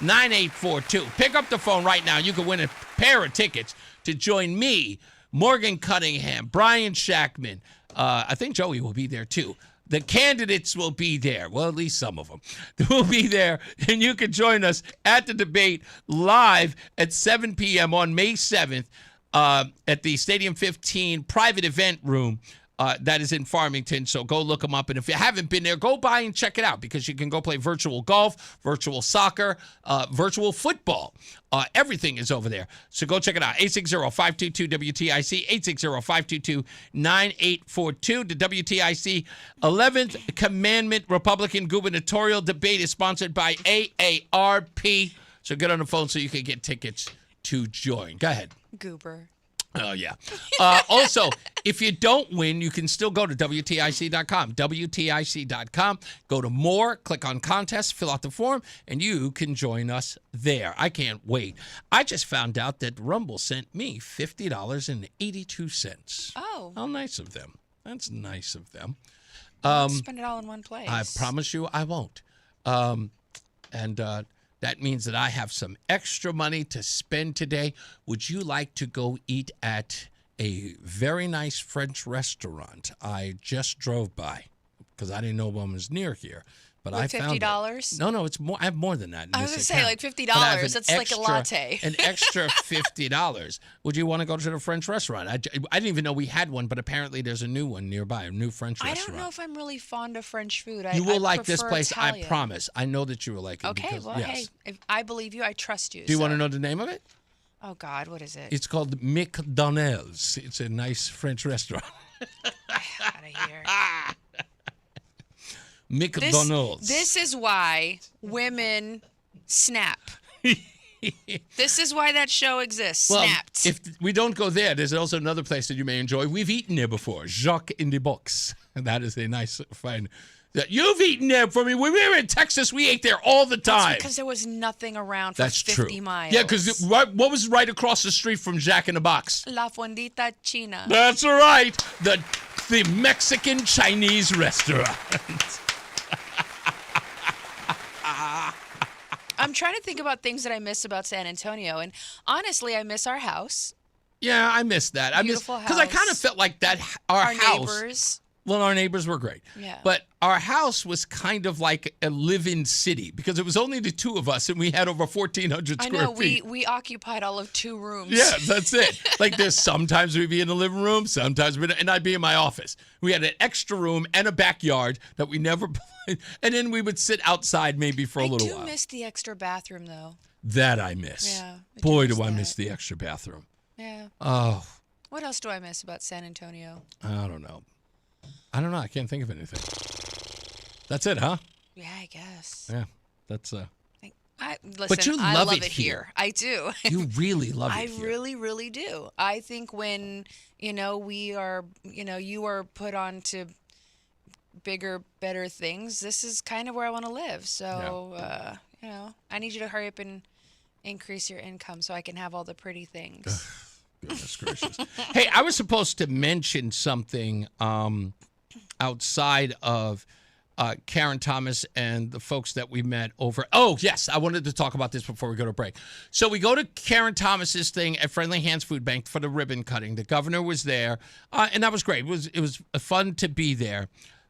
860-522-9842. Pick up the phone right now. You can win a pair of tickets to join me, Morgan Cunningham, Brian Shackman. I think Joey will be there too. The candidates will be there. Well, at least some of them will be there. And you can join us at the debate live at 7 p.m. on May 7th at the Stadium 15 private event room. That is in Farmington, so go look them up. And if you haven't been there, go by and check it out, because you can go play virtual golf, virtual soccer, virtual football. Everything is over there. So go check it out. 860-522-WTIC, 860-522-9842. The WTIC 11th Commandment Republican gubernatorial debate is sponsored by AARP. So get on the phone so you can get tickets to join. Go ahead. Goober. Oh, yeah. Also, if you don't win, you can still go to WTIC.com. WTIC.com. Go to more, click on contest, fill out the form, and you can join us there. I can't wait. I just found out that Rumble sent me $50.82. Oh. How nice of them. That's nice of them. Spend it all in one place. I promise you I won't. That means that I have some extra money to spend today. Would you like to go eat at a very nice French restaurant I just drove by? Because I didn't know one was near here. But With I found $50? No, it's more. I have more than that. I was going to say, like $50. That's like a latte. An extra $50. Would you want to go to the French restaurant? I didn't even know we had one, but apparently there's a new one nearby, a new French restaurant. I don't know if I'm really fond of French food. You will like prefer this place, Italian. I promise. I know that you will like it. Okay, because, well, yes. hey, if I believe you, I trust you. Do you want to know the name of it? Oh, God, what is it? It's called McDonald's. It's a nice French restaurant. Out of here. McDonald's. This is why women snap. This is why that show exists. Well, Snapped. if we don't go there, there's also another place that you may enjoy. We've eaten there before, Jacques in the Box. And that is a nice, fine. You've eaten there for me. When we were in Texas, we ate there all the time. That's because there was nothing around for That's 50 true. miles. Yeah, because what was right across the street from Jack in the Box? La Fondita China. That's right. The Mexican Chinese restaurant. I'm trying to think about things that I miss about San Antonio, and honestly, I miss our house. Yeah, I miss that. Beautiful because I kind of felt like that. Our house. Neighbors. Well, our neighbors were great. Yeah. But our house was kind of like a live-in city because it was only the two of us and we had over 1,400 square feet. We occupied all of 2 rooms. Yeah, that's it. Like there's sometimes we'd be in the living room, sometimes and I'd be in my office. We had an extra room and a backyard that we never and then we would sit outside maybe for a little while. I do miss the extra bathroom though. That I miss. Yeah. Boy, do I miss the extra bathroom. Yeah. Oh. What else do I miss about San Antonio? I don't know. I can't think of anything. That's it, huh? Yeah, I guess. Yeah, that's Listen, but you I love love it it here. here. I do. You really love it I here. really, really do. I think when, we are, you are put on to bigger, better things, this is kind of where I want to live. So, I need you to hurry up and increase your income so I can have all the pretty things. Goodness gracious. Hey, I was supposed to mention something outside of Karen Thomas and the folks that we met over. Oh, yes. I wanted to talk about this before we go to break. So we go to Karen Thomas's thing at Friendly Hands Food Bank for the ribbon cutting. The governor was there, and that was great. It was fun to be there.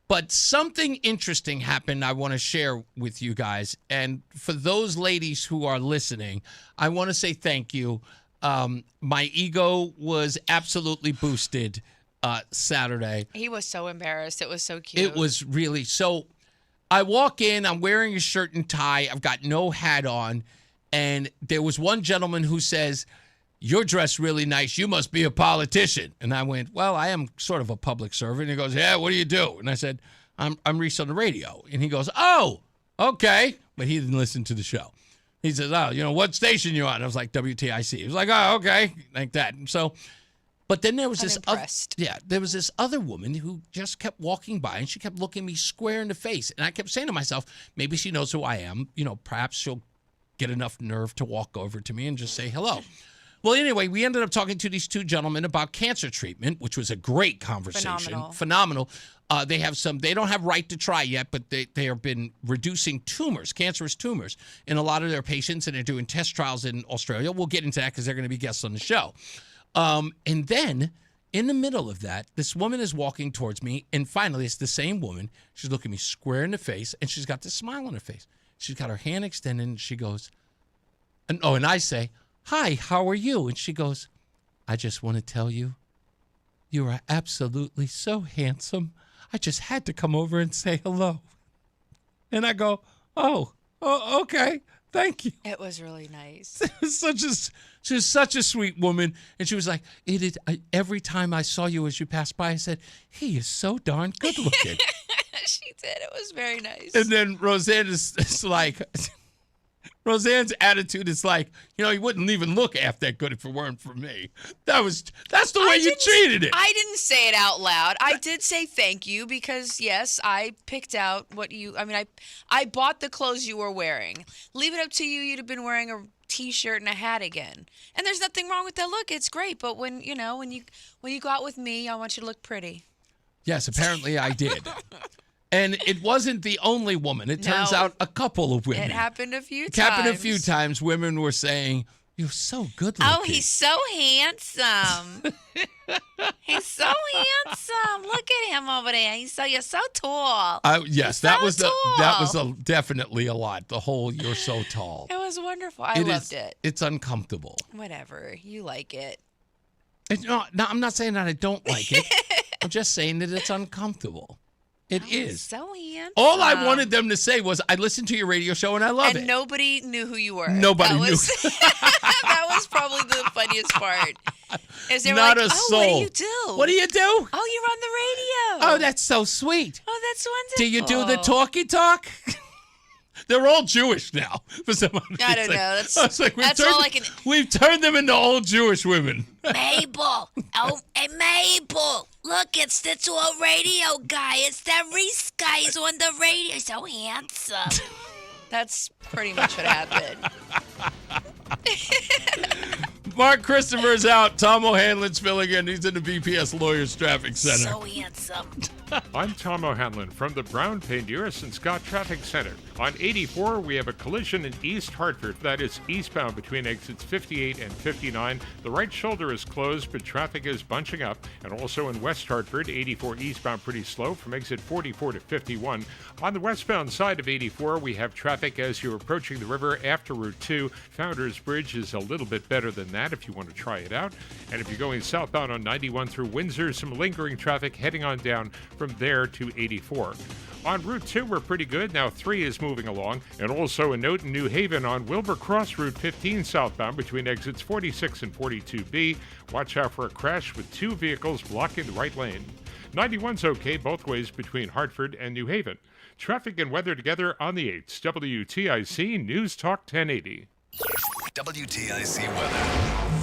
But something interesting happened I want to share with you guys. And for those ladies who are listening, I want to say thank you. My ego was absolutely boosted Saturday. He was so embarrassed. It was so cute. It was really so. I walk in, I'm wearing a shirt and tie. I've got no hat on. And there was one gentleman who says, "You're dressed really nice. You must be a politician." And I went, "Well, I am sort of a public servant." And he goes, "Yeah, what do you do?" And I said, I'm Reese on the radio. And he goes, "Oh, okay." But he didn't listen to the show. He says, "Oh, what station you on?" I was like, WTIC. He was like, "Oh, okay," like that. And so, but then there was there was this other woman who just kept walking by and she kept looking me square in the face. And I kept saying to myself, maybe she knows who I am. Perhaps she'll get enough nerve to walk over to me and just say hello. Well, anyway, we ended up talking to these two gentlemen about cancer treatment, which was a great conversation. Phenomenal. They don't have right to try yet, but they have been reducing cancerous tumors in a lot of their patients, and they're doing test trials in Australia. We'll get into that because they're going to be guests on the show. And then in the middle of that, this woman is walking towards me, and finally it's the same woman. She's looking me square in the face, and she's got this smile on her face. She's got her hand extended, and she goes, and I say, "Hi, how are you?" And she goes, "I just want to tell you, you are absolutely so handsome. I just had to come over and say hello." And I go, oh, okay, thank you. It was really nice. She was such a sweet woman. And she was like, every time I saw you as you passed by, I said, "He is so darn good looking." She did. It was very nice. And then Roseanne is like... Roseanne's attitude is like, he wouldn't even look half that good if it weren't for me. That's the way you treated it. I didn't say it out loud. I did say thank you because, yes, I picked out I bought the clothes you were wearing. Leave it up to you. You'd have been wearing a T-shirt and a hat again. And there's nothing wrong with that look. It's great. But when you go out with me, I want you to look pretty. Yes, apparently I did. And it wasn't the only woman. It turns out a couple of women. It happened a few times. It happened a few times. Women were saying, "You're so good looking." Oh, he's so handsome. He's so handsome. Look at him over there. You're so tall. Yes, that was definitely a lot. The whole "you're so tall." It was wonderful. I loved it. It's uncomfortable. Whatever. You like it. No, I'm not saying that I don't like it. I'm just saying that it's uncomfortable. It is. So handsome. All I wanted them to say was, I listened to your radio show and I love it. And nobody knew who you were. Nobody that knew. That was probably the funniest part. Is they were Not like, a oh, soul. what do you do? What do you do? Oh, you're on the radio. Oh, that's so sweet. Oh, that's wonderful. Do you do the talkie talk? They're all Jewish now. For some I don't know. That's all I can. We've turned them into old Jewish women. Mabel. Oh, hey, Mabel. Look, it's the old radio guy. It's that Reese guy. He's on the radio. He's so handsome. That's pretty much what happened. Mark Christopher's out. Tom O'Hanlon's filling in. He's in the BPS Lawyers Traffic Center. So handsome. I'm Tom O'Hanlon from the Brown Paint Uris and Scott Traffic Center. On 84, we have a collision in East Hartford. That is eastbound between exits 58 and 59. The right shoulder is closed, but traffic is bunching up. And also in West Hartford, 84 eastbound pretty slow from exit 44 to 51. On the westbound side of 84, we have traffic as you're approaching the river after Route 2. Founders Bridge is a little bit better than that if you want to try it out. And if you're going southbound on 91 through Windsor, some lingering traffic heading on down from there to 84. On Route 2, we're pretty good. Now 3 is moving along. And also a note in New Haven on Wilbur Cross, Route 15 southbound between exits 46 and 42B. Watch out for a crash with 2 vehicles blocking the right lane. 91's okay both ways between Hartford and New Haven. Traffic and weather together on the 8s. WTIC News Talk 1080. WTIC weather.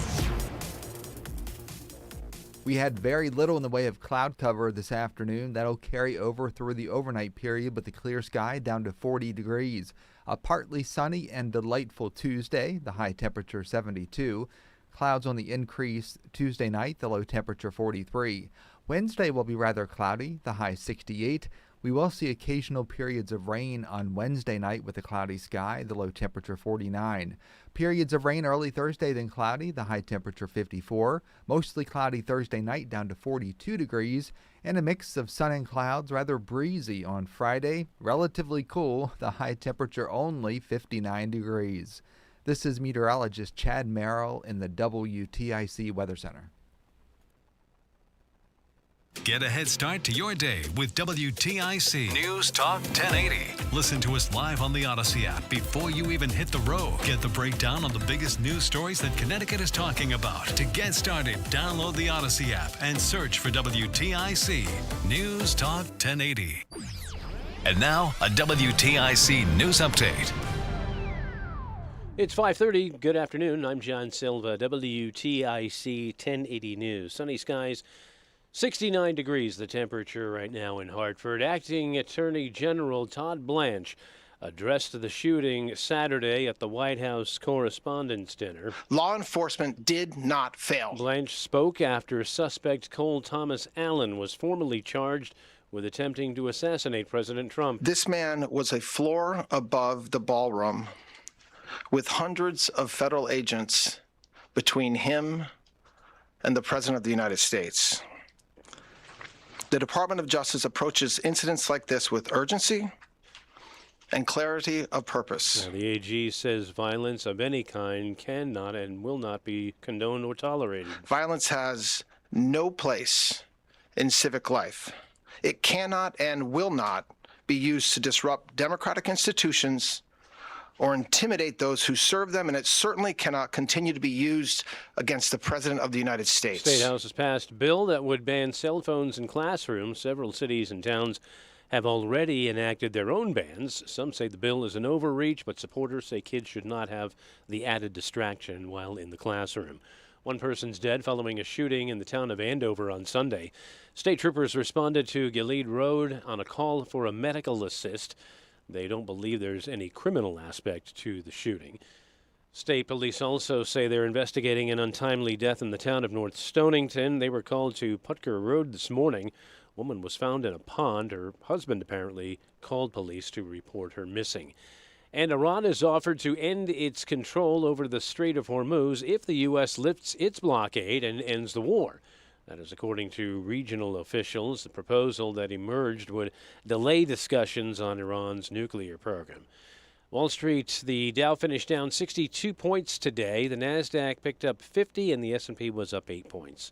We had very little in the way of cloud cover this afternoon. That'll carry over through the overnight period with a clear sky down to 40 degrees. A partly sunny and delightful Tuesday, the high temperature 72. Clouds on the increase Tuesday night, the low temperature 43. Wednesday will be rather cloudy, the high 68. We will see occasional periods of rain on Wednesday night with a cloudy sky, the low temperature 49. Periods of rain early Thursday, then cloudy, the high temperature 54. Mostly cloudy Thursday night down to 42 degrees. And a mix of sun and clouds, rather breezy on Friday. Relatively cool, the high temperature only 59 degrees. This is meteorologist Chad Merrill in the WTIC Weather Center. Get a head start to your day with WTIC News Talk 1080. Listen to us live on the Odyssey app before you even hit the road. Get the breakdown on the biggest news stories that Connecticut is talking about. To get started, download the Odyssey app and search for WTIC News Talk 1080. And now, a WTIC news update. It's 5:30. Good afternoon. I'm John Silva, WTIC 1080 News. Sunny skies. 69 degrees the temperature right now in Hartford. Acting Attorney General Todd Blanche addressed the shooting Saturday at the White House Correspondents' Dinner. Law enforcement did not fail. Blanche spoke after suspect Cole Thomas Allen was formally charged with attempting to assassinate President Trump. This man was a floor above the ballroom with hundreds of federal agents between him and the President of the United States. The Department of Justice approaches incidents like this with urgency and clarity of purpose. Now, the AG says violence of any kind cannot and will not be condoned or tolerated. Violence has no place in civic life. It cannot and will not be used to disrupt democratic institutions or intimidate those who serve them, and it certainly cannot continue to be used against the President of the United States. State House has passed a bill that would ban cell phones in classrooms. Several cities and towns have already enacted their own bans. Some say the bill is an overreach, but supporters say kids should not have the added distraction while in the classroom. One person's dead following a shooting in the town of Andover on Sunday. State troopers responded to Gilead Road on a call for a medical assist. They don't believe there's any criminal aspect to the shooting. State police also say they're investigating an untimely death in the town of North Stonington. They were called to Putker Road this morning. A woman was found in a pond. Her husband apparently called police to report her missing. And Iran has offered to end its control over the Strait of Hormuz if the U.S. lifts its blockade and ends the war. That is according to regional officials. The proposal that emerged would delay discussions on Iran's nuclear program. Wall Street, the Dow finished down 62 points today. The NASDAQ picked up 50 and the S&P was up 8 points.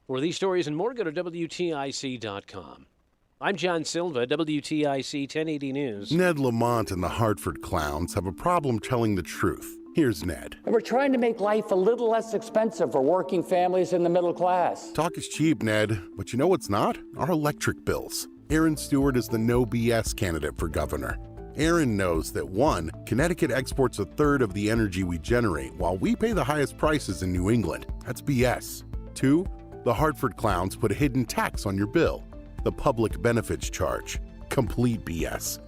For these stories and more, go to WTIC.com. I'm John Silva, WTIC 1080 News. Ned Lamont and the Hartford Clowns have a problem telling the truth. Here's Ned. And we're trying to make life a little less expensive for working families in the middle class. Talk is cheap, Ned, but you know what's not? Our electric bills. Aaron Stewart is the no BS candidate for governor. Aaron knows that 1, Connecticut exports 1/3 of the energy we generate while we pay the highest prices in New England. That's BS. 2, the Hartford Clowns put a hidden tax on your bill. The public benefits charge. Complete BS.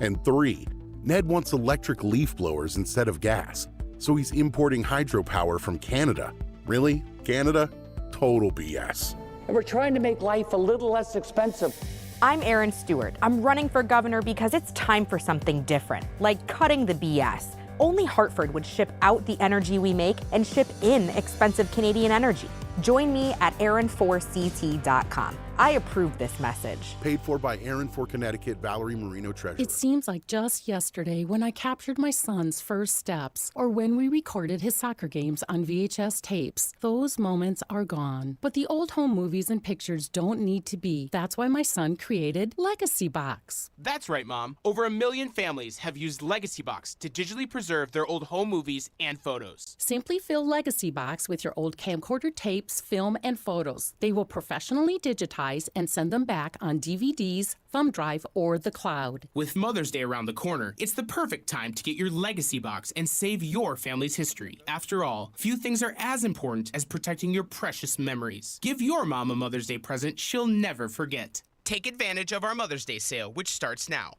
And 3, Ned wants electric leaf blowers instead of gas, so he's importing hydropower from Canada. Really? Canada? Total BS. And we're trying to make life a little less expensive. I'm Aaron Stewart. I'm running for governor because it's time for something different, like cutting the BS. Only Hartford would ship out the energy we make and ship in expensive Canadian energy. Join me at Aaron4CT.com. I approve this message. Paid for by Aaron for Connecticut, Valerie Marino Treasurer. It seems like just yesterday when I captured my son's first steps, or when we recorded his soccer games on VHS tapes. Those moments are gone. But the old home movies and pictures don't need to be. That's why my son created Legacy Box. That's right, Mom. Over 1 million families have used Legacy Box to digitally preserve their old home movies and photos. Simply fill Legacy Box with your old camcorder tapes, film, and photos. They will professionally digitize and send them back on DVDs, thumb drive, or the cloud. With Mother's Day around the corner, it's the perfect time to get your Legacy Box and save your family's history. After all, few things are as important as protecting your precious memories. Give your mom a Mother's Day present she'll never forget. Take advantage of our Mother's Day sale, which starts now.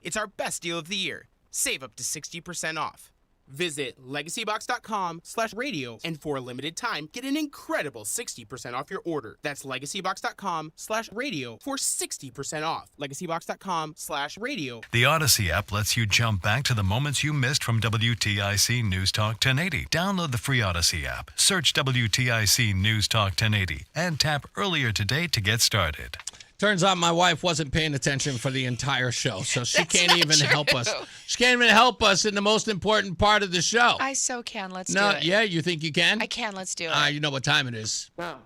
It's our best deal of the year. Save up to 60% off. Visit legacybox.com/radio and for a limited time, get an incredible 60% off your order. That's legacybox.com/radio for 60% off. legacybox.com/radio. The Odyssey app lets you jump back to the moments you missed from WTIC News Talk 1080. Download the free Odyssey app, search WTIC News Talk 1080, and tap earlier today to get started. Turns out my wife wasn't paying attention for the entire show, so she can't even true. help us. She can't even help us in the most important part of the show. I so can. Let's do No, it. yeah, you think you can? I can. Let's do it. You know what time it is. Now,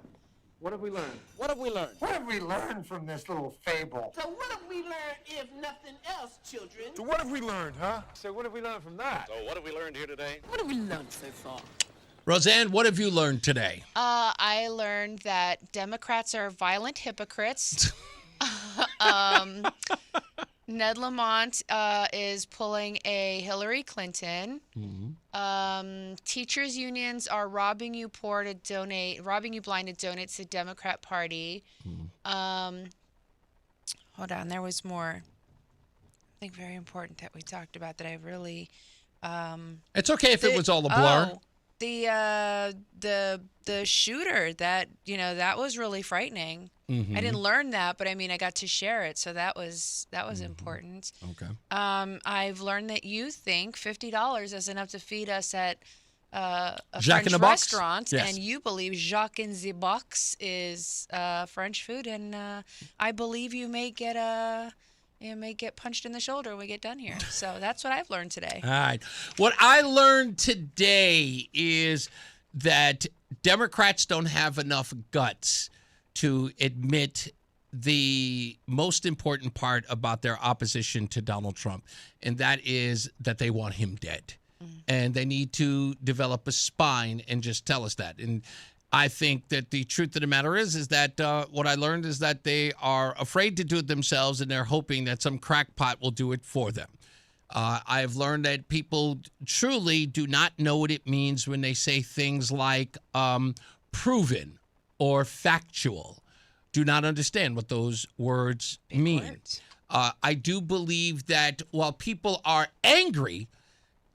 what have we learned? What have we learned? What have we learned from this little fable? So what have we learned if nothing else, children? So what have we learned, huh? So what have we learned from that? So what have we learned here today? What have we learned so far? Roseanne, what have you learned today? I learned that Democrats are violent hypocrites. Ned Lamont is pulling a Hillary Clinton. Teachers unions are robbing you blind to donate to the Democrat Party. Hold on, there was more. I think very important that we talked about that I really. It's okay if it was all a blur. The shooter that that was really frightening. I didn't learn that, but I mean I got to share it, so that was important. Okay. I've learned that you think $50 is enough to feed us at a Jacques in French the Box? restaurant, Yes. and you believe Jacques in the Box is French food, and I believe you may get punched in the shoulder when we get done here. So that's what I've learned today. All right. What I learned today is that Democrats don't have enough guts to admit the most important part about their opposition to Donald Trump, and that is that they want him dead. And they need to develop a spine and just tell us that. And I think that the truth of the matter is that what I learned is that they are afraid to do it themselves, and they're hoping that some crackpot will do it for them. I've learned that people truly do not know what it means when they say things like proven or factual. Do not understand what those words mean. I do believe that while people are angry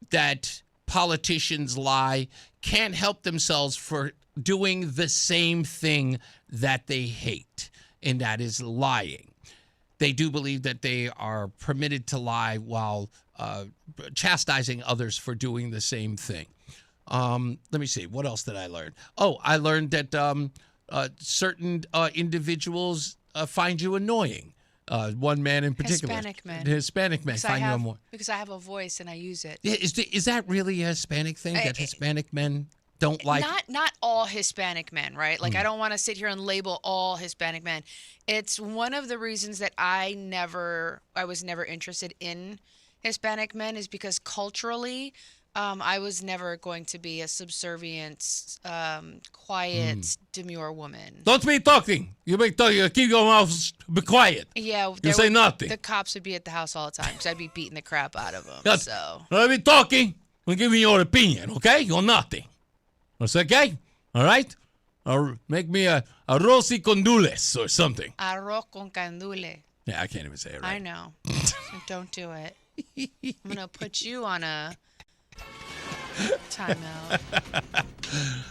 that politicians lie, can't help themselves for doing the same thing that they hate, and that is lying. They do believe that they are permitted to lie while chastising others for doing the same thing. Let me see. What else did I learn? Oh, I learned that certain individuals find you annoying. One man in particular. Hispanic men find you annoying. Because I have a voice and I use it. Yeah, is that really a Hispanic thing, that Hispanic men don't like. Not all Hispanic men, right? Like, I don't want to sit here and label all Hispanic men. It's one of the reasons that I was never interested in Hispanic men is because culturally, I was never going to be a subservient, quiet, demure woman. Don't be talking. You be talking. Keep your mouth. Be quiet. Yeah, You say nothing. The cops would be at the house all the time because I'd be beating the crap out of them. So Don't be talking. I'm giving you your opinion, okay? Or nothing. That's okay? All right? Or make me a arroz y condules or something. Arroz con candule. Yeah, I can't even say it right. I know. Don't do it. I'm going to put you on a timeout.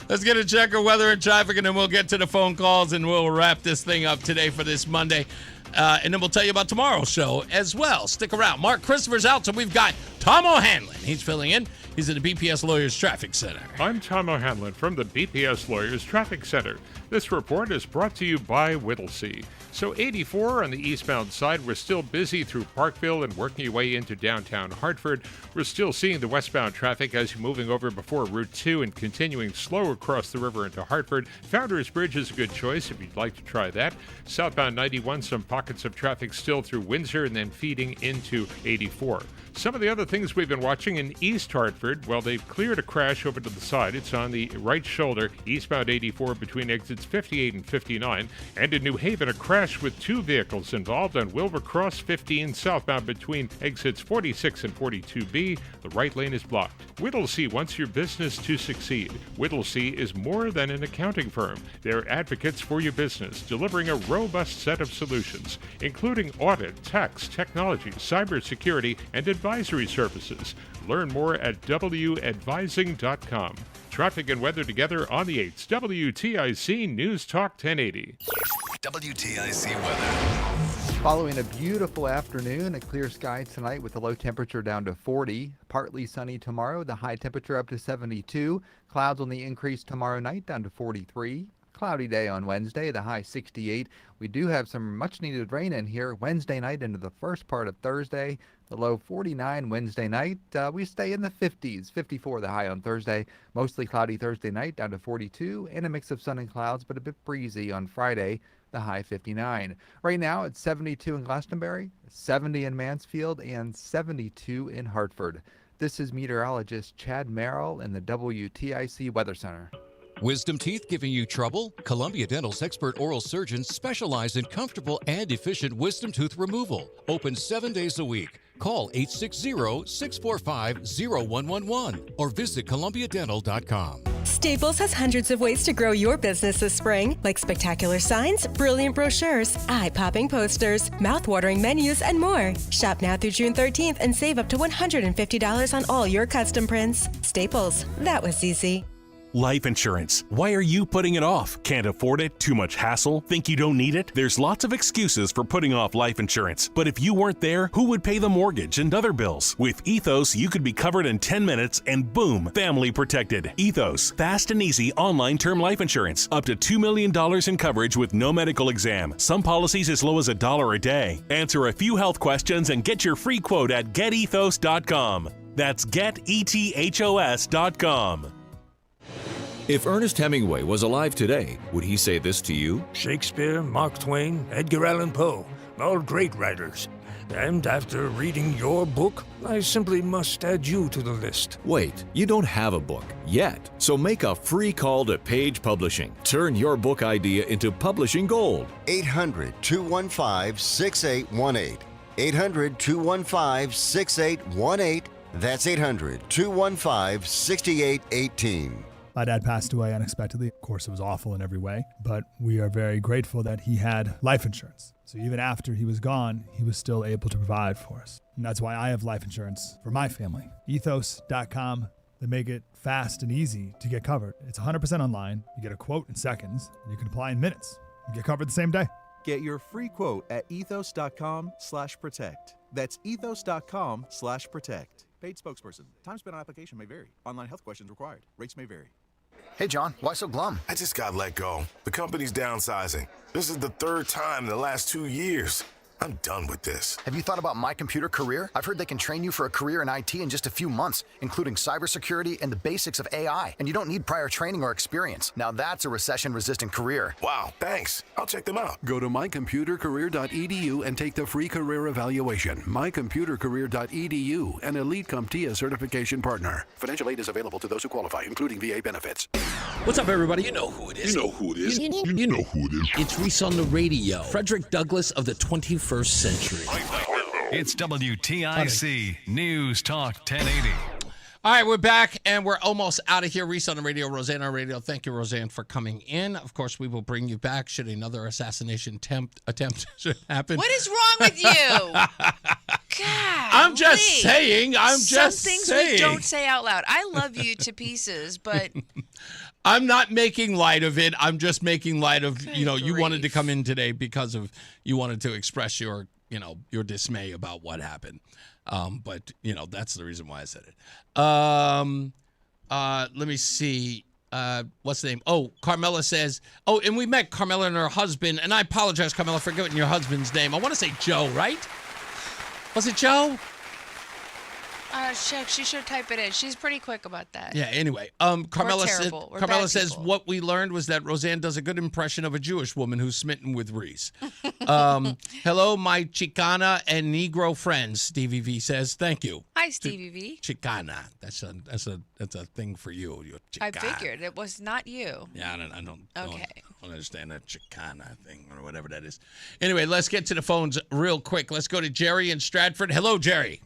Let's get a check of weather and traffic, and then we'll get to the phone calls, and we'll wrap this thing up today for this Monday. And then we'll tell you about tomorrow's show as well. Stick around. Mark Christopher's out, so we've got Tom O'Hanlon. He's filling in. He's at the BPS Lawyers Traffic Center. I'm Tom O'Hanlon from the BPS Lawyers Traffic Center. This report is brought to you by Whittlesey. So 84 on the eastbound side, we're still busy through Parkville and working your way into downtown Hartford. We're still seeing the westbound traffic as you're moving over before Route 2 and continuing slow across the river into Hartford. Founders Bridge is a good choice if you'd like to try that. Southbound 91, some pockets of traffic still through Windsor and then feeding into 84. Some of the other things we've been watching in East Hartford, well, they've cleared a crash over to the side. It's on the right shoulder, eastbound 84 between exits 58 and 59. And in New Haven, a crash with two vehicles involved on Wilbur Cross 15 southbound between exits 46 and 42B. The right lane is blocked. Whittlesey wants your business to succeed. Whittlesey is more than an accounting firm. They're advocates for your business, delivering a robust set of solutions, including audit, tax, technology, cybersecurity, and advisory services. Learn more at wadvising.com. Traffic and weather together on the 8th. WTIC News Talk 1080. WTIC weather. Following a beautiful afternoon, a clear sky tonight with the low temperature down to 40. Partly sunny tomorrow, the high temperature up to 72. Clouds on the increase tomorrow night down to 43. Cloudy day on Wednesday, the high 68. We do have some much needed rain in here Wednesday night into the first part of Thursday. The low 49 Wednesday night. We stay in the 50s, 54 the high on Thursday. Mostly cloudy Thursday night down to 42 and a mix of sun and clouds, but a bit breezy on Friday, the high 59. Right now it's 72 in Glastonbury, 70 in Mansfield, and 72 in Hartford. This is meteorologist Chad Merrill in the WTIC Weather Center. Wisdom teeth giving you trouble? Columbia Dental's expert oral surgeons specialize in comfortable and efficient wisdom tooth removal. Open 7 days a week. Call 860-645-0111 or visit columbiadental.com. Staples has hundreds of ways to grow your business this spring, like spectacular signs, brilliant brochures, eye-popping posters, mouth-watering menus, and more. Shop now through June 13th and save up to $150 on all your custom prints. Staples, that was easy. Life insurance. Why are you putting it off? Can't afford it? Too much hassle? Think you don't need it? There's lots of excuses for putting off life insurance. But if you weren't there, who would pay the mortgage and other bills? With Ethos, you could be covered in 10 minutes and boom, family protected. Ethos, fast and easy online term life insurance. Up to $2 million in coverage with no medical exam. Some policies as low as $1 a day. Answer a few health questions and get your free quote at getethos.com. That's getethos.com. If Ernest Hemingway was alive today, would he say this to you? Shakespeare, Mark Twain, Edgar Allan Poe, all great writers. And after reading your book, I simply must add you to the list. Wait, you don't have a book yet. So make a free call to Page Publishing. Turn your book idea into publishing gold. 800-215-6818. 800-215-6818. That's 800-215-6818. My dad passed away unexpectedly. Of course, it was awful in every way, but we are very grateful that he had life insurance. So even after he was gone, he was still able to provide for us. And that's why I have life insurance for my family. Ethos.com. They make it fast and easy to get covered. It's 100% online. You get a quote in seconds, and you can apply in minutes. You get covered the same day. Get your free quote at ethos.com/protect. That's ethos.com/protect. Paid spokesperson. Time spent on application may vary. Online health questions required. Rates may vary. Hey, John, why so glum? I just got let go. The company's downsizing. This is the third time in the last 2 years. I'm done with this. Have you thought about My Computer Career? I've heard they can train you for a career in IT in just a few months, including cybersecurity and the basics of AI. And you don't need prior training or experience. Now that's a recession-resistant career. Wow, thanks. I'll check them out. Go to mycomputercareer.edu and take the free career evaluation. Mycomputercareer.edu, an Elite CompTIA certification partner. Financial aid is available to those who qualify, including VA benefits. What's up, everybody? You know who it is. You know who it is. You know who it is. It's Reese on the radio. Frederick Douglass of the 21st century. It's WTIC News Talk 1080. All right, we're back, and we're almost out of here. Reese on the radio, Roseanne on the radio. Thank you, Roseanne, for coming in. Of course, we will bring you back should another assassination attempt happen. What is wrong with you? God, I'm just saying. Some things we don't say out loud. I love you to pieces, but I'm not making light of it. I'm just making light of, Good you wanted to grief. come in today because of you wanted to express your dismay about what happened. But that's the reason why I said it. Let me see. What's the name? Oh, Carmela says, and we met Carmela and her husband, and I apologize, Carmela, for forgetting your husband's name. I want to say Joe, right? Was it Joe? Check. She should type it in. She's pretty quick about that. Yeah, anyway. Carmela We're Carmela bad says people. what we learned was that Roseanne does a good impression of a Jewish woman who's smitten with Reese. Hello, my Chicana and Negro friends, Stevie V says. Thank you. Hi, Stevie V. Chicana. That's a thing for you. You're I Chicana. figured it was not you. Yeah, I don't Okay. understand that Chicana thing or whatever that is. Anyway, let's get to the phones real quick. Let's go to Jerry in Stratford. Hello, Jerry.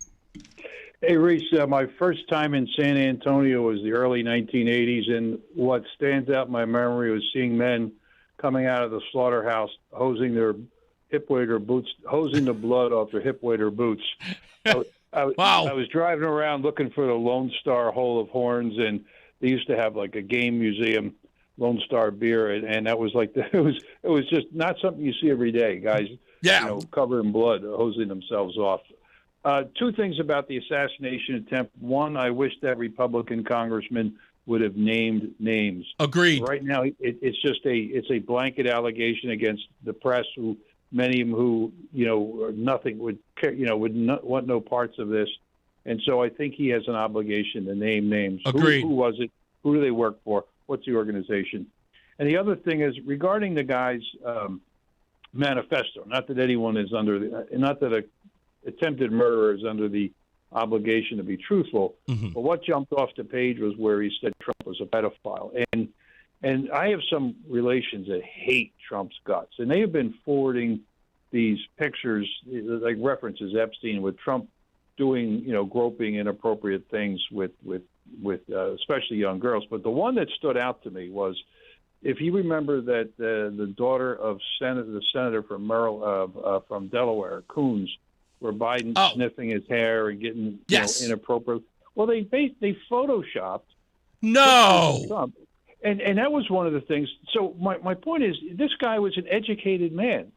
Hey, Reese, my first time in San Antonio was the early 1980s, and what stands out in my memory was seeing men coming out of the slaughterhouse hosing their hip-waiter boots, hosing the blood off their hip-waiter boots. I was driving around looking for the Lone Star Hole of Horns, and they used to have like a game museum, Lone Star beer, and that was like it was just not something you see every day. Guys, covered in blood, hosing themselves off. Two things about the assassination attempt. One, I wish that Republican congressman would have named names. Agreed. Right now, it's just a blanket allegation against the press, who many of them who nothing would care, want no parts of this, and so I think he has an obligation to name names. Agreed. Who was it? Who do they work for? What's the organization? And the other thing is regarding the guy's manifesto. Not that anyone is not that a attempted murderer is under the obligation to be truthful. Mm-hmm. But what jumped off the page was where he said Trump was a pedophile. And I have some relations that hate Trump's guts, and they have been forwarding these pictures, like references Epstein, with Trump doing, groping, inappropriate things with especially young girls. But the one that stood out to me was, if you remember that the daughter of the senator from from Delaware, Coons, where Biden sniffing his hair and getting inappropriate. Well, they photoshopped Trump. And that was one of the things. So my point is, this guy was an educated man,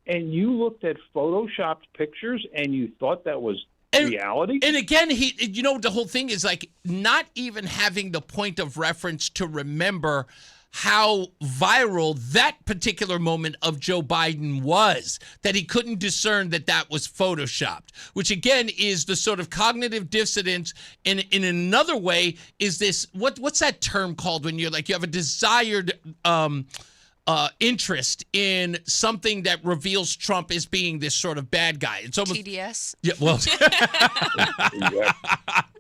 and you looked at photoshopped pictures and you thought that was reality. And again, the whole thing is like not even having the point of reference to remember how viral that particular moment of Joe Biden was, that he couldn't discern that was photoshopped, which again is the sort of cognitive dissonance. And in another way is this, what's that term called when you're like, you have a desired interest in something that reveals Trump as being this sort of bad guy. It's almost TDS. Yeah, well,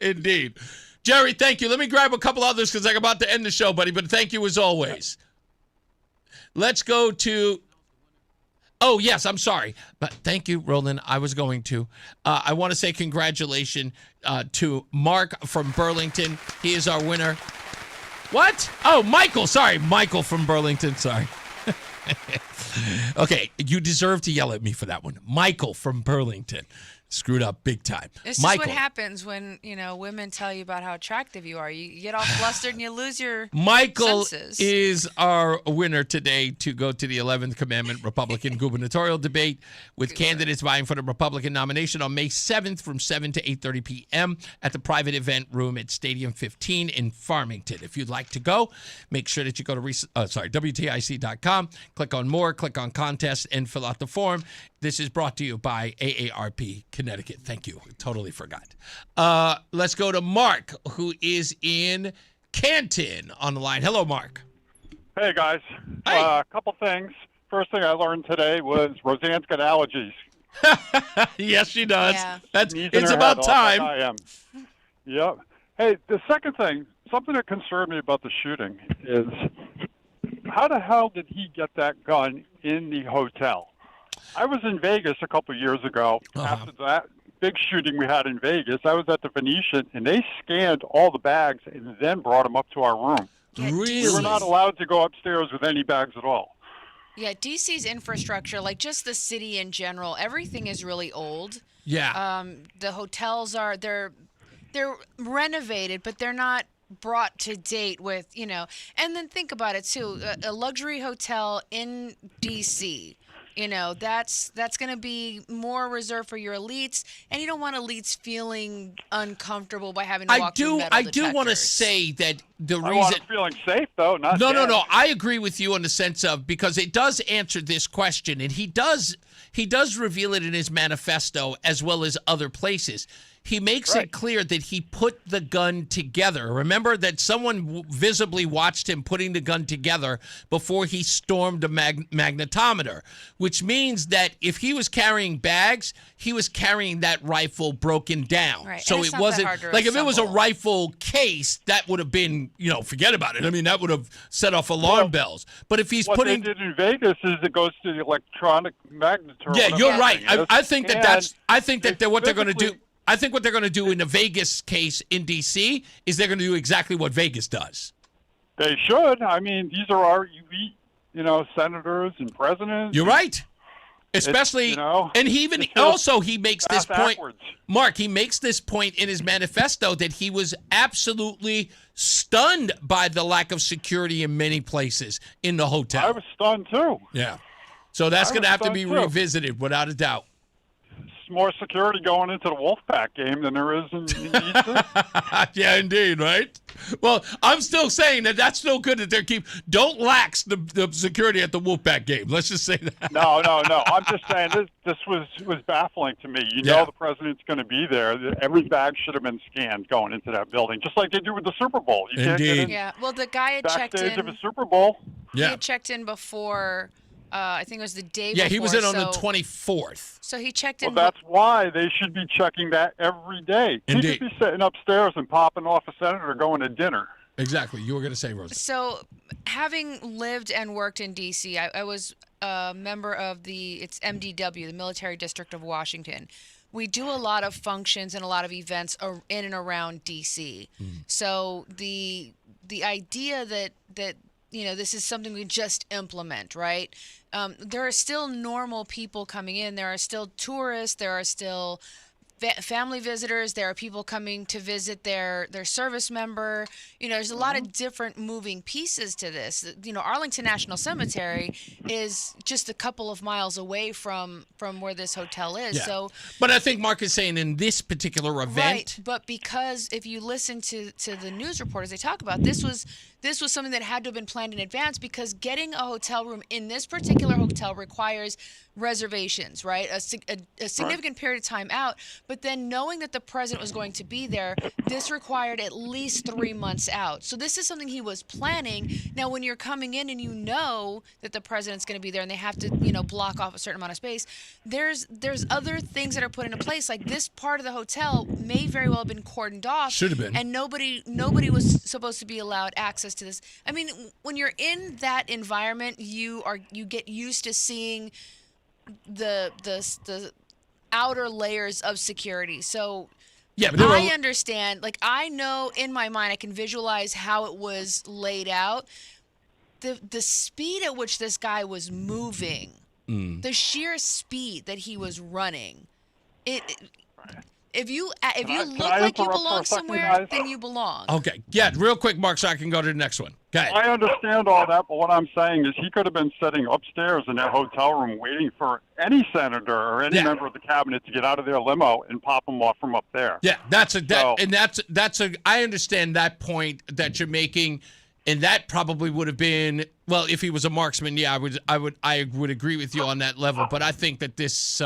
indeed. Jerry, thank you. Let me grab a couple others because I'm about to end the show, buddy, but thank you as always. Let's go to... Oh, yes, I'm sorry. But thank you, Roland. I was going to. I want to say congratulations to Mark from Burlington. He is our winner. What? Oh, Michael. Sorry, Michael from Burlington. Sorry. Okay, you deserve to yell at me for that one. Michael from Burlington. Screwed up big time. It's just what happens when, women tell you about how attractive you are. You get all flustered and you lose your Michael senses. is our winner today to go to the 11th Commandment Republican gubernatorial debate with candidates vying for the Republican nomination on May 7th from 7 to 8:30 p.m. at the private event room at Stadium 15 in Farmington. If you'd like to go, make sure that you go to WTIC.com, click on more, click on contest, and fill out the form. This is brought to you by AARP Connecticut. Thank you. Totally forgot. Let's go to Mark, who is in Canton on the line. Hello, Mark. Hey, guys. A couple things. First thing I learned today was Roseanne's got allergies. Yes, she does. Yeah. It's about time. I am. Yep. Hey, the second thing, something that concerned me about the shooting is how the hell did he get that gun in the hotel? I was in Vegas a couple of years ago. After that big shooting we had in Vegas, I was at the Venetian, and they scanned all the bags and then brought them up to our room. Really? We were not allowed to go upstairs with any bags at all. Yeah, DC's infrastructure, like just the city in general, everything is really old. Yeah. The hotels they're renovated, but they're not brought to date with, and then think about it too, a luxury hotel in DC. That's going to be more reserved for your elites, and you don't want elites feeling uncomfortable by having to walk through metal I do want to detectors. say that the I reason want them feeling safe, though. Not No. dead. I agree with you on the sense of, because it does answer this question, and he does reveal it in his manifesto as well as other places. He makes it clear that he put the gun together. Remember that someone visibly watched him putting the gun together before he stormed the magnetometer, which means that if he was carrying bags, he was carrying that rifle broken down. Right. So And it's it not that wasn't hard to like if it was a assemble. rifle case, that would have been, forget about it. I mean, that would have set off alarm bells. But if he's What putting they did in Vegas is it goes to the electronic magnetometer. Yeah, you're right. I think that what they're going to do. physically- I think what they're going to do in the Vegas case in D.C. is they're going to do exactly what Vegas does. They should. I mean, these are our elite, senators and presidents. You're right. Especially, and he even also he makes this point, backwards. Mark. He makes this point in his manifesto that he was absolutely stunned by the lack of security in many places in the hotel. I was stunned too. Yeah. So that's I going to was have to stunned, be too. revisited without a doubt. More security going into the Wolfpack game than there is in DC. Yeah, indeed, right? Well, I'm still saying that's still good that they don't lax the security at the Wolfpack game. Let's just say that. No. I'm just saying this was baffling to me. You know the president's going to be there. Every bag should have been scanned going into that building, just like they do with the Super Bowl. You can't get in Yeah, well, the guy had checked backstage in. of a Super Bowl. He had checked in before. I think it was the day before. Yeah, he was in on the so- 24th. So he checked Well, in. that's why they should be checking that every day. He Indeed. could be sitting upstairs and popping off a senator going to dinner. Exactly. You were going to say, Rosa. So, having lived and worked in D.C., I was a member of it's MDW, the Military District of Washington. We do a lot of functions and a lot of events in and around D.C. So the idea that this is something we just implement, right? There are still normal people coming in. There are still tourists. There are still family visitors. There are people coming to visit their service member. There's a lot of different moving pieces to this. Arlington National Cemetery is just a couple of miles away from where this hotel is. Yeah. So, but I think Mark is saying in this particular event. right. But because if you listen to the news reporters, they talk about this was something that had to have been planned in advance, because getting a hotel room in this particular hotel requires reservations, right? A significant period of time out. But then knowing that the president was going to be there, this required at least 3 months out. So this is something he was planning. Now, when you're coming in and you know that the president's going to be there and they have to, block off a certain amount of space, there's other things that are put into place. Like this part of the hotel may very well have been cordoned off. Should have been. And nobody was supposed to be allowed access to this. I mean, when you're in that environment, you get used to seeing the outer layers of security. So yeah, but I understand. Like, I know in my mind, I can visualize how it was laid out. The speed at which this guy was moving, the sheer speed that he was running, If you Can look I like you interrupt for belong a second, somewhere, guys? then you belong. Okay. Yeah, real quick, Mark, so I can go to the next one. Go ahead. I understand all that, but what I'm saying is he could have been sitting upstairs in that hotel room waiting for any senator or any member of the cabinet to get out of their limo and pop them off from up there. Yeah, that's I understand that point that you're making, and that probably would have been, well, if he was a marksman, yeah, I would agree with you on that level. But I think that this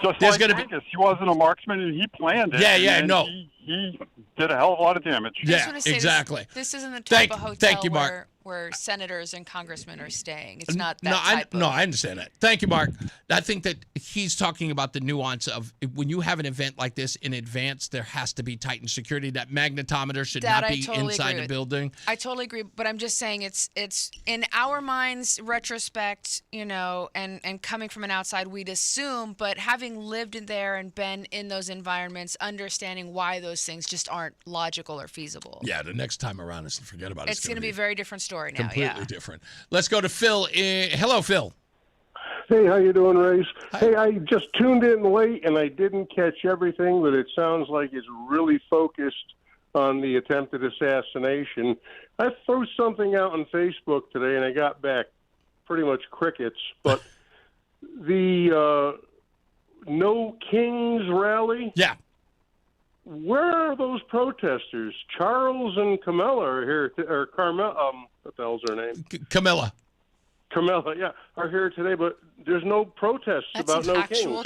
Just there's like going to be. Vegas, he wasn't a marksman and he planned it. Yeah, and no. He did a hell of a lot of damage. I just Yeah, want to say exactly. This isn't the type of hotel thank you, Mark. where senators and congressmen are staying. It's not that No, type of. I understand that. Thank you, Mark. I think that he's talking about the nuance of when you have an event like this in advance, there has to be tightened security. That magnetometer should That not I be totally inside agree the with. building. I totally agree, but I'm just saying it's in our minds, retrospect, and coming from an outside, we'd assume, but having lived in there and been in those environments, understanding why those things just aren't logical or feasible. Yeah, the next time around, forget about it. It's going to be a very different story now. Completely different. Let's go to Phil. Hello, Phil. Hey, how you doing, Reese? Hey, I just tuned in late and I didn't catch everything, but it sounds like it's really focused on the attempted assassination. I threw something out on Facebook today and I got back pretty much crickets, but the No Kings rally? Yeah. Where are those protesters? Charles and Camilla are here, or Carmel, what the hell's her name? Camilla, yeah, are here today, but there's no protests about No King.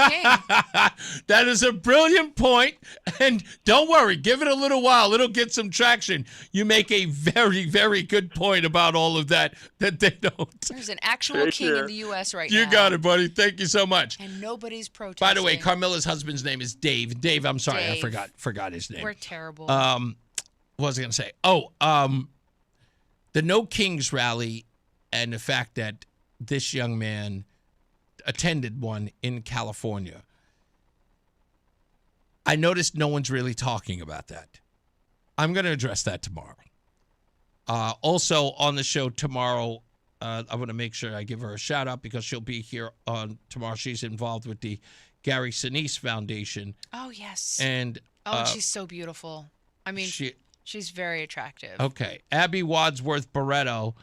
That is a brilliant point, and don't worry, give it a little while. It'll get some traction. You make a very, very good point about all of that they don't. There's an actual king in the U.S. right now. You got it, buddy. Thank you so much. And nobody's protesting. By the way, Carmilla's husband's name is Dave. Dave, I'm sorry, Dave. I forgot his name. We're terrible. What was I going to say? The No Kings rally and the fact that this young man attended one in California. I noticed no one's really talking about that. I'm going to address that tomorrow. Also on the show tomorrow, I want to make sure I give her a shout out because she'll be here on tomorrow. She's involved with the Gary Sinise Foundation. Oh, yes. And she's so beautiful. I mean, she's very attractive. Okay. Abby Wadsworth Barretto,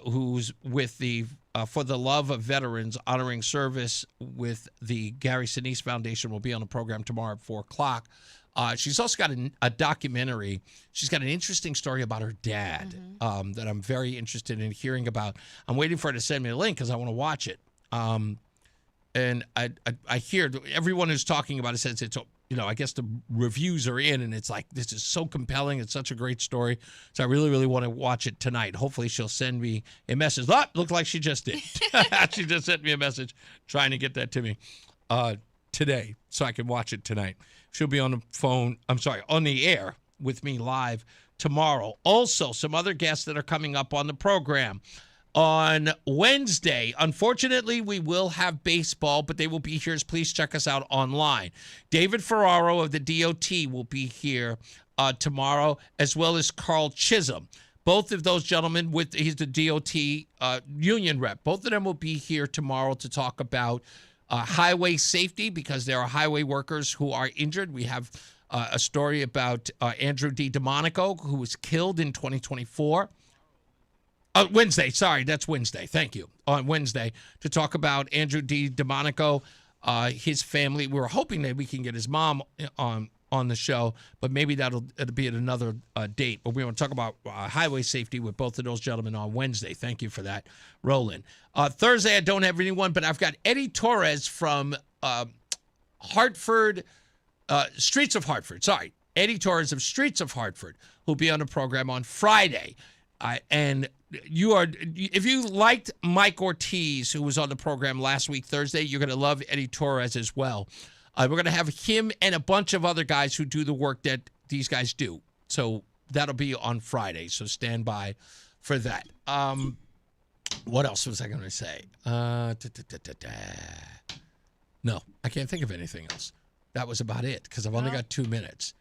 who's with the For the Love of Veterans, honoring service with the Gary Sinise Foundation, will be on the program tomorrow at 4 o'clock. She's also got a documentary. She's got an interesting story about her dad that I'm very interested in hearing about. I'm waiting for her to send me a link because I want to watch it. And I hear everyone who's talking about it says it's, I guess the reviews are in, and it's like, this is so compelling. It's such a great story. So I really, really want to watch it tonight. Hopefully she'll send me a message. Looked like she just did. She just sent me a message trying to get that to me today so I can watch it tonight. She'll be on the air with me live tomorrow. Also, some other guests that are coming up on the program. On Wednesday, unfortunately, we will have baseball, but they will be here. Please check us out online. David Ferraro of the DOT will be here tomorrow, as well as Carl Chisholm. Both of those gentlemen, he's the DOT union rep. Both of them will be here tomorrow to talk about highway safety because there are highway workers who are injured. We have a story about Andrew D. DeMonico, who was killed in 2024. Wednesday. Sorry, that's Wednesday. Thank you. On Wednesday to talk about Andrew D. DeMonico, his family. We were hoping that we can get his mom on the show, but maybe it'll be at another date. But we want to talk about highway safety with both of those gentlemen on Wednesday. Thank you for that, Roland. Thursday, I don't have anyone, but I've got Eddie Torres from Hartford, Streets of Hartford. Sorry, Eddie Torres of Streets of Hartford, who'll be on the program on Friday. And if you liked Mike Ortiz, who was on the program last week, Thursday, you're going to love Eddie Torres as well. We're going to have him and a bunch of other guys who do the work that these guys do. So that'll be on Friday. So stand by for that. What else was I going to say? No, I can't think of anything else. That was about it because I've only got 2 minutes.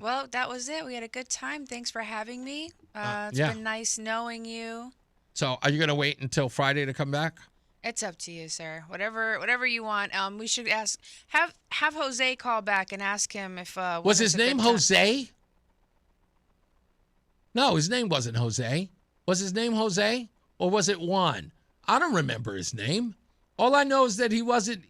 Well, that was it. We had a good time. Thanks for having me. It's been nice knowing you. So are you going to wait until Friday to come back? It's up to you, sir. Whatever you want. We should have Jose call back and ask him if was his name Jose? No, his name wasn't Jose. Was his name Jose or was it Juan? I don't remember his name. All I know is that he wasn't.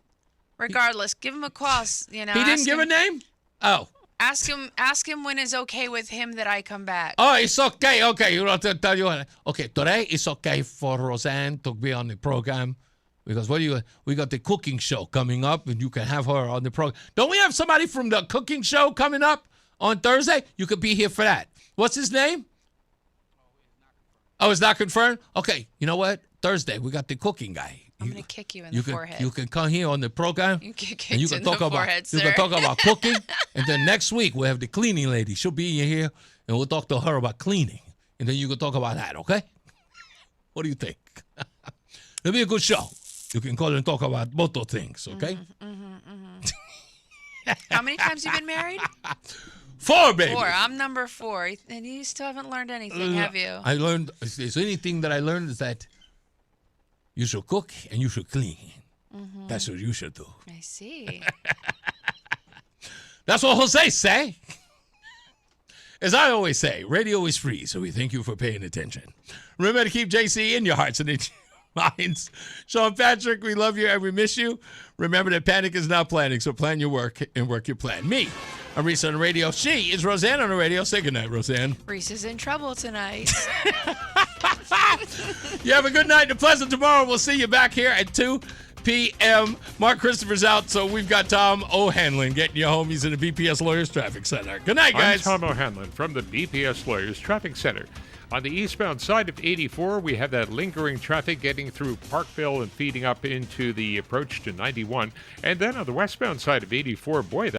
Regardless, give him a call. He didn't give a name? Oh. Ask him when it's okay with him that I come back. Oh, it's okay. Okay, you want to tell you what? Okay, today it's okay for Roseanne to be on the program because we got the cooking show coming up, and you can have her on the program. Don't we have somebody from the cooking show coming up on Thursday? You could be here for that. What's his name? Oh, it's not confirmed? Okay, you know what? Thursday we got the cooking guy. I'm gonna kick you in the forehead. You can come here on the program. You can and you can talk about you can talk about cooking, and then next week we'll have the cleaning lady. She'll be in here, and we'll talk to her about cleaning, and then you can talk about that. Okay? What do you think? It'll be a good show. You can call and talk about both those things. Okay? How many times have you been married? 4, baby. 4. I'm number 4, and you still haven't learned anything, have you? I learned. If there's anything that I learned is that you should cook and you should clean. That's what you should do. I see. That's what Jose say. As I always say, radio is free, so we thank you for paying attention. Remember to keep JC in your hearts and in your minds. Sean Patrick, we love you and we miss you. Remember that panic is not planning, so plan your work and work your plan. Me, I'm Reese on the radio. She is Roseanne on the radio. Say goodnight, Roseanne. Reese is in trouble tonight. You have a good night and a pleasant tomorrow. We'll see you back here at 2 p.m. Mark Christopher's out, so we've got Tom O'Hanlon getting you home. He's in the BPS Lawyers Traffic Center. Good night, guys. I'm Tom O'Hanlon from the BPS Lawyers Traffic Center. On the eastbound side of 84, we have that lingering traffic getting through Parkville and feeding up into the approach to 91. And then on the westbound side of 84, boy,